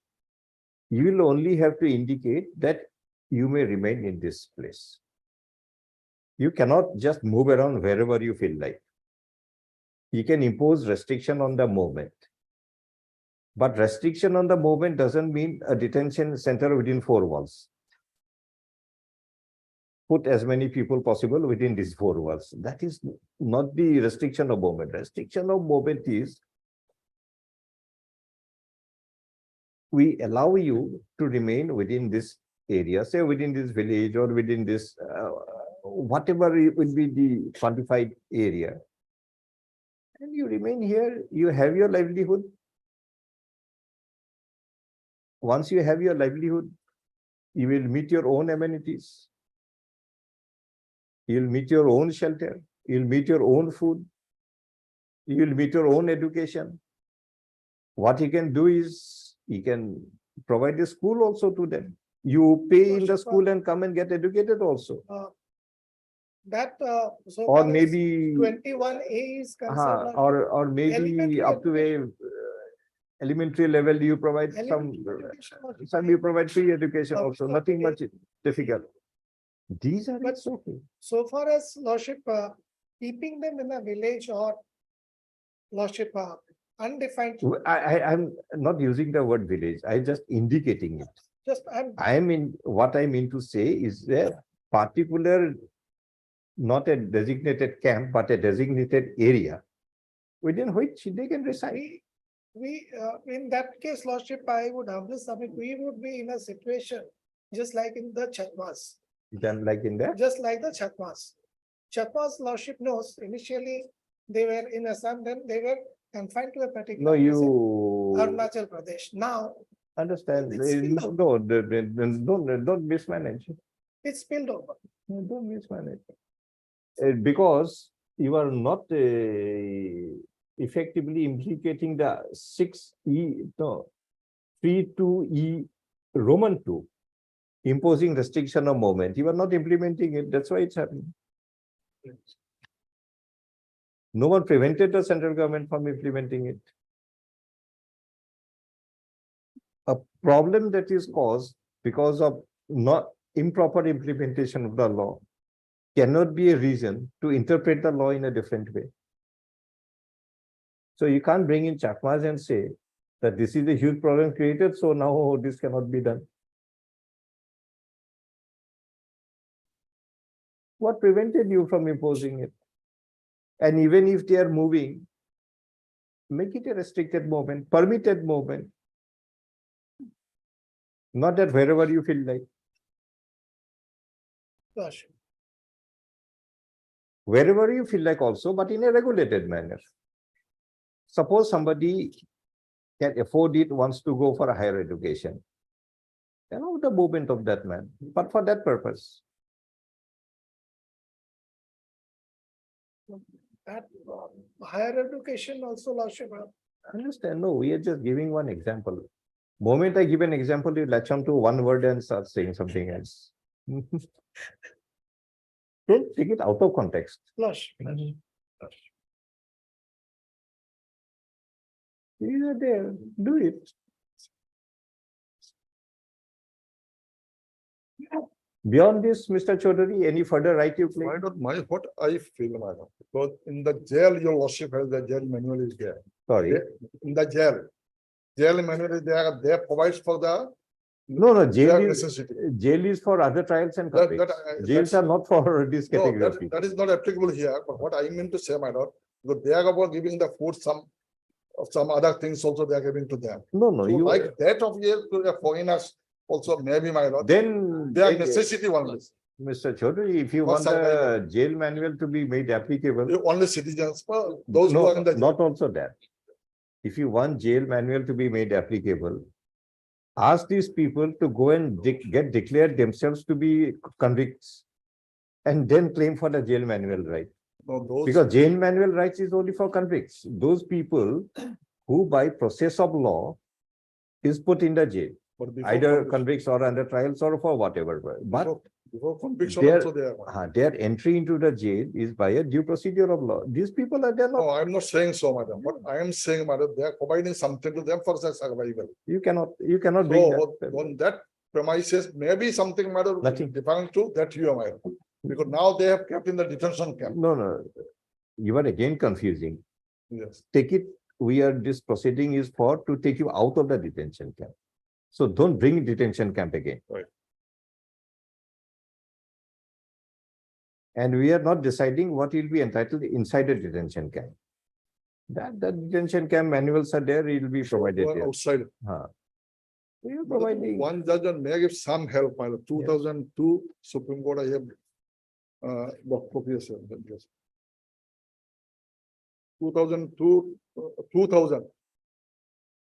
you will only have to indicate that you may remain in this place. You cannot just move around wherever you feel like. You can impose restriction on the movement. But restriction on the movement doesn't mean a detention center within 4 walls. Put as many people possible within these 4 walls. That is not the restriction of movement. Restriction of movement is we allow you to remain within this area, say within this village or within this, whatever it will be the quantified area. And you remain here, you have your livelihood. Once you have your livelihood, you will meet your own amenities. You'll meet your own shelter. You'll meet your own food. You'll meet your own education. What he can do is he can provide a school also to them. You pay in the school and come and get educated also. That, so. Or far as maybe, 21A is concerned. Lordship. or maybe Elementary up to a elementary level, you provide Elementary education, Lordship. some you provide free education Okay, also, nothing okay. much difficult. These are But- it's okay. So far as Lordship, keeping them in a village or Lordship, undefined, I'm not using the word village, I just indicating it. just, What I mean to say is a particular, not a designated camp, but a designated area within which they can reside. we, in that case, Lordship, I would humbly submit, we would be in a situation just like in the Chatmas, Then like in that, just like the Chatmas. Chatmas, Lordship knows, initially they were in Assam, then they were confined to a particular. no, place in you Arunachal Pradesh. Now, understand, It's spilled no, don't mismanage. it's spilled over. No, don't mismanage. Because you are not effectively implicating the 6E, no, 3(2)E Roman 2, imposing restriction of movement. You are not implementing it. That's why it's happening. No one prevented the central government from implementing it. A problem that is caused because of not improper implementation of the law cannot be a reason to interpret the law in a different way. So you can't bring in Chakmas and say that this is a huge problem created, so now this cannot be done. What prevented you from imposing it? And even if they are moving, make it a restricted movement, permitted movement. Not that wherever you feel like. Lordship. Wherever you feel like also, but in a regulated manner. Suppose somebody can afford it, wants to go for a higher education. Allow the movement of that man, but for that purpose. That higher education also, Lordship. Understand? No, we are just giving one example. Moment I give an example, you latch on to one word and start saying something else. Don't take it out of context. Flush. You are there, do it. Beyond this, Mr. Chaudhary, any further right you claim? I don't mind what I feel, madam, because in the jail, your worship has the jail manual is there. Sorry. In the jail manual is there, they provides for the No, jail their is, necessity. jail is for other trials and That- convicts. that- Jails that's- are not for this No, category of that, people. that is not applicable here, but what I mean to say, my lord, because they are about giving the food, some other things also they are giving to them. No, no, So you, like that of here to the foreigners also maybe, my lord, then. they are necessity only, Mr. Chaudhary, if you For want the survival. jail manual to be made applicable. only citizens, well, those who No, are in the. not also that. If you want jail manual to be made applicable, ask these people to go and get declared themselves to be convicts. And then claim for the jail manual right. No, those. Because jail manual rights is only for convicts. Those people who by process of law is put in the jail, but before either conviction- convicts or under trials or for whatever. But Before conviction their- also there. their entry into the jail is by a due procedure of law. These people are there No, not, I'm not saying so, madam, but I am saying, madam, they are providing something to them for their survival. you cannot bring So that. on that premises, maybe something, madam, Nothing. different to that you are, madam. Because now they have kept in the detention camp. No, no, you are again confusing. Yes. Take it, this proceeding is for to take you out of the detention camp. So don't bring detention camp again. Right. And we are not deciding what will be entitled inside the detention camp. That the detention camp manuals are there, it will be provided Or there. outside. We are providing. One judge may give some help, my lord. 2002 Supreme Court, I have. Yes. 2002, 2000.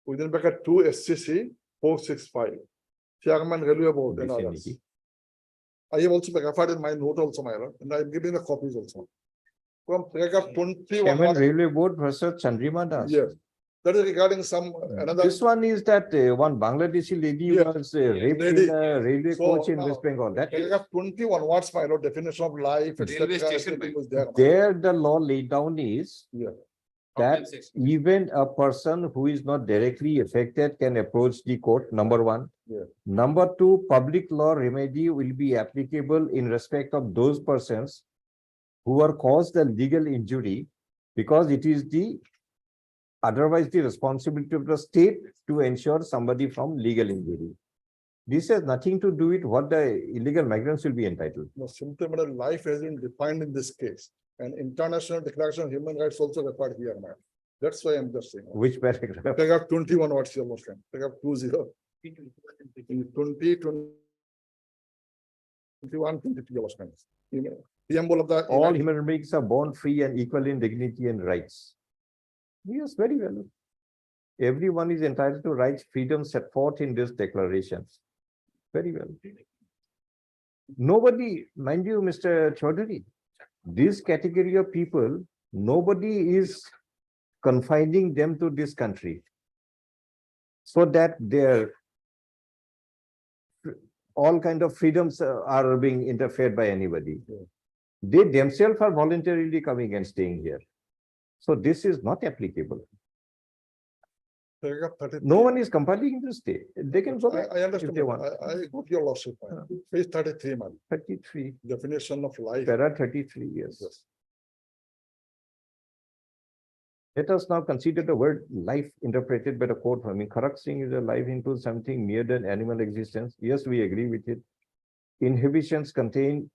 Within bracket 2 SCC 465. Chairman Railway Board and others. Vicinity. I have also referred in my note also, my lord, and I am giving the copies also. From paragraph 21. Chairman Railway Board versus Chandrima Das. Yes, that is regarding some another. This one is that one Bangladeshi lady Yes. was raped in Lady. a railway So, coach in now, West Bengal. That is, Paragraph 21, what's my lord definition of life, Railway etc. station, everything was there. there the law laid down is Yeah. that even a person who is not directly affected can approach the court, number one. Yeah. Number two, public law remedy will be applicable in respect of those persons who are caused the legal injury, because it is otherwise the responsibility of the state to ensure somebody from legal injury. This has nothing to do with what the illegal migrants will be entitled. No, simply, madam, life has been defined in this case, and international declaration of human rights also required here, madam. That's why I'm just saying. Which paragraph? Paragraph 21, what's your motion? Paragraph 20. In 20, 21, 22, your motion. Preamble of the. All human beings are born free and equal in dignity and rights. Yes, very well. Everyone is entitled to rights, freedom set forth in this declaration. Very well. Nobody, mind you, Mr. Chaudhary, this category of people, nobody is confining them to this country so that their all kind of freedoms are being interfered by anybody. They themselves are voluntarily coming and staying here. So this is not applicable. Paragraph 33. No one is compelling to stay. They can go back I understand, if they madam. want. I got your lordship. Page 33, madam. 33, Definition of life. there are 33 years. Yes. Let us now consider the word life interpreted by the court. I mean, Kharak Singh is a life includes something near than animal existence. Yes, we agree with it. Inhibitions contained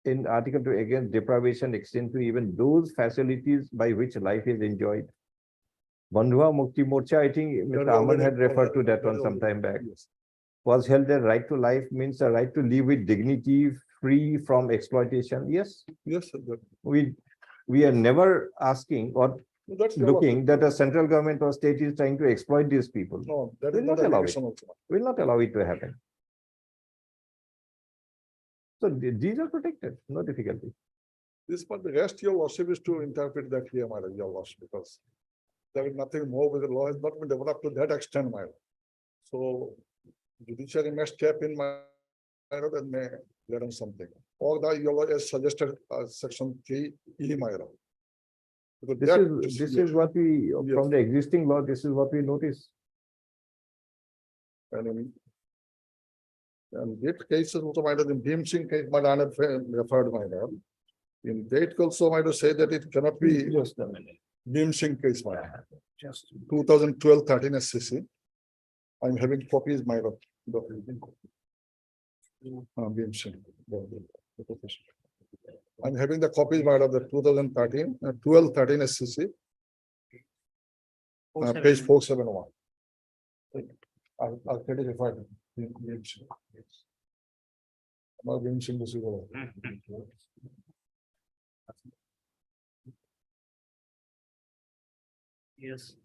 in Article 2 against deprivation extend to even those facilities by which life is enjoyed. Bandhua Mukti Morcha, I think Mr. Aman had referred to that one some time back. Yes. Was held the right to life means the right to live with dignity, free from exploitation. Yes, Yes, sir, that- we are never asking or that's your looking lordship. that a central government or state is trying to exploit these people. No, that Will is not not allow allegation also. Will not allow it to happen. So these are protected, no difficulty. This, but the rest your lordship is to interpret that here, my lord, your lordship, because there is nothing more with the law has not been developed to that extent, my lord. So judiciary must step in, my lord, and may learn something. Or the you has suggested section 3E, my lord. Because that This is what we, from the existing law, this is what we notice. And that cases also might have, in Bhim Singh case, my lord referred, my lord. In that also might have said that it cannot be Just a minute. Bhim Singh case, my lord. Just. 2012-13 SCC. I'm having copies, my lord. Bhim Singh. I'm having the copies, my lord, of the 2013, 12-13 SCC. Page 471. I'll get it if I. Bhim Singh, this is all. Yes.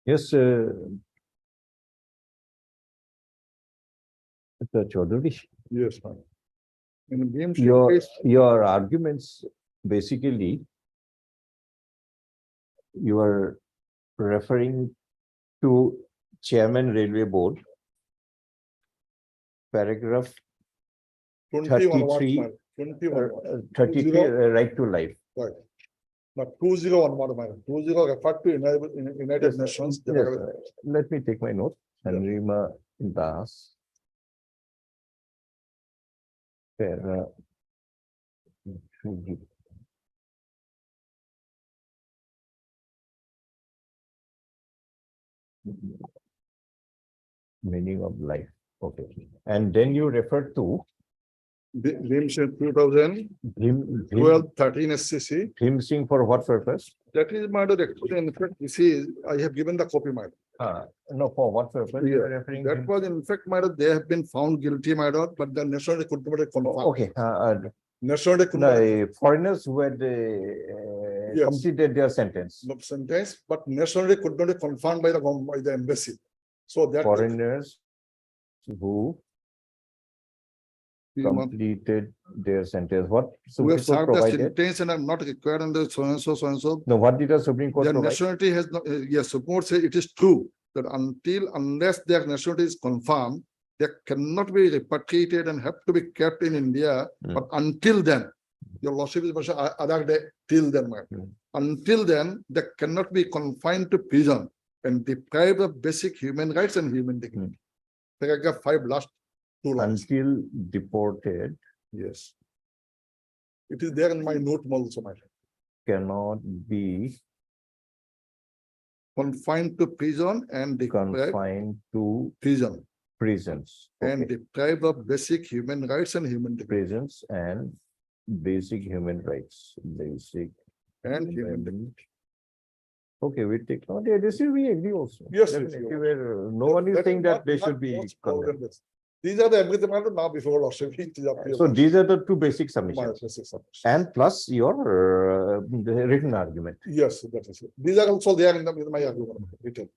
Yes, Mr. Chaudhary, Yes, ma'am. In Bhim Singh case, your arguments, basically, you are referring to Chairman Railway Board, paragraph 21 what, 33, ma'am? 21 what? 33, 20. right to life. Right. Now, 201 what, ma'am? 20 referred to United Nations. Yes, let me take my note. Sanrima Das. Para. Meaning of life. Okay. And then you refer to Bhim Singh 2012-13 SCC. Bhim Singh for what purpose? That is my direction. In fact, this is, I have given the copy, madam. No, for what purpose you are referring? That was in fact, madam, they have been found guilty, madam, but the nationality could not confirm. Okay, Nationality could not the foreigners who had Yes. completed their sentence. sentence, but nationality could not be confirmed by the embassy. So that. Foreigners who completed their sentence. What We Supreme have Court served the provided? sentence and I'm not required under so and so, so and so. No, what did the Supreme Court Their provide? nationality has not, yes, Supreme Court says it is true that unless their nationality is confirmed, they cannot be repatriated and have to be kept in India. But until then, your lordship is other day till then, until then, they cannot be confined to prison and deprived of basic human rights and human dignity. Paragraph 5 last 2 lines. Until deported. Yes. It is there in my note also, my friend. Cannot be Confined to prison and deprived confined to prison prisons. and Okay. deprived of basic human rights and human dignity. Prisons and basic human rights, basic. And human dignity. Okay, we take, no, this is we agree also. Yes, Definitely, yes. where no one is saying that they should be. condemned. These are the everything matter now before lordship. It is up to your So these lordship. are the two basic My submissions basic submission. and plus your the written argument. Yes, that is it. These are also there in my argument, written.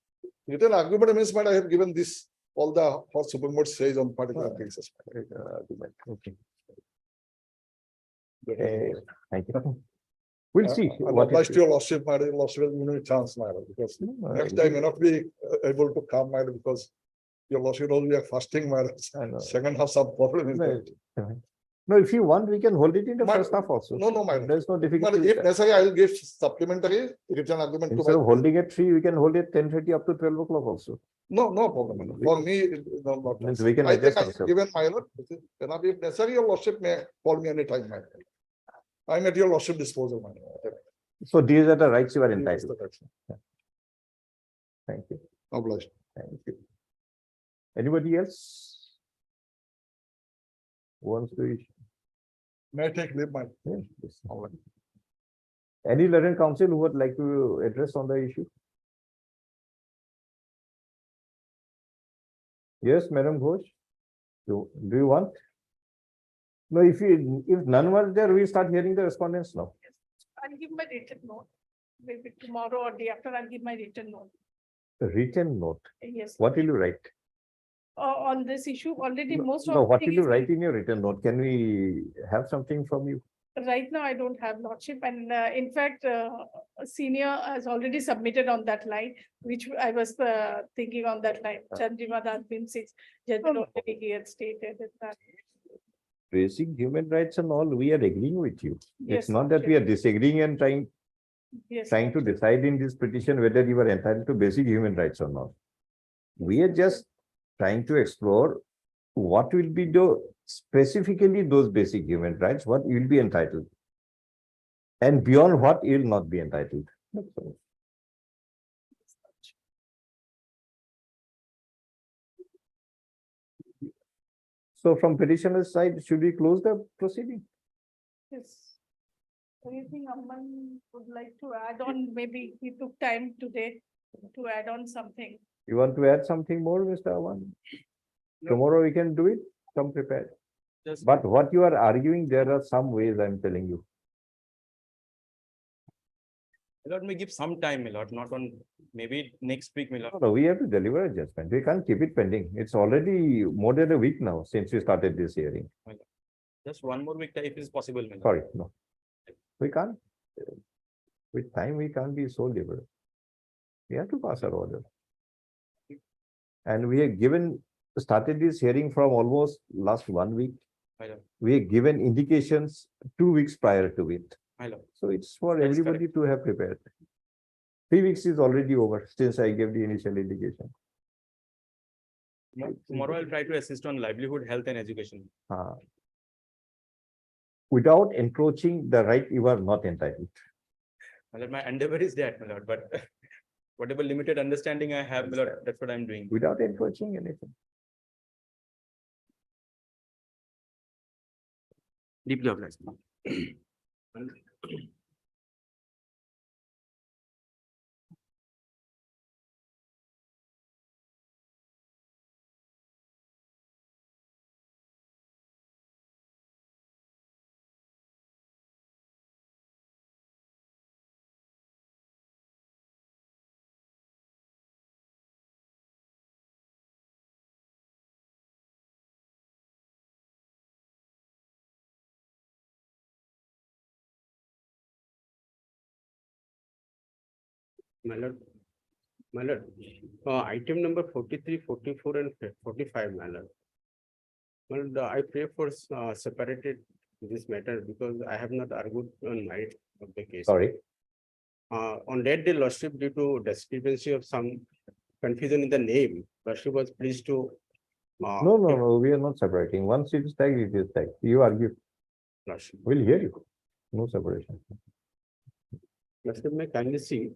Written argument means I have given this, all the what Supreme Court says on particular cases. Argument. Okay. That is it. Thank you. We'll see. And what applies it to your lordship, my lordship will give me a chance, my lord, because next time may not be able to come, my lord, because your lordship knows we are fasting, my lord. I know. Second half some problem is No, there. No, if you want, we can hold it in the My- first half also. No, my lord. There's no But difficulty. with if that. necessary, I will give supplementary written argument to Instead of my. holding at 3, we can hold it 10:30 up to 12 o'clock also. No, no problem, my lord. For me, no, not. Means we can I think adjust I have ourselves. given my lord, and if necessary, your lordship may call me anytime, my lord. I'm at your lordship disposal, my lord. So these are the rights you are Yes, entitled. that's it. Thank you. Obliged. Thank you. Anybody else? Wants to issue? May I take leave, my. Yes, yes. All right. Any learned counsel who would like to address on the issue? Yes, Madam Ghosh. Do you want? No, if none were there, we start hearing the respondents now. I'll give my written note. Maybe tomorrow or day after, I'll give my written note. A written note. Yes. What will you write? On this issue, already most of. No, the what thing will you is- write in your written note? Can we have something from you? Right now, I don't have lordship, and in fact, senior has already submitted on that line, which I was thinking on that line. Chandrima has been six, judgment already he had stated that. Basic human rights and all, we are agreeing with you. Yes, It's not that we are disagreeing and Yes. trying to decide in this petition whether you are entitled to basic human rights or not. We are just trying to explore what will be specifically those basic human rights, what you will be entitled. And beyond what you will not be entitled. That's all. So from petitioner's side, should we close the proceeding? Yes. Anything Amman would like to add on? Maybe he took time today to add on something. You want to add something more, Mr. Awan? Tomorrow we can do it, come prepared. Just- But what you are arguing, there are some ways I'm telling you. My lord may give some time, my lord, not on maybe next week, my lord. No, we have to deliver a judgment. We can't keep it pending. It's already more than a week now since we started this hearing. Just one more week, if it's possible, my lord. Sorry, no. We can't. With time, we can't be so liberal. We have to pass our order. And we have started this hearing from almost last 1 week. My lord, We have given indications 2 weeks prior to it. my lord. So it's for That's everybody to have prepared. 3 weeks is already over since I gave the initial indication. Tomorrow I'll try to assist on livelihood, health and education. Without encroaching the right you are not entitled. My lord, my endeavor is that, my lord, but whatever limited understanding I have, my lord, that's what I'm doing. Without encroaching anything. Deeply obliged. My lord, item number 43, 44, and 45, my lord. My lord, I pray for separated this matter because I have not argued on merit of the case. Sorry. On that day, lordship, due to discrepancy of some confusion in the name, lordship was pleased to. No, we are not separating. Once it is tagged, it is tagged. You argue, Lordship, we'll hear you. No separation. lordship may kindly see.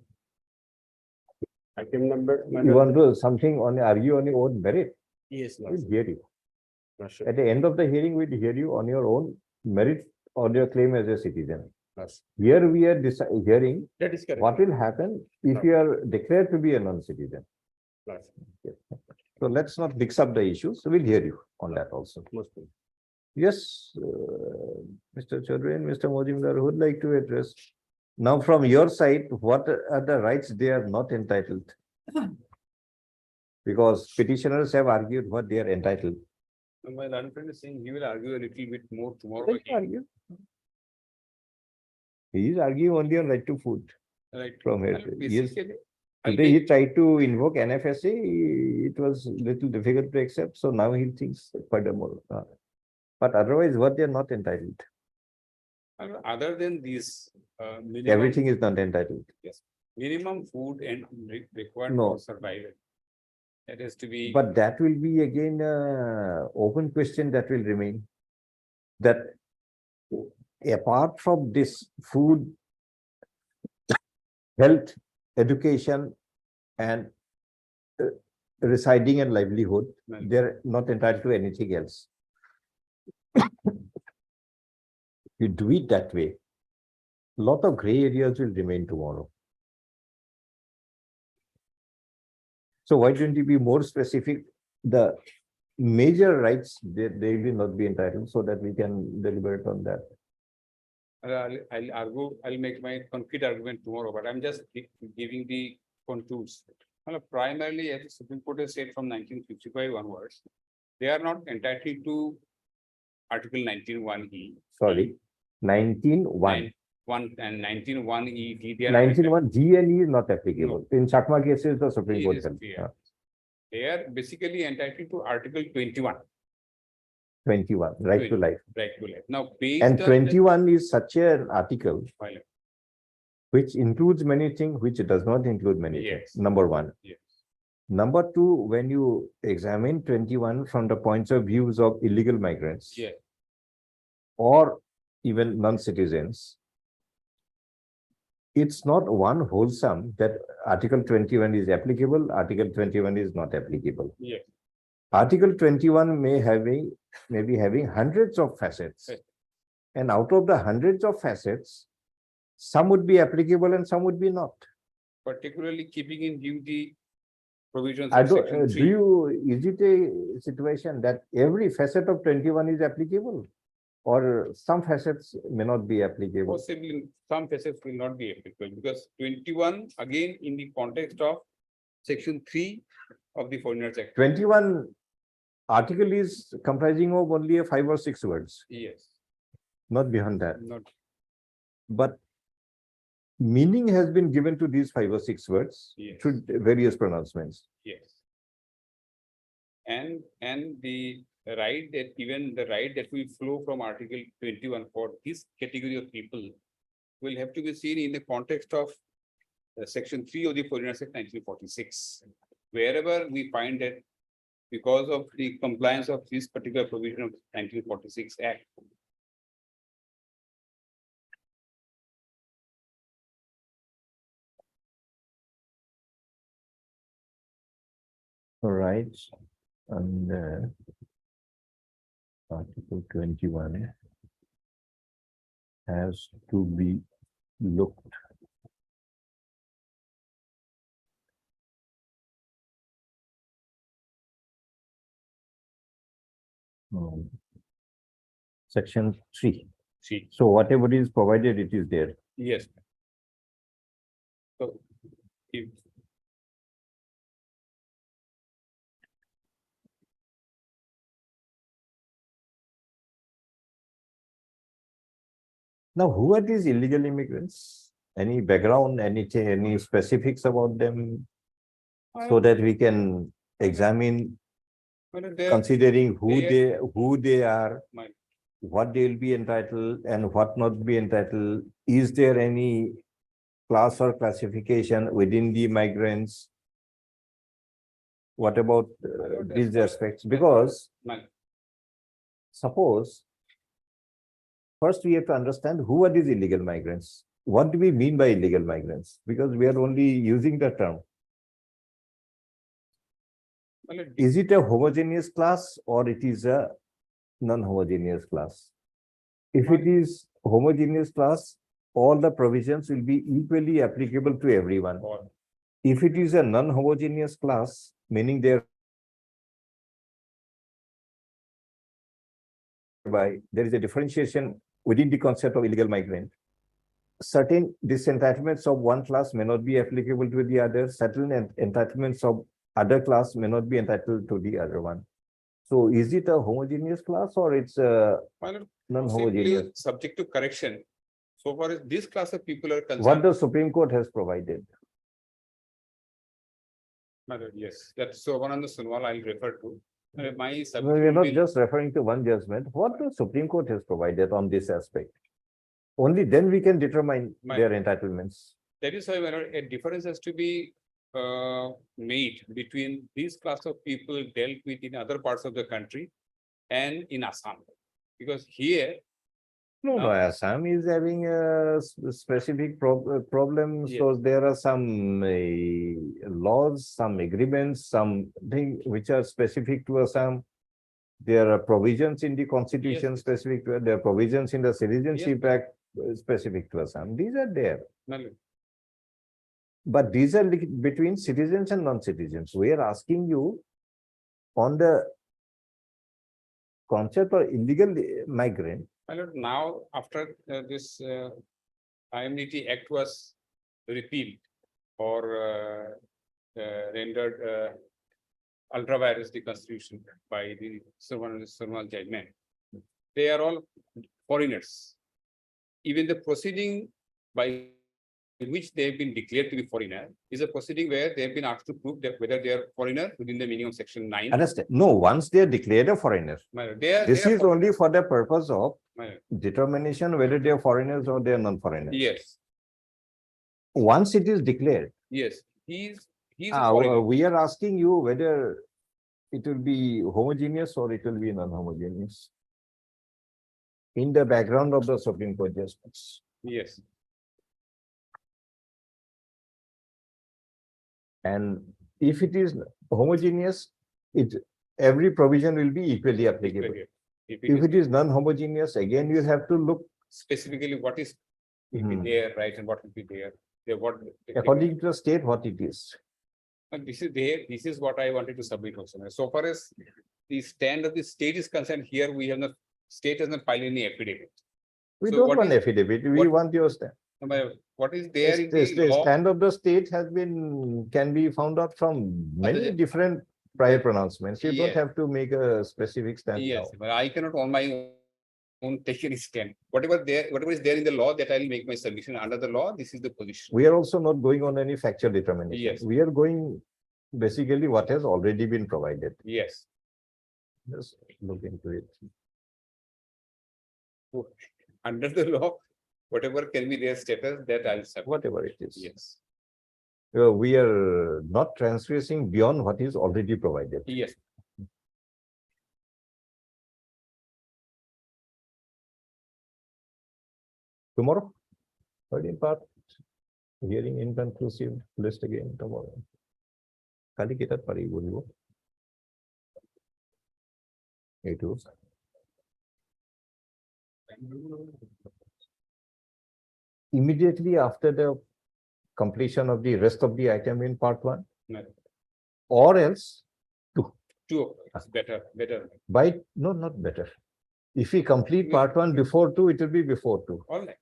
Item number. my You lord. want to argue on your own merit, Yes, we'll lordship. hear you. Lordship. At the end of the hearing, we'll hear you on your own merit on your claim as a citizen. Lordship. Here we are hearing That is correct. what will happen if you are declared to be a non-citizen. Lordship. Yes. So let's not mix up the issues. So we'll hear you on that also. Yes, Mr. Chaudhary and Mr. Mojumdar would like to address. Now, from your side, what are the rights they are not entitled? Because petitioners have argued what they are entitled. My learned friend is saying he will argue a little bit more tomorrow. Let him argue. He is arguing only on right to food Right. from here. Well, Yes. basically, I'll Today he take- tried to invoke NFSA, it was little difficult to accept, so now he thinks furthermore. But otherwise, what they are not entitled, Other than these, minimum. everything is not entitled. Yes, minimum food and required No. for survival. That has to be. But that will be again open question that will remain. That apart from this food, health, education, and residing and livelihood, Well, they're not entitled to anything else. You do it that way, lot of gray areas will remain tomorrow. So why don't you be more specific? The major rights, they will not be entitled, so that we can deliberate on that. I'll argue, I'll make my concrete argument tomorrow, but I'm just giving the contours. Well, primarily, as the Supreme Court has said from 1955 onwards, they are not entitled to Article 19(1)(e). Sorry, 19(1). 1 and 19(1)(e). they are 19(1) G and E is not applicable. In Chakma cases, the Supreme Court Yes, held. yeah. They are basically entitled to Article 21, 21, right to life. right to life. Now, based And on 21 is such an article that- which includes many things, which does not include many things. Yes. Number one. Yes. Number two, when you examine 21 from the points of views of illegal migrants. Yeah. Or even non-citizens, it's not one wholesome that Article 21 is applicable, Article 21 is not applicable. Yes. Article 21 may be having hundreds of facets. Right. And out of the hundreds of facets, some would be applicable and some would be not. Particularly keeping in view the provisions I of don't, section 3. is it a situation that every facet of 21 is applicable? Or some facets may not be applicable? Possibly some facets will not be applicable because 21 again in the context of section 3 of the Foreigners Act. 21 article is comprising of only a 5 or 6 words, Yes, not beyond that. not But meaning has been given to these 5 or 6 words yes, through various pronouncements. yes. And the right that even the right that will flow from Article 21 for this category of people will have to be seen in the context of section 3 of the Foreigners Act 1946. Wherever we find that because of the compliance of this particular provision of 1946 Act. All right. And Article 21 has to be looked. Section 3. See, So whatever is provided, it is there. yes. So if Now, who are these illegal immigrants? Any background, anything, any specifics about them? So that we can examine, considering who they are, My- what they will be entitled and what not be entitled. Is there any class or classification within the migrants? What about these aspects? Because suppose first we have to understand who are these illegal migrants. What do we mean by illegal migrants? Because we are only using the term. Is it a homogeneous class or it is a non-homogeneous class? If it is homogeneous class, all the provisions will be equally applicable to everyone. If it is a non-homogeneous class, meaning there whereby there is a differentiation within the concept of illegal migrant. Certain disentitlements of one class may not be applicable to the other. Certain entitlements of other class may not be entitled to the other one. So is it a homogeneous class or it's a Well, non-homogeneous? simply subject to correction. So far as this class of people are concerned. What the Supreme Court has provided. Yes, that's so one on the Sunwal I'll refer to. My No, subject we're will not be- just referring to one judgment. What the Supreme Court has provided on this aspect. Only then we can determine their entitlements. That is why a difference has to be made between these class of people dealt with in other parts of the country and in Assam. Because here, No, Assam is having a specific problem. So there are some laws, some agreements, something which are specific to Assam. There are provisions in the constitution specific to it. There are provisions in the Citizenship Act specific to Assam. These are there. But these are between citizens and non-citizens. We are asking you on the concept of illegal migrant. my lord, now after this IMDT Act was repealed or rendered ultra vires the constitution by the Sunwal judgment, they are all foreigners. Even the proceeding by which they have been declared to be foreigner is a proceeding where they have been asked to prove that whether they are foreigner within the meaning of section 9. Understand? No, once they are declared a foreigner, My lord, they are- this they are is foreign- only for the purpose of My lord, determination whether they are foreigners or they are non-foreigners. yes, Once it is declared, yes, he's a foreigner. we are asking you whether it will be homogeneous or it will be non-homogeneous. In the background of the Supreme Court judgments. Yes, And if it is homogeneous, every provision will be equally applicable. if If it is non-homogeneous, again, you have to look specifically what is will be Hmm. there, right, and what will be there. What according to the state what it is. and this is there, this is what I wanted to submit also. So far as the stand of the state is concerned, here we have not, state has not filed any affidavit. We So don't what want is- affidavit, we what- want your stand. What is there in The the law? stand of the state can be found out from many different prior pronouncements. You don't Yes. have to make a specific stand now. Yes, but I cannot on my own take any stand. Whatever is there in the law, that I will make my submission. Under the law, this is the position. We are also not going on any factual determination. Yes. We are going basically what has already been provided. Yes. Just look into it. Under the law, whatever can be their status, that I'll submit. Whatever it is. Yes, We are not transgressing beyond what is already provided. yes. Tomorrow, third in part, hearing inconclusive list again tomorrow. Kali kita pari bolibo. Itu. Immediately after the completion of the rest of the item in part 1, No, or else two, better. no, not better. If we complete part 1 before 2, it will be before 2. All right.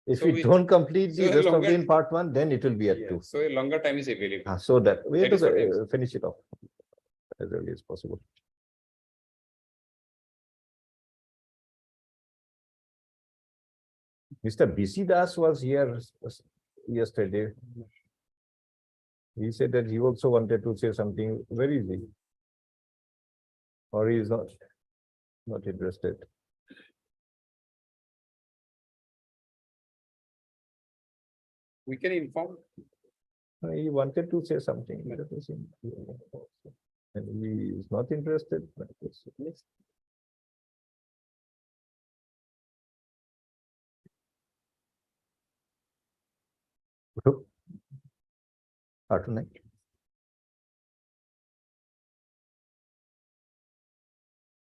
If So we we- don't complete the so a rest of longer- the in part 1, then it will be at Yeah, 2. so a longer time is available. So that we have That is what I to finish it off as early as possible. Mr. BC Das was here yesterday. He said that he also wanted to say something. Where is he? Or he is not interested. We can inform. He wanted to say something. That was him. And he is not interested. But yes. After night.